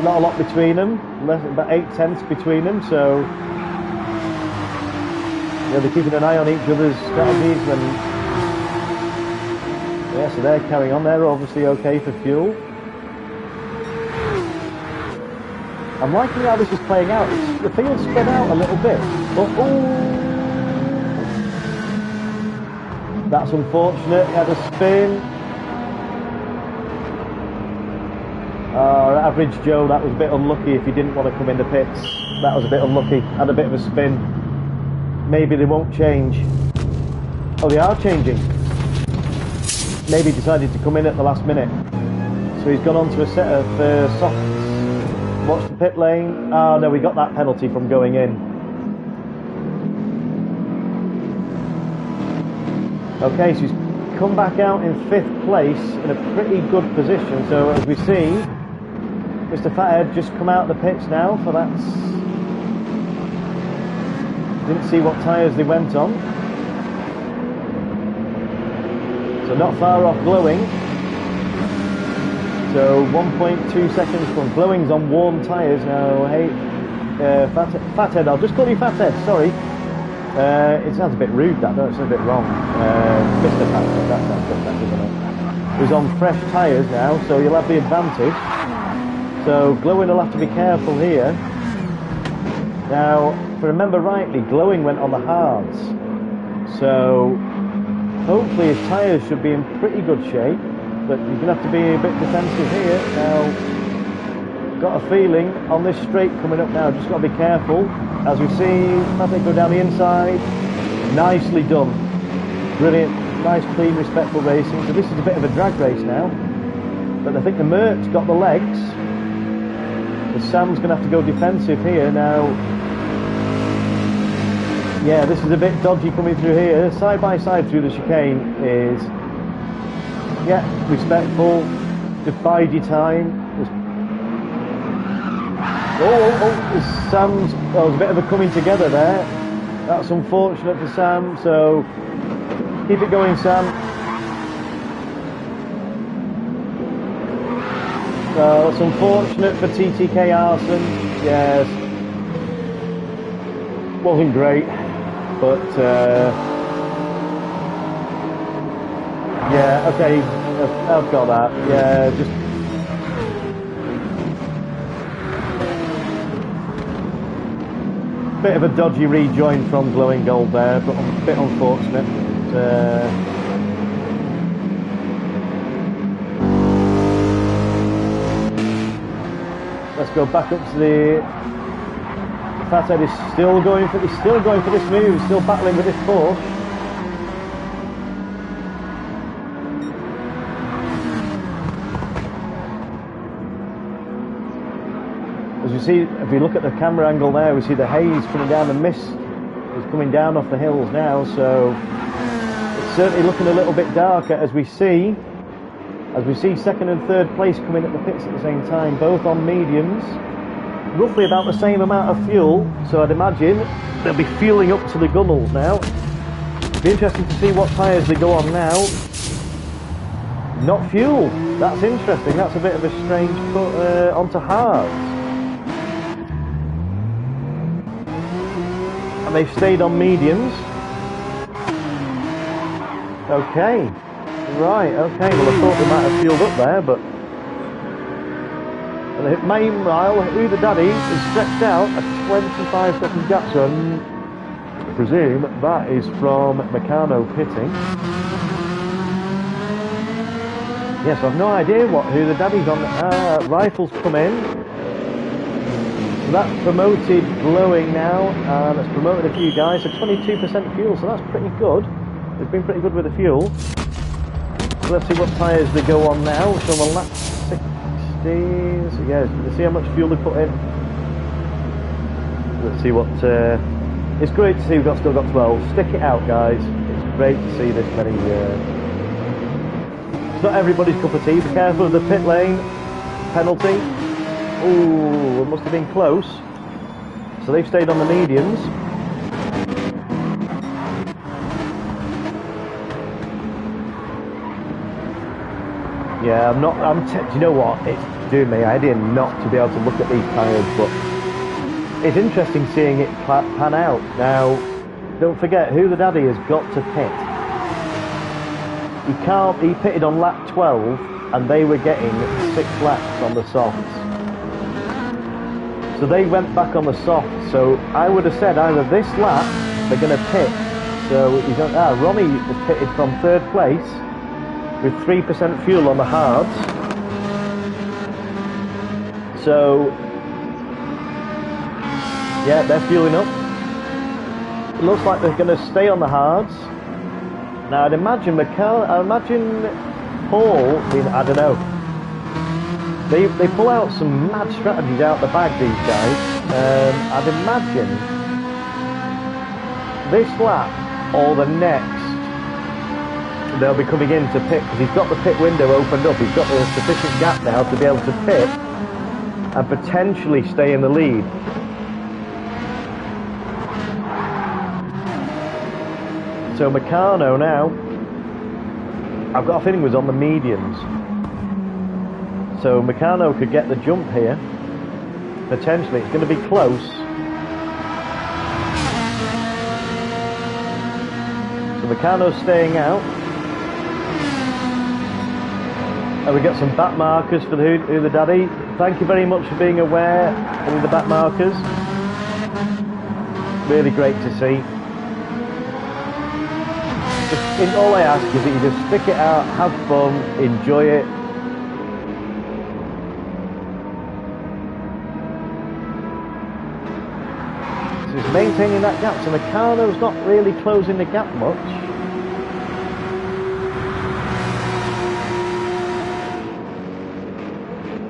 Not a lot between them, about 8/10 between them, so yeah, they're keeping an eye on each other's strategies. And yeah, so they're carrying on. They're obviously okay for fuel. I'm liking how this is playing out. The field's spread out a little bit, but that's unfortunate. He had a spin. Average Joe, that was a bit unlucky. If he didn't want to come in the pits, that was a bit unlucky. Had a bit of a spin. Maybe they won't change. Oh, they are changing. Maybe he decided to come in at the last minute. So he's gone on to a set of softs. Watch the pit lane. Oh no, we got that penalty from going in. Okay, so he's come back out in 5th place in a pretty good position. So as we see, Mr. Fathead just come out of the pits now for that. Didn't see what tyres they went on. So not far off Glowing. So 1.2 seconds from Glowing's on warm tyres now. Hey, Fathead, I'll just call you Fathead, sorry. It sounds a bit rude, that, doesn't it? It's a bit wrong. Mr. Fathead, that sounds a bit better, doesn't it? He's on fresh tyres now, so you'll have the advantage. So Glowing will have to be careful here. Now, if I remember rightly, Glowing went on the hards. So hopefully his tyres should be in pretty good shape. But you're going to have to be a bit defensive here. Now, got a feeling on this straight coming up now, just got to be careful. As we see, nothing go down the inside. Nicely done. Brilliant. Nice, clean, respectful racing. So this is a bit of a drag race now. But I think the Merc's got the legs. So Sam's going to have to go defensive here. Now, yeah, this is a bit dodgy coming through here. Side by side through the chicane is... yeah, respectful, just bide your time. Sam's, oh, there's a bit of a coming together there. That's unfortunate for Sam, so keep it going, Sam. So it's unfortunate for TTK Arson, yes. Wasn't great, but yeah, okay, I've got that. Yeah, just bit of a dodgy rejoin from Glowing Gold there, but a bit unfortunate. Let's go back up to the Fathead is still going for this move, still battling with this Porsche. As you see, if you look at the camera angle there, we see the haze coming down, the mist is coming down off the hills now, so it's certainly looking a little bit darker as we see 2nd and 3rd place coming at the pits at the same time, both on mediums, roughly about the same amount of fuel, so I'd imagine they'll be fueling up to the gunnels now. Be interesting to see what tyres they go on now. Not fuel, that's interesting, that's a bit of a strange put onto hards. And they've stayed on mediums. Okay. Right, okay. Well, I thought they might have fueled up there, but... meanwhile, Who the Daddy is stretched out a 25-second gap, so I presume that is from Meccano pitting. Yes, I've no idea Who the Daddy's on. Rifles come in. So that's promoted Glowing now, and it's promoted a few guys, so 22% fuel, so that's pretty good. They've been pretty good with the fuel. So let's see what tyres they go on now. So on lap 60, so yeah, let's see how much fuel they put in. Let's see what, it's great to see we've still got 12. Stick it out, guys. It's great to see this many, it's not everybody's cup of tea. Be careful of the pit lane penalty. Ooh, it must have been close. so they've stayed on the mediums. Yeah, do you know what? It's doing me. I didn't not to be able to look at these tyres, but it's interesting seeing it pan out. Now, don't forget, Who the Daddy has got to pit. He pitted on lap 12, and they were getting 6 laps on the softs. So they went back on the soft. So I would have said either this lap, they're going to pit. So Ronnie has pitted from 3rd place, with 3% fuel on the hards. So, yeah, they're fueling up. It looks like they're going to stay on the hards. Now, I'd imagine Paul, I don't know. They pull out some mad strategies out the bag, these guys. I'd imagine this lap or the next, they'll be coming in to pit, because he's got the pit window opened up. He's got a sufficient gap now to be able to pit and potentially stay in the lead. So Meccano now, I've got a feeling was on the mediums. So Meccano could get the jump here. Potentially, it's going to be close. So Meccano's staying out. And we got some back markers for the Who the Daddy. Thank you very much for being aware of the back markers. Really great to see. All I ask is that you just stick it out, have fun, enjoy it. So he's maintaining that gap. So Meccano's not really closing the gap much.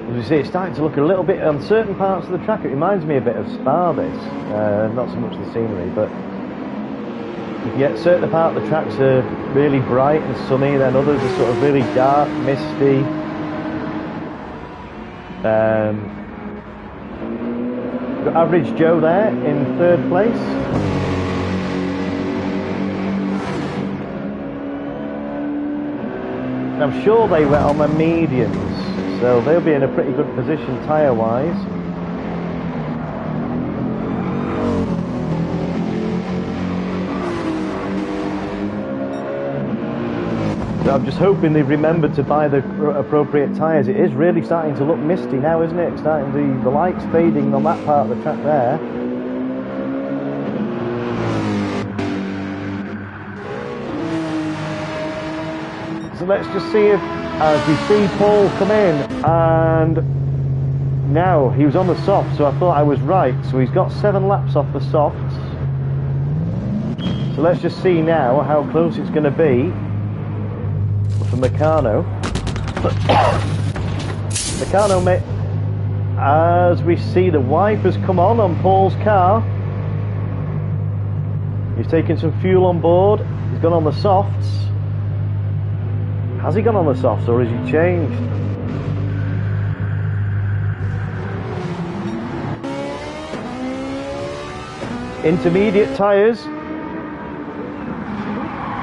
As we see, it's starting to look a little bit, on certain parts of the track, it reminds me a bit of Spa, this. Not so much the scenery, but you can get certain part of the tracks are really bright and sunny, then others are sort of really dark, misty. Got Average Joe there in 3rd place. And I'm sure they went on the mediums, so they'll be in a pretty good position tyre-wise. I'm just hoping they've remembered to buy the appropriate tyres. It is really starting to look misty now, isn't it? Starting the lights fading on that part of the track there. So let's just see if, as we see Paul come in, and now he was on the soft, so I thought I was right. So he's got 7 laps off the softs. So let's just see now how close it's going to be for Meccano. Meccano, as we see the wipers come on Paul's car. He's taking some fuel on board. He's gone on the softs. Has he gone on the softs, or has he changed? Intermediate tyres.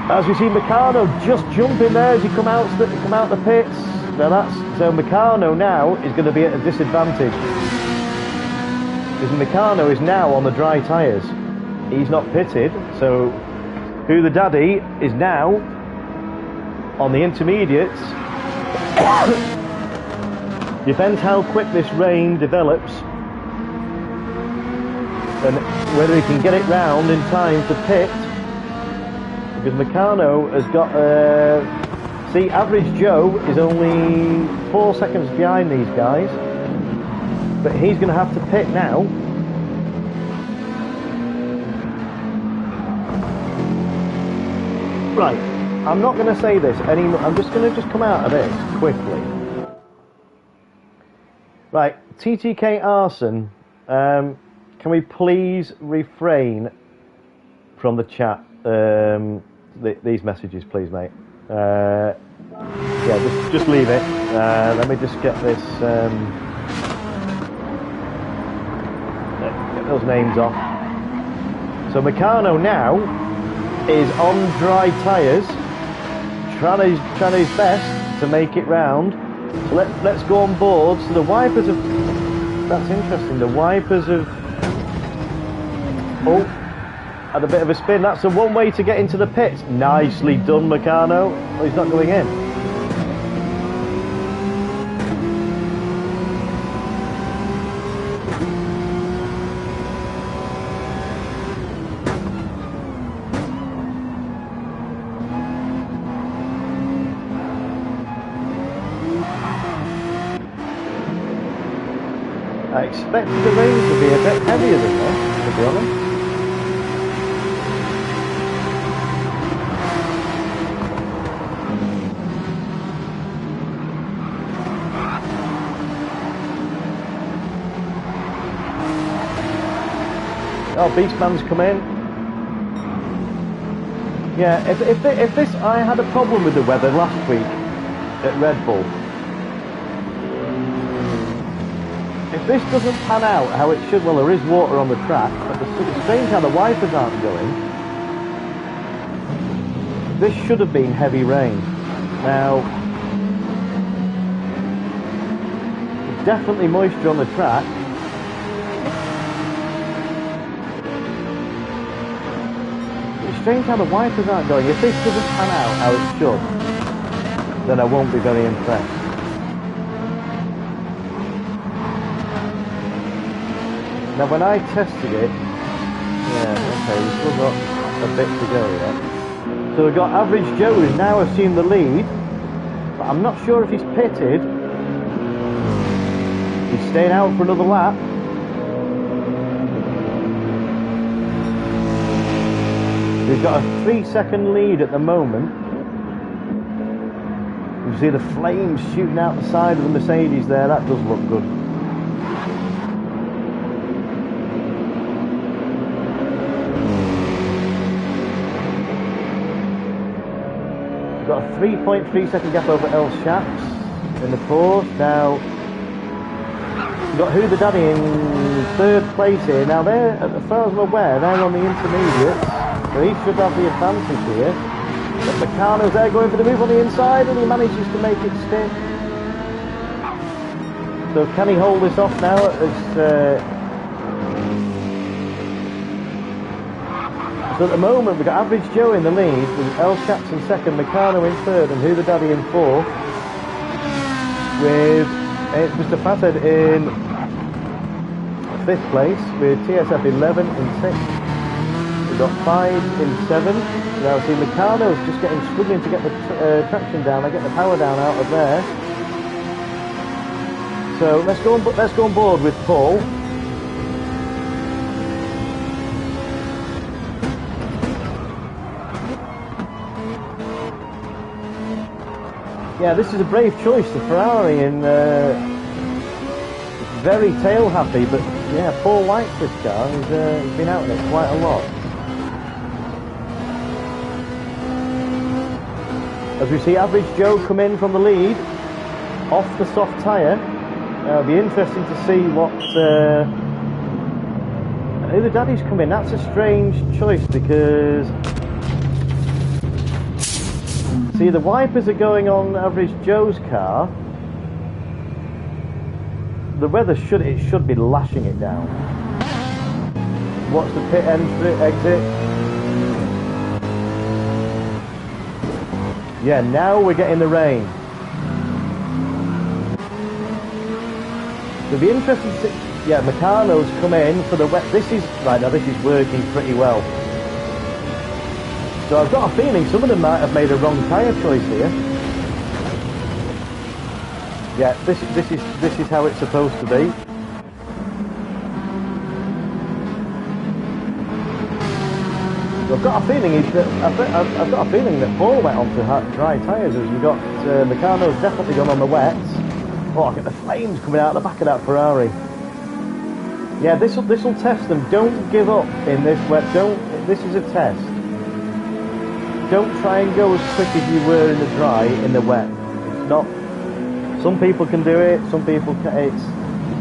As we see Meccano just jumping there as he come out the pits. Now so Meccano now is going to be at a disadvantage, because Meccano is now on the dry tyres. He's not pitted, so Who the Daddy is now on the intermediates. Depends how quick this rain develops and whether he can get it round in time to pit. Because Meccano has got see, Average Joe is only 4 seconds behind these guys, but he's going to have to pit now. Right, I'm not going to say this anymore. I'm just going to come out of this quickly. Right, TTK Arson, can we please refrain from the chat? These messages, please, mate. Yeah, just leave it. Let me just get this. Get those names off. So Meccano now is on dry tyres, trying his best to make it round. So let's go on board. So the wipers have... That's interesting. The wipers have... Oh, had a bit of a spin. That's the one way to get into the pits. Nicely done, Meccano. Oh, he's not going in. I expected the rain to be a bit heavier than this, to be honest. Oh, Beastman's come in. Yeah, if this, I had a problem with the weather last week at Red Bull. If this doesn't pan out how it should, well, there is water on the track, but it's strange how the wipers aren't going. This should have been heavy rain. Now, there's definitely moisture on the track. It's strange how the wipers aren't going. If this doesn't pan out how it should, then I won't be very impressed. Now when I tested it, yeah, okay, we've still got a bit to go yet. So we've got Average Joe who's now assumed the lead, but I'm not sure if he's pitted. He's staying out for another lap. We've got a 3-second lead at the moment. You see the flames shooting out the side of the Mercedes there, that does look good. Got a 3.3 second gap over El Shaps in the fourth. Now we've got Who the Daddy in third place here. Now they're, as far as I'm aware, they're on the intermediates, so he should have the advantage here. But Meccano's there going for the move on the inside, and he manages to make it stick. So can he hold this off now? So at the moment we've got Average Joe in the lead, with El Shaps in second, Meccano in third, and Who the Daddy in fourth, with Mr. Fathead in fifth place, with TSF 11 in sixth. We've got 5 in seventh. Now see Meccano's just struggling to get the traction down, get the power down out of there. So let's go on board with Paul. Yeah, this is a brave choice, the Ferrari, and very tail happy, but yeah, Paul likes this car. He's been out in it quite a lot. As we see Average Joe come in from the lead, off the soft tyre. It'll be interesting to see what... Who the Daddy's come in. That's a strange choice because... See, the wipers are going on Average Joe's car. The weather should be lashing it down. What's the pit exit? Yeah, now we're getting the rain. It'll be interesting to see. Yeah, Meccano's come in for the wet. This is working pretty well. So I've got a feeling some of them might have made a wrong tyre choice here. Yeah, this is how it's supposed to be. So I've got a feeling that Paul went on to dry tyres as we got Meccano's definitely gone on the wets. Oh, I get the flames coming out the back of that Ferrari. Yeah, this will test them. Don't give up in this wet. This is a test. Don't try and go as quick as you were in the dry in the wet. It's not. Some people can do it. Some people can. It's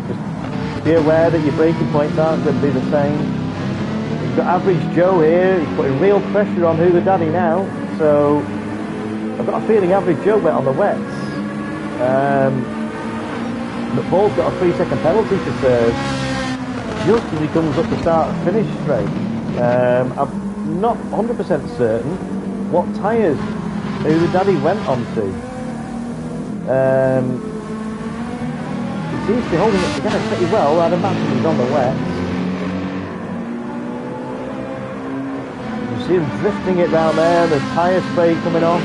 just be aware that your braking points aren't going to be the same. You've got Average Joe here, he's putting real pressure on Who the Daddy now, so I've got a feeling Average Joe went on the wets. But Paul's got a 3-second penalty to serve just as he comes up the start and finish straight. I'm not 100% certain what tyres Who the Daddy went onto. He seems to be holding it together pretty well. I'd imagine he's on the wet. You see him drifting it down there, the tyre spray coming off.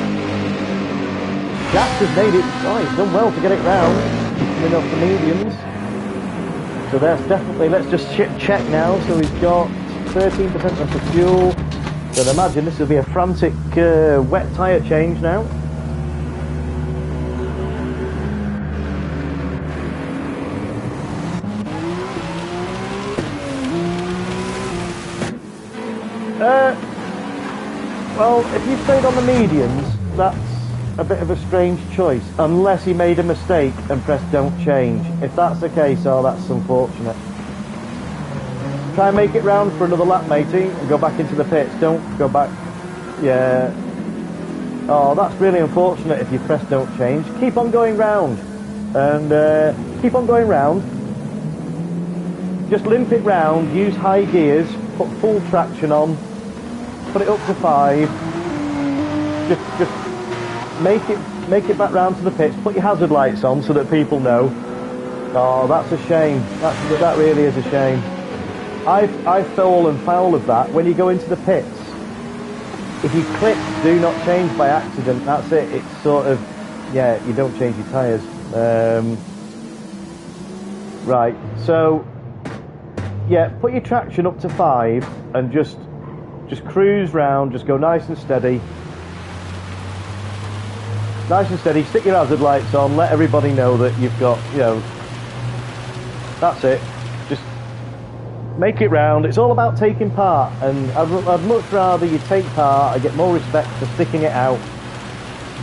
Jack has made it. Oh, he's done well to get it round. He's coming off the mediums. So that's definitely, let's just check now. So he's got 13% left of fuel. So I'd imagine this will be a frantic wet tyre change now. Well, if you stayed on the mediums, that's a bit of a strange choice, unless he made a mistake and pressed don't change. If that's the case, oh, that's unfortunate. Try and make it round for another lap, matey, and go back into the pits. Don't go back. Yeah. Oh, that's really unfortunate if you press don't change. Keep on going round. And keep on going round. Just limp it round, use high gears, put full traction on, put it up to 5. Just make it back round to the pits. Put your hazard lights on so that people know. Oh, that's a shame. That really is a shame. I've fallen foul of that. When you go into the pits, if you click do not change by accident, that's it. It's sort of, yeah, you don't change your tyres. Right, so yeah, put your traction up to 5 and just cruise round, just go nice and steady. Nice and steady, stick your hazard lights on, let everybody know that you've got, you know, that's it. Just make it round. It's all about taking part, and I'd much rather you take part. I get more respect for sticking it out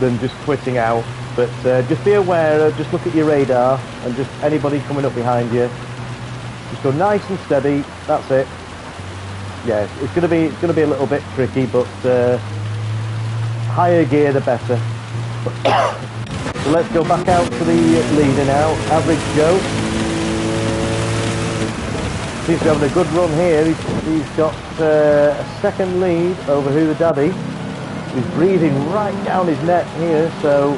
than just quitting out. But just be aware, just look at your radar, and just anybody coming up behind you, just go nice and steady. That's it. Yeah, it's gonna be a little bit tricky, but higher gear the better. So let's go back out to the leader now. Average Joe seems to be having a good run here. He's got a second lead over Who the Daddy. He's breathing right down his neck here, so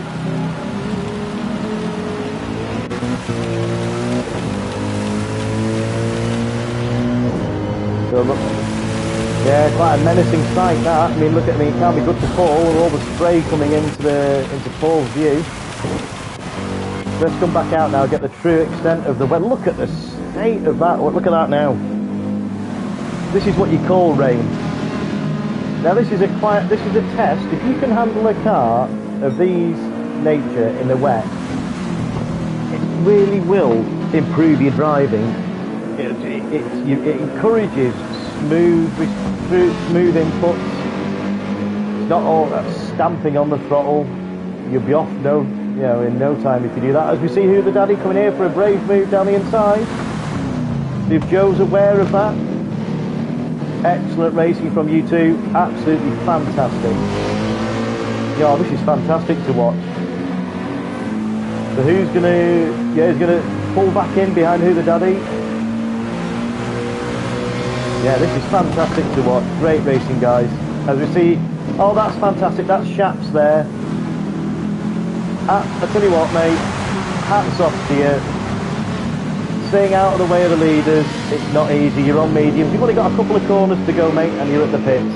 look, yeah, quite a menacing sight that. I mean, look at me, it can't be good for Paul with all the spray coming into Paul's view. Let's come back out now, get the true extent of the weather. Look at the state of that. Look at that now. This is what you call rain. Now this is a test. If you can handle a car of these nature in the wet, it really will improve your driving. It encourages smooth inputs. It's not all that stamping on the throttle. You'll be off in no time if you do that. As we see Who the Daddy coming here for a brave move down the inside. See if Joe's aware of that. Excellent racing from you two. Absolutely fantastic. Yeah, this is fantastic to watch. So who's gonna pull back in behind Who the Daddy? Yeah, this is fantastic to watch. Great racing, guys. As we see, oh, that's fantastic. That's Shaps there. I tell you what, mate, hats off to you. Staying out of the way of the leaders, it's not easy. You're on mediums. You've only got a couple of corners to go, mate, and you're at the pits.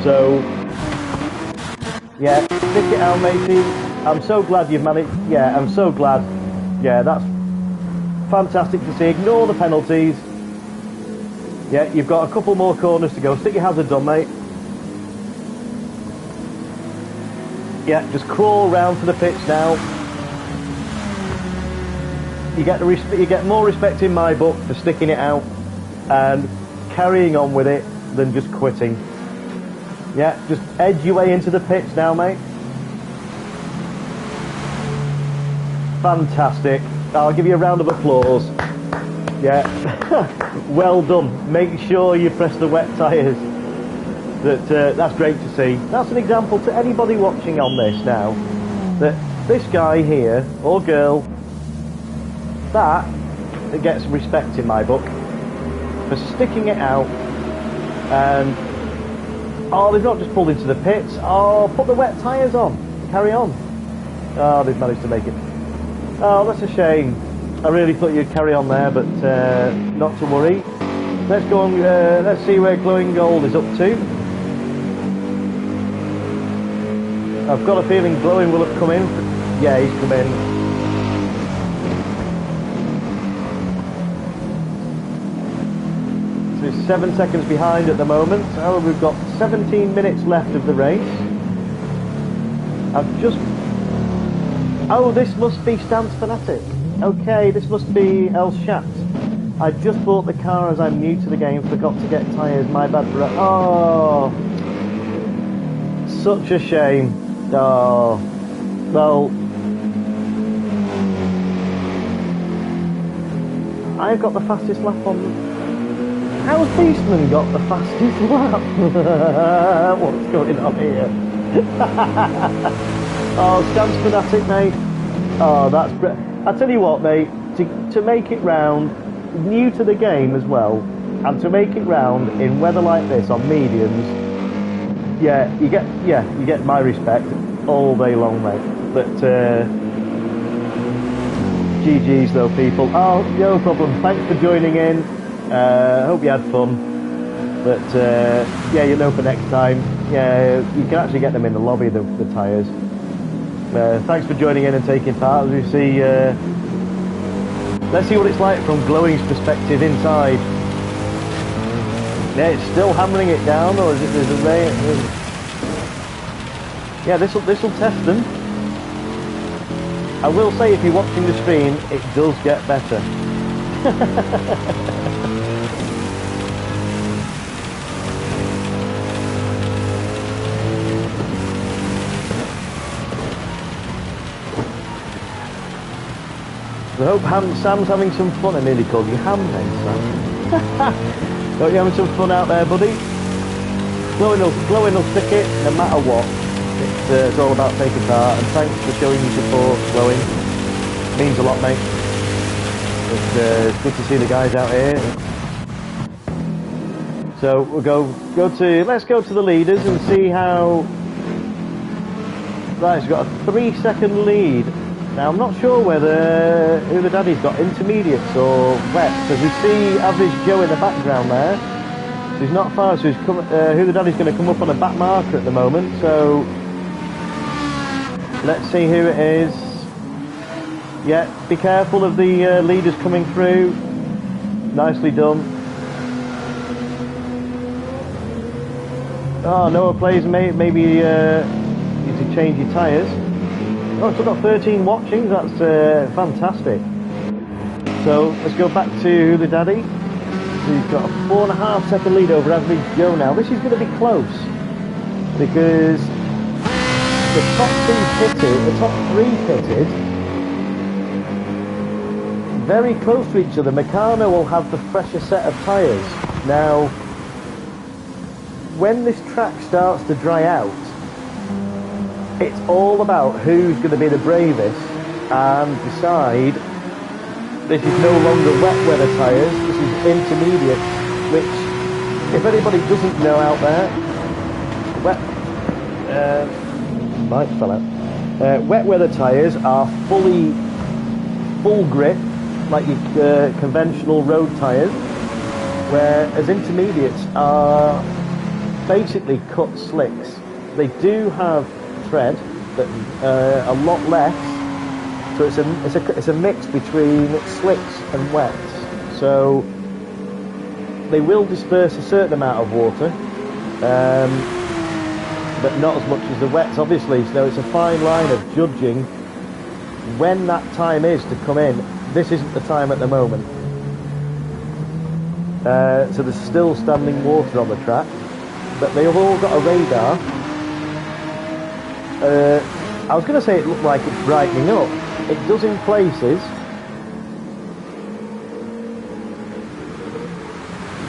So, yeah, stick it out, matey. I'm so glad you've managed. Yeah, I'm so glad. Yeah, that's fantastic to see. Ignore the penalties. Yeah, you've got a couple more corners to go. Stick your hazards on, mate. Yeah, just crawl round to the pits now. You get more respect in my book for sticking it out and carrying on with it than just quitting. Yeah, just edge your way into the pits now, mate. Fantastic. I'll give you a round of applause. Yeah, well done. Make sure you press the wet tyres. That's great to see. That's an example to anybody watching on this now, that this guy here, or girl, that gets respect in my book, for sticking it out, and, oh, they've not just pulled into the pits, oh, put the wet tyres on, carry on. Oh, they've managed to make it. Oh, that's a shame. I really thought you'd carry on there, but not to worry. Let's go on, let's see where Glowing Gold is up to. I've got a feeling Glowing will have come in. Yeah, he's come in. So he's 7 seconds behind at the moment. Oh, we've got 17 minutes left of the race. I've just... Oh, this must be Stance Fanatic. Okay, this must be El Shat. I just bought the car as I'm new to the game, forgot to get tyres, my bad for... Oh, such a shame. Oh, well, I've got the fastest lap on... How's Beastman got the fastest lap? What's going on here? Oh, Stance Fanatic, mate. Oh, that's great. I tell you what, mate, to make it round, new to the game as well, and to make it round in weather like this on mediums, yeah, you get my respect all day long, mate. But GG's though, people. Oh, no problem. Thanks for joining in. Hope you had fun. But yeah, you know for next time. Yeah, you can actually get them in the lobby, the tyres. Thanks for joining in and taking part. As we see, let's see what it's like from Glowing's perspective inside. Yeah, it's still hammering it down, or is it? There's a rain. Yeah, this'll test them. I will say, if you're watching the stream, it does get better. I hope Sam's having some fun. I nearly called you Ham then, Sam. Hope you're having some fun out there, buddy. Glowing will stick it no matter what. It's all about taking part, and thanks for showing your support, Glowing. Means a lot, mate. It's good to see the guys out here. So we'll let's go to the leaders and see how. Right, he's got a 3-second lead. Now I'm not sure whether Who the Daddy's got intermediates or wet, because we see Average Joe in the background there. So he's not far, so he's come, Who the Daddy's going to come up on a back marker at the moment, so let's see who it is. Yeah, be careful of the leaders coming through. Nicely done. Oh, Noah plays, maybe you need to change your tyres. Oh, still got 13 watching, that's fantastic. So let's go back to Who the Daddy. He's got a 4.5 second lead over Average Joe now. This is going to be close, because the top three pitted, very close to each other. Meccano will have the fresher set of tyres. Now, when this track starts to dry out, it's all about who's going to be the bravest and decide. This is no longer wet weather tyres, this is intermediate, which, if anybody doesn't know out there, mic fell out. Wet weather tyres are full grip, like your conventional road tyres, whereas intermediates are basically cut slicks. They do have tread, but a lot less. So it's a mix between slicks and wets. So they will disperse a certain amount of water, but not as much as the wets, obviously. So it's a fine line of judging when that time is to come in. This isn't the time at the moment. So there's still standing water on the track, but they've all got a radar. I was going to say it looked like it's brightening up. It does in places.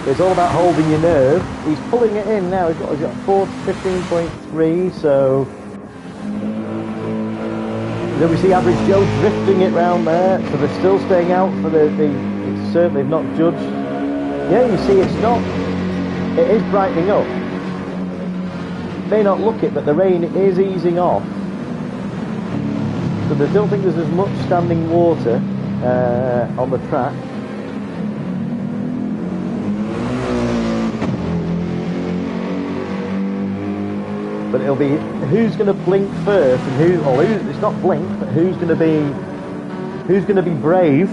It's all about holding your nerve. He's pulling it in now. He's got 4 to 15.3, so then we see Average Joe drifting it round there, so they're still staying out for the it's certainly not judged. Yeah, you see it is brightening up. May not look it, but the rain is easing off. So I don't think there's as much standing water on the track. But it'll be who's going to blink first, and it's not blink, but who's going to be brave.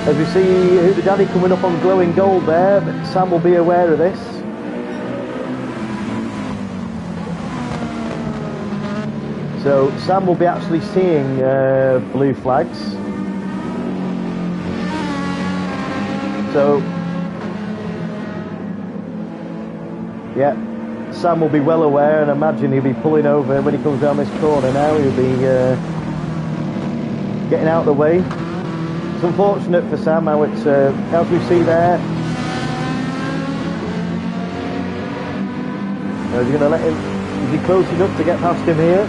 As we see the daddy coming up on glowing gold there, but Sam will be aware of this. So Sam will be actually seeing blue flags. So yeah, Sam will be well aware, and imagine he'll be pulling over when he comes down this corner now. He'll be getting out of the way. It's unfortunate for Sam how it's, as we see there. Is he going to let him, is he close enough to get past him here?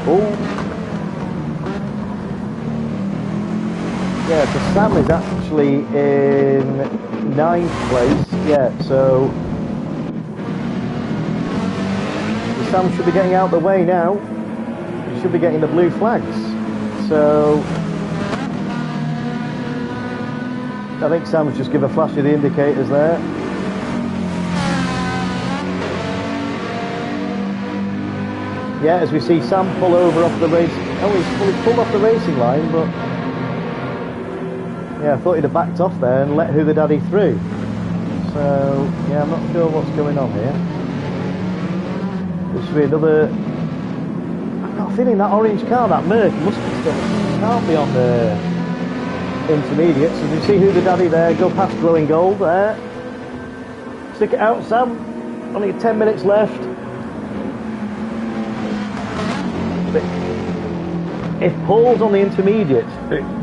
Oh. Yeah, so Sam is actually in 9th place. Yeah, so Sam should be getting out of the way now. He should be getting the blue flags. So I think Sam's just give a flash of the indicators there. Yeah, as we see Sam pull over off the race. Oh, he's pulled off the racing line, but yeah, I thought he'd have backed off there and let Who the Daddy through. So, yeah, I'm not sure what's going on here. There should be another... I've got a feeling that orange car, that Merc, must be still... can't be on the intermediates. As you see Who the Daddy there, go past glowing gold there. Stick it out, Sam. Only 10 minutes left. But if Paul's on the intermediates,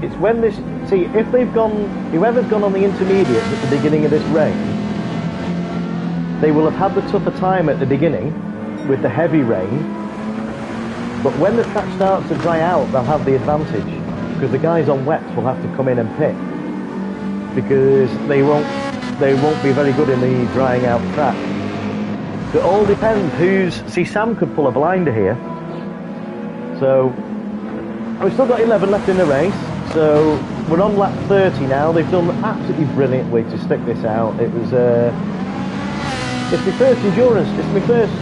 it's when this... See, if they've gone, whoever's gone on the intermediate at the beginning of this race, they will have had the tougher time at the beginning with the heavy rain. But when the track starts to dry out, they'll have the advantage because the guys on wets will have to come in and pit because they won't be very good in the drying out track. So it all depends who's. See, Sam could pull a blinder here. So we've still got 11 left in the race. So we're on lap 30 now. They've done absolutely brilliantly to stick this out. It was it's my first endurance. It's my first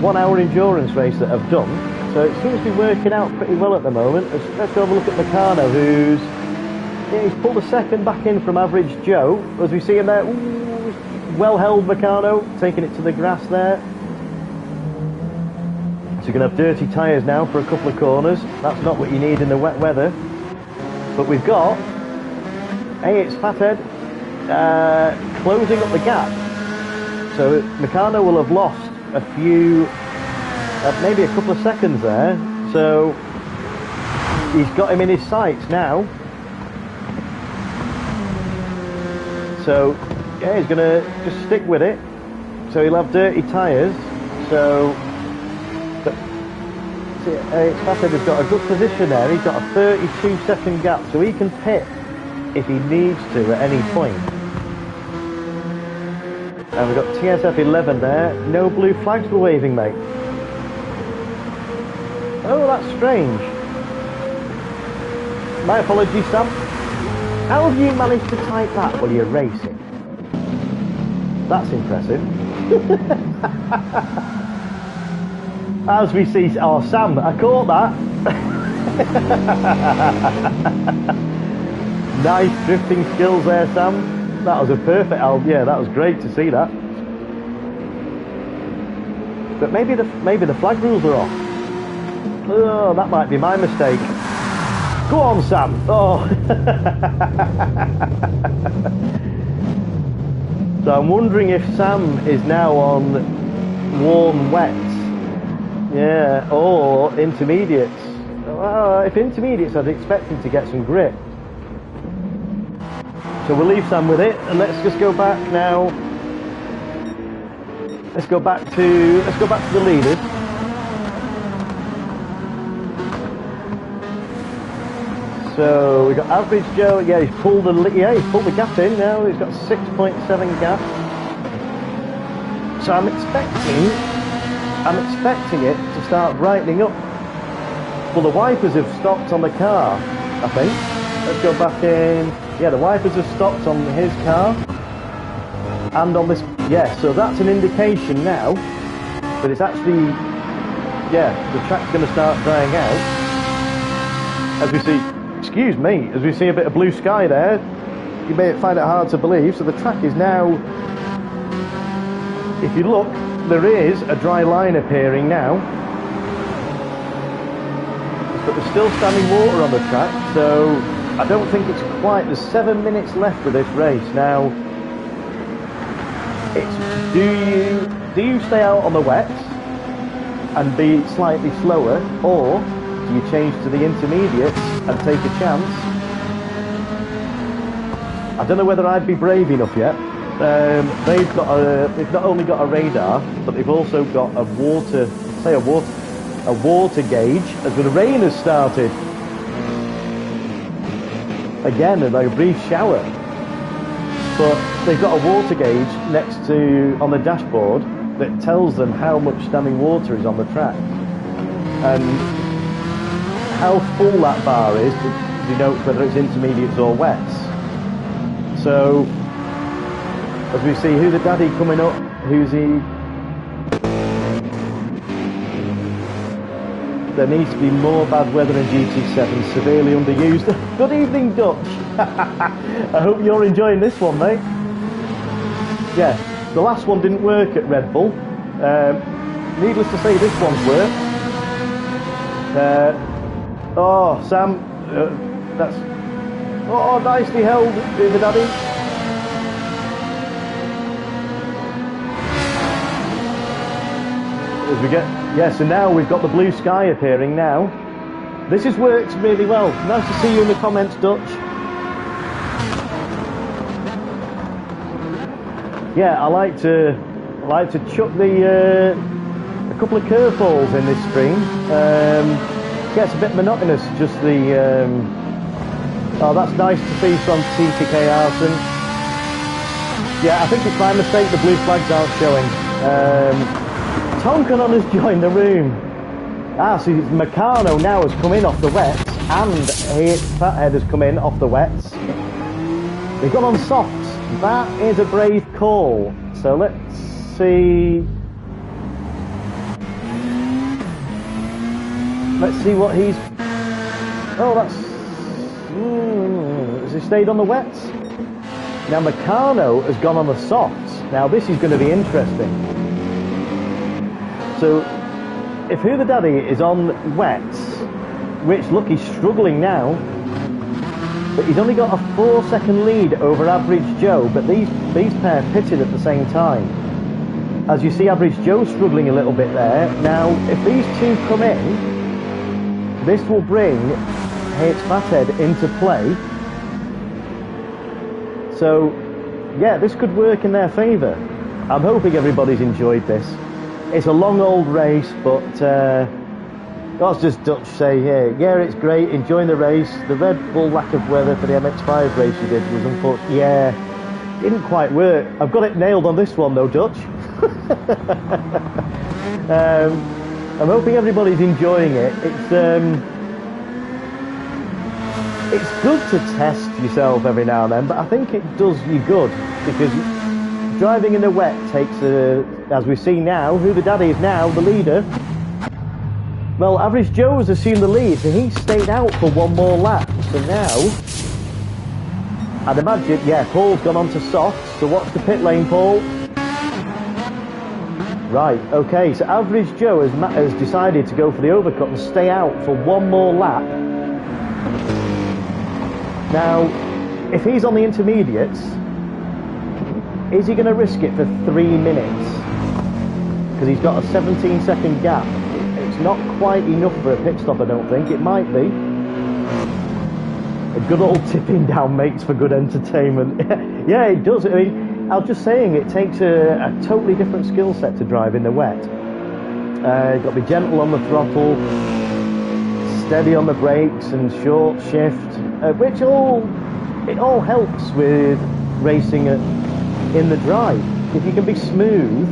1 hour endurance race that I've done. So it seems to be working out pretty well at the moment. Let's go have a look at Meccano, he's pulled a second back in from Average Joe. As we see him there, ooh, well held Meccano, taking it to the grass there. So you're going to have dirty tyres now for a couple of corners. That's not what you need in the wet weather. But we've got, it's Fathead closing up the gap. So Meccano will have lost a few, maybe a couple of seconds there. So he's got him in his sights now. So yeah, he's going to just stick with it. So he'll have dirty tyres. So Fathead has got a good position there. He's got a 32-second gap, so he can pit if he needs to at any point. And we've got TSF 11 there. No blue flags were waving, mate. Oh, that's strange. My apologies, Sam. How have you managed to type that while you're racing? That's impressive. As we see, oh Sam, I caught that. Nice drifting skills there, Sam. That was a perfect, yeah, that was great to see that. But maybe the flag rules are off. Oh, that might be my mistake. Go on, Sam. Oh. So I'm wondering if Sam is now on warm wets. Yeah, or intermediates. Well, if intermediates, I'd expect him to get some grip. So we'll leave Sam with it, and let's just go back now. Let's go back to the leaders. So we got Average Joe. Yeah, he's pulled the gap in now. He's got 6.7 gap. So I'm expecting it to start brightening up. Well, the wipers have stopped on the car, I think. Let's go back in. Yeah, the wipers have stopped on his car. And on this, yeah, so that's an indication now that it's actually, yeah, the track's going to start drying out. As we see, excuse me, as we see a bit of blue sky there, you may find it hard to believe. So the track is now, if you look, there is a dry line appearing now. But there's still standing water on the track, so I don't think it's quite. There's 7 minutes left of this race. Now, it's do you stay out on the wets and be slightly slower, or do you change to the intermediates and take a chance? I don't know whether I'd be brave enough yet. They've not only got a radar, but they've also got a water gauge as the rain has started. Again, like a brief shower. But they've got a water gauge next to, on the dashboard, that tells them how much standing water is on the track. And how full that bar is denotes whether it's intermediates or wets. So, as we see who the daddy coming up, who's he? There needs to be more bad weather in GT7, severely underused. Good evening, Dutch. I hope you're enjoying this one, mate. Yeah, the last one didn't work at Red Bull. Needless to say, this one's worked. Oh, Sam, that's... Oh, nicely held, the daddy. As we get... Yeah, so now we've got the blue sky appearing now. This has worked really well. Nice to see you in the comments, Dutch. Yeah, I like to chuck a couple of curveballs in this stream. Gets a bit monotonous, just the... Oh, that's nice to see from TTK Arson. Yeah, I think it's my mistake the blue flags aren't showing. Tonkanon has joined the room. Ah, so Meccano now has come in off the wets, and Fathead has come in off the wets. They've gone on softs. That is a brave call. So let's see. Let's see what he's... Oh, that's... Has he stayed on the wets? Now Meccano has gone on the softs. Now this is going to be interesting. So, if Who the Daddy is on wets, which look, he's struggling now, but he's only got a 4-second lead over Average Joe, but these pair pitted at the same time. As you see, Average Joe struggling a little bit there. Now, if these two come in, this will bring H Fathead into play. So, yeah, this could work in their favour. I'm hoping everybody's enjoyed this. It's a long old race, but that's just Dutch say here. Yeah, it's great, enjoying the race. The Red Bull lack of weather for the MX-5 race you did was unfortunate. Yeah, didn't quite work. I've got it nailed on this one though, Dutch. I'm hoping everybody's enjoying it. It's good to test yourself every now and then, but I think it does you good, because driving in the wet takes as we see now, Who the Daddy is now the leader. Well, Average Joe has assumed the lead, so he's stayed out for one more lap. So now, I'd imagine, yeah, Paul's gone on to softs, so watch the pit lane, Paul. Right, okay, so Average Joe has decided to go for the overcut and stay out for one more lap. Now, if he's on the intermediates, is he going to risk it for 3 minutes? Because he's got a 17-second gap. not quite enough for a pit stop, I don't think. It might be. A good old tipping down makes for good entertainment. Yeah, it does. I mean, I was just saying, it takes a totally different skill set to drive in the wet. You've got to be gentle on the throttle, steady on the brakes and short shift, which it all helps with racing in the dry. If you can be smooth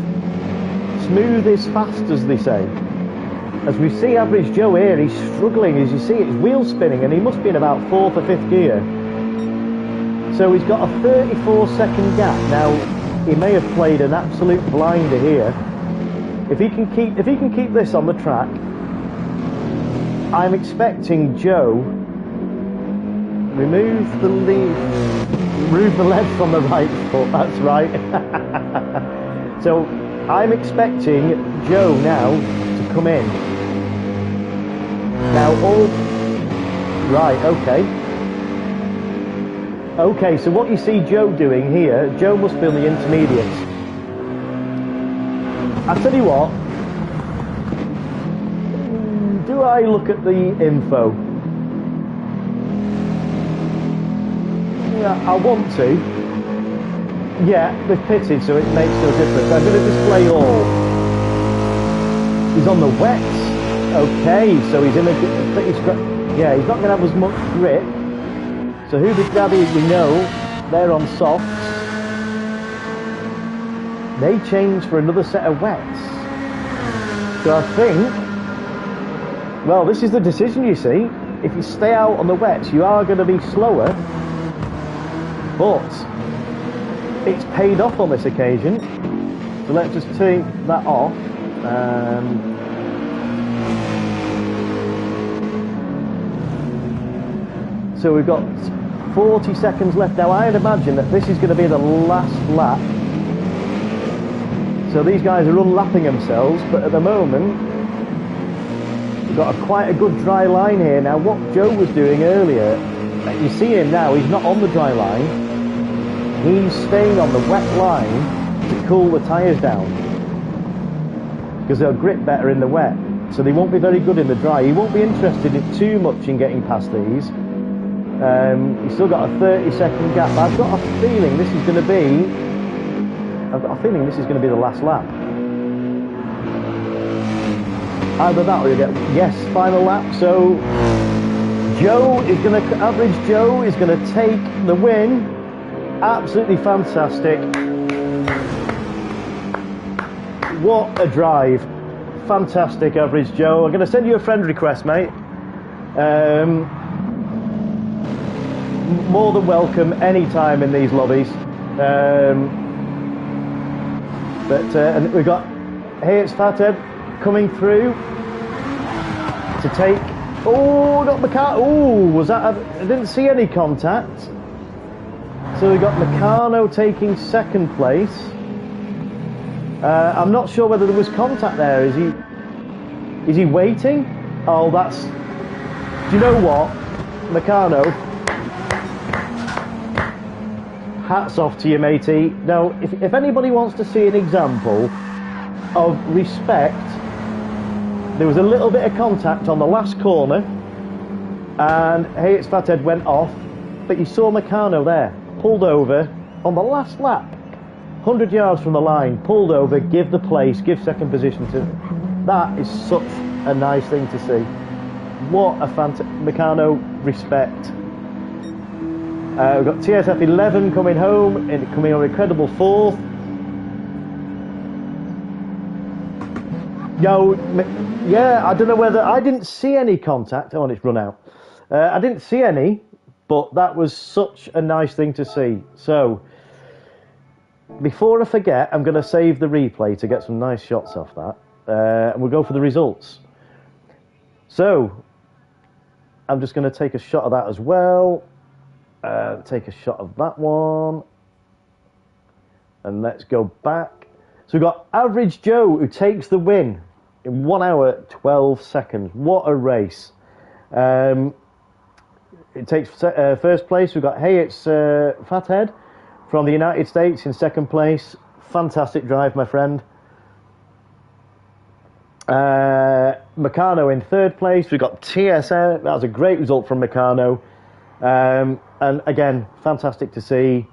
is fast, as they say. As we see average Joe here, he's struggling. As you see, it's wheel spinning, and he must be in about 4th or 5th gear. So he's got a 34-second gap. Now, he may have played an absolute blinder here. If he can keep this on the track, I'm expecting Joe remove the lead from the right foot. That's right. So I'm expecting Joe now to come in. Now right, okay, so what you see Joe doing here, Joe must be on the intermediates. I tell you what, do I look at the info? Yeah, I want to. Yeah, they've pitted, so it makes no difference. I'm going to display all. He's on the wets. Okay, so he's in a pretty yeah, he's not going to have as much grip. So who the daddy we know, they're on softs. They change for another set of wets. So I think, well, this is the decision, you see. If you stay out on the wets, you are going to be slower, but it's paid off on this occasion. So let's just take that off. So we've got 40 seconds left. Now I'd imagine that this is going to be the last lap. So these guys are unlapping themselves, but at the moment we've got quite a good dry line here. Now what Joe was doing earlier, you see him now, he's not on the dry line. He's staying on the wet line to cool the tyres down, because they'll grip better in the wet, so they won't be very good in the dry. He won't be interested in too much in getting past these. He's still got a 30-second gap. I've got a feeling this is going to be the last lap. Either that or you get, yes, final lap. So average Joe is going to take the win. Absolutely fantastic. What a drive. Fantastic, average Joe. I'm going to send you a friend request, mate. More than welcome anytime in these lobbies. And we've got, hey, it's Fathead coming through to take, oh, not Meccano, oh, was that, I didn't see any contact. So we've got Meccano taking 2nd place. I'm not sure whether there was contact there. Is he waiting? Oh, that's, do you know what, Meccano, hats off to you, matey. Now, if anybody wants to see an example of respect, there was a little bit of contact on the last corner, and hey, it's Fathead went off, but you saw Meccano there, pulled over on the last lap, 100 yards from the line, pulled over, give the place, give 2nd position to. That is such a nice thing to see. What a fantastic, Meccano, respect. We've got TSF 11 coming home, and coming on incredible 4th. Yeah, I don't know whether, I didn't see any contact. Oh, and it's run out. I didn't see any, but that was such a nice thing to see. So, before I forget, I'm going to save the replay to get some nice shots off that. And we'll go for the results. So, I'm just going to take a shot of that as well. Take a shot of that one, and let's go back. So we've got average Joe, who takes the win in 1 hour 12 seconds. What a race. It takes 1st place. We've got, hey, it's Fathead from the United States in 2nd place. Fantastic drive, my friend. Meccano in third place. We've got TSN. That was a great result from Meccano. And again, fantastic to see.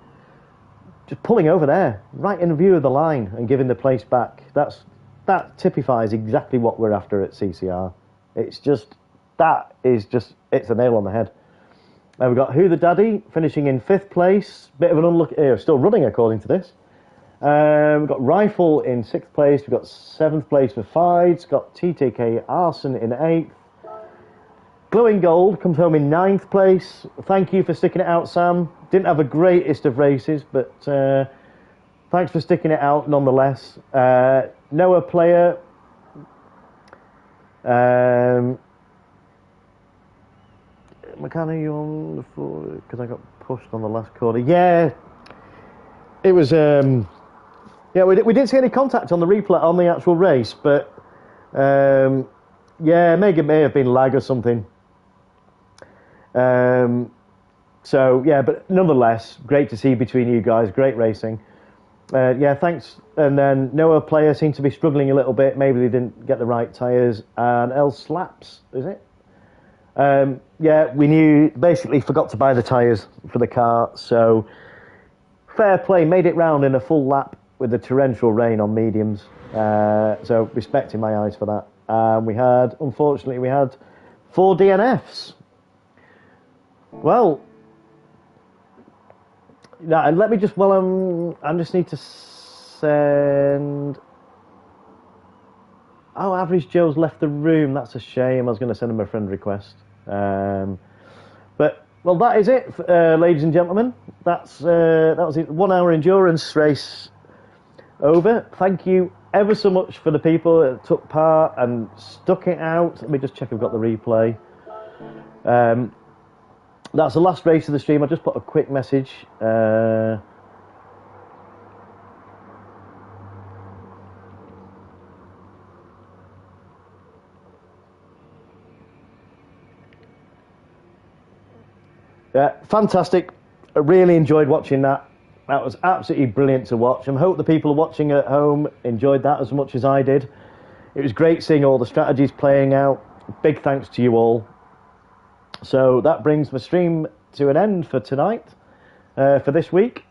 Just pulling over there, right in view of the line and giving the place back. That typifies exactly what we're after at CCR. It's a nail on the head. And we've got Who the Daddy finishing in 5th place. Bit of an unlucky, still running according to this. We've got Rifle in 6th place. We've got 7th place for Fides. Got TTK Arson in 8th. Glowing Gold comes home in 9th place. Thank you for sticking it out, Sam. Didn't have the greatest of races, but thanks for sticking it out nonetheless. Noah Player. Meccano, you on the floor? Because I got pushed on the last corner. Yeah, it was. Yeah, we didn't see any contact on the replay on the actual race, but yeah, may have been lag or something. So yeah, but nonetheless, great to see between you guys. Great racing. Yeah, thanks. And then Noah Player seemed to be struggling a little bit. Maybe they didn't get the right tyres. And L Slaps, is it? Yeah, we knew, basically forgot to buy the tyres for the car. So fair play, made it round in a full lap with the torrential rain on mediums. So respect in my eyes for that. Unfortunately, we had 4 DNFs. Well, now let me just, I just need to send. Oh, Average Joe's left the room. That's a shame. I was going to send him a friend request. But well, that is it, ladies and gentlemen. That was it. 1 hour endurance race over. Thank you ever so much for the people that took part and stuck it out. Let me just check I've got the replay. That's the last race of the stream. I just put a quick message. Yeah, fantastic. I really enjoyed watching that. That was absolutely brilliant to watch. I hope the people watching at home enjoyed that as much as I did. It was great seeing all the strategies playing out. Big thanks to you all. So that brings the stream to an end for tonight, for this week.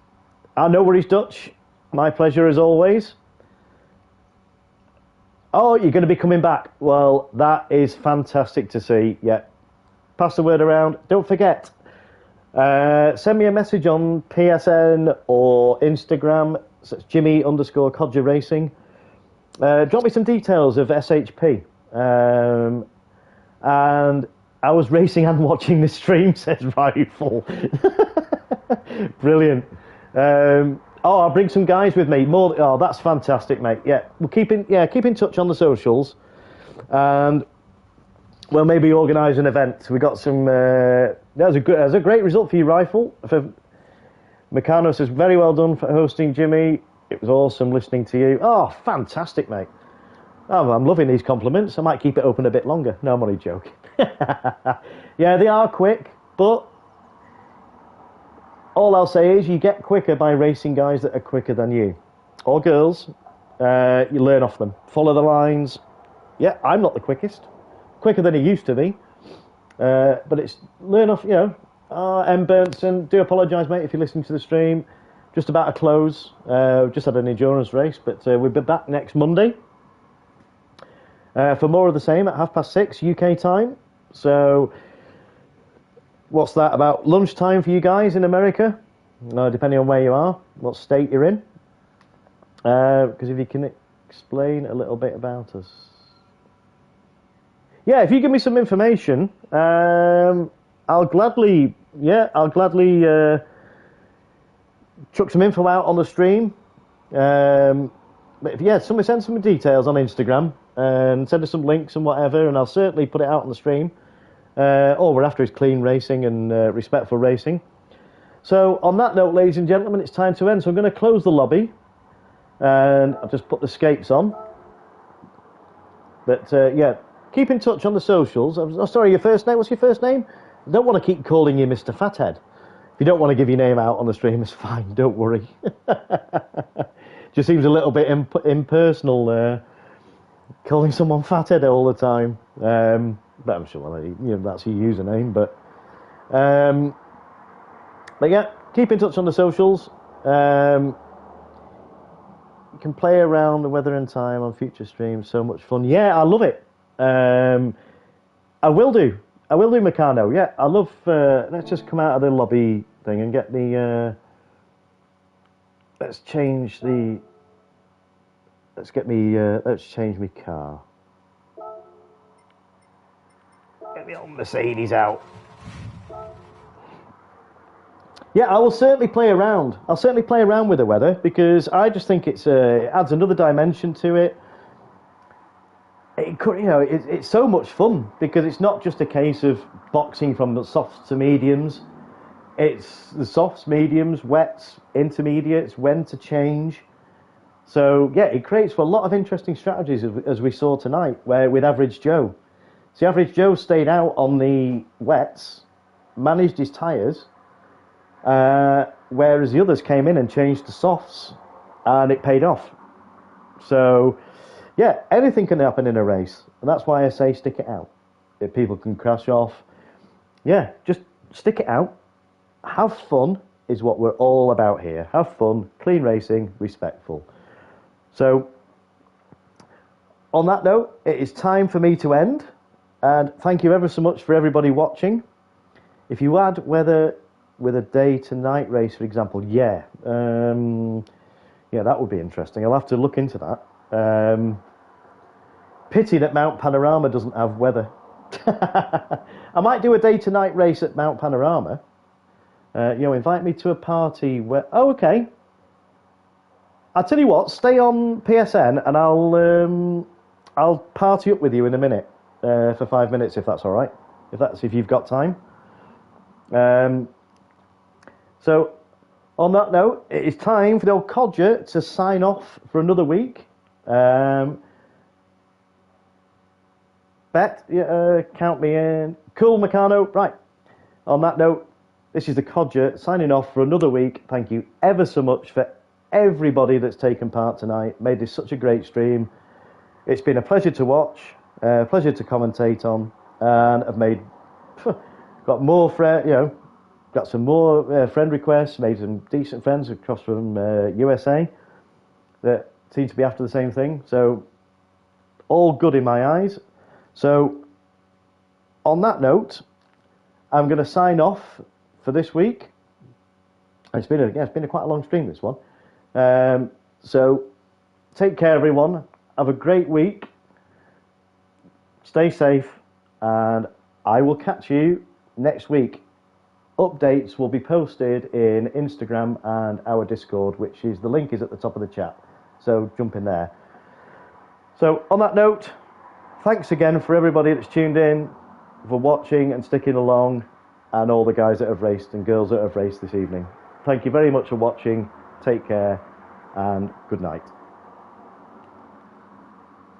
No worries, Dutch. My pleasure as always. Oh, you're going to be coming back. Well, that is fantastic to see. Yeah. Pass the word around. Don't forget, send me a message on PSN or Instagram. So it's Jimmy_Codger Racing. Drop me some details of SHP. And I was racing and watching the stream, says Rifle. Brilliant. I'll bring some guys with me. That's fantastic, mate. Yeah, we'll keep in touch on the socials, and we'll maybe organise an event. We got some. That was a great result for you, Rifle. For Meccano says very well done for hosting, Jimmy. It was awesome listening to you. Oh, fantastic, mate. Oh, I'm loving these compliments. I might keep it open a bit longer. No, I'm only joking. Yeah, they are quick, but all I'll say is you get quicker by racing guys that are quicker than you. Or girls. You learn off them. Follow the lines. Yeah, I'm not the quickest. Quicker than he used to be. But it's learn off, M. Burnson, do apologise, mate, if you're listening to the stream. Just about to close. Just had an endurance race, but we'll be back next Monday. For more of the same at 6:30 UK time. So, what's that, about lunchtime for you guys in America? Depending on where you are, what state you're in. Because if you can explain a little bit about us. Yeah, if you give me some information, I'll gladly chuck some info out on the stream. But if somebody send some details on Instagram and send us some links and whatever, and I'll certainly put it out on the stream. All we're after is clean racing and respectful racing. So on that note, ladies and gentlemen, it's time to end. So I'm going to close the lobby, and I'll just put the skates on. But yeah, keep in touch on the socials. Sorry, your first name? What's your first name? I don't want to keep calling you Mr. Fathead. If you don't want to give your name out on the stream, it's fine. Don't worry. Just seems a little bit impersonal. calling someone fathead all the time. But I'm sure that's your username. But yeah, keep in touch on the socials. You can play around the weather and time on future streams. So much fun. Yeah, I love it. I will do. I will do Meccano. Yeah, I love. Let's just come out of the lobby thing and get the. Let's change the. Let's get me. Let's change my car. Get the old Mercedes out. Yeah, I will certainly play around. I'll certainly play around with the weather because I just think it adds another dimension to it. It's so much fun because it's not just a case of boxing from the softs to mediums. It's the softs, mediums, wets, intermediates, when to change. So yeah, it creates for a lot of interesting strategies as we saw tonight, where with Average Joe. See, Average Joe stayed out on the wets, managed his tyres. Whereas the others came in and changed the softs, and it paid off. So, yeah, anything can happen in a race, and that's why I say stick it out. If people can crash off, yeah, just stick it out. Have fun is what we're all about here. Have fun, clean racing, respectful. So, on that note, it is time for me to end, and thank you ever so much for everybody watching. If you add whether with a day to night race, for example, yeah, that would be interesting. I'll have to look into that. Pity that Mount Panorama doesn't have weather. I might do a day to night race at Mount Panorama. Invite me to a party where. Oh, okay. I'll tell you what. Stay on PSN, and I'll party up with you in a minute for 5 minutes, if that's all right. If you've got time. So, on that note, it is time for the old Codger to sign off for another week. Bet, count me in. Cool, Meccano. Right. On that note, this is the Codger signing off for another week. Thank you ever so much for everybody that's taken part tonight. Made this such a great stream. It's been a pleasure to watch, a pleasure to commentate on, and I've got more friends, got some more friend requests, made some decent friends across from USA that seem to be after the same thing. So, all good in my eyes. So, on that note, I'm going to sign off for this week. It's been a quite a long stream, this one. So, take care, everyone. Have a great week. Stay safe, and I will catch you next week. Updates will be posted in Instagram and our Discord, which is the link is at the top of the chat. So jump in there. So on that note, thanks again for everybody that's tuned in, for watching and sticking along, and all the guys that have raced and girls that have raced this evening. Thank you very much for watching. Take care and good night.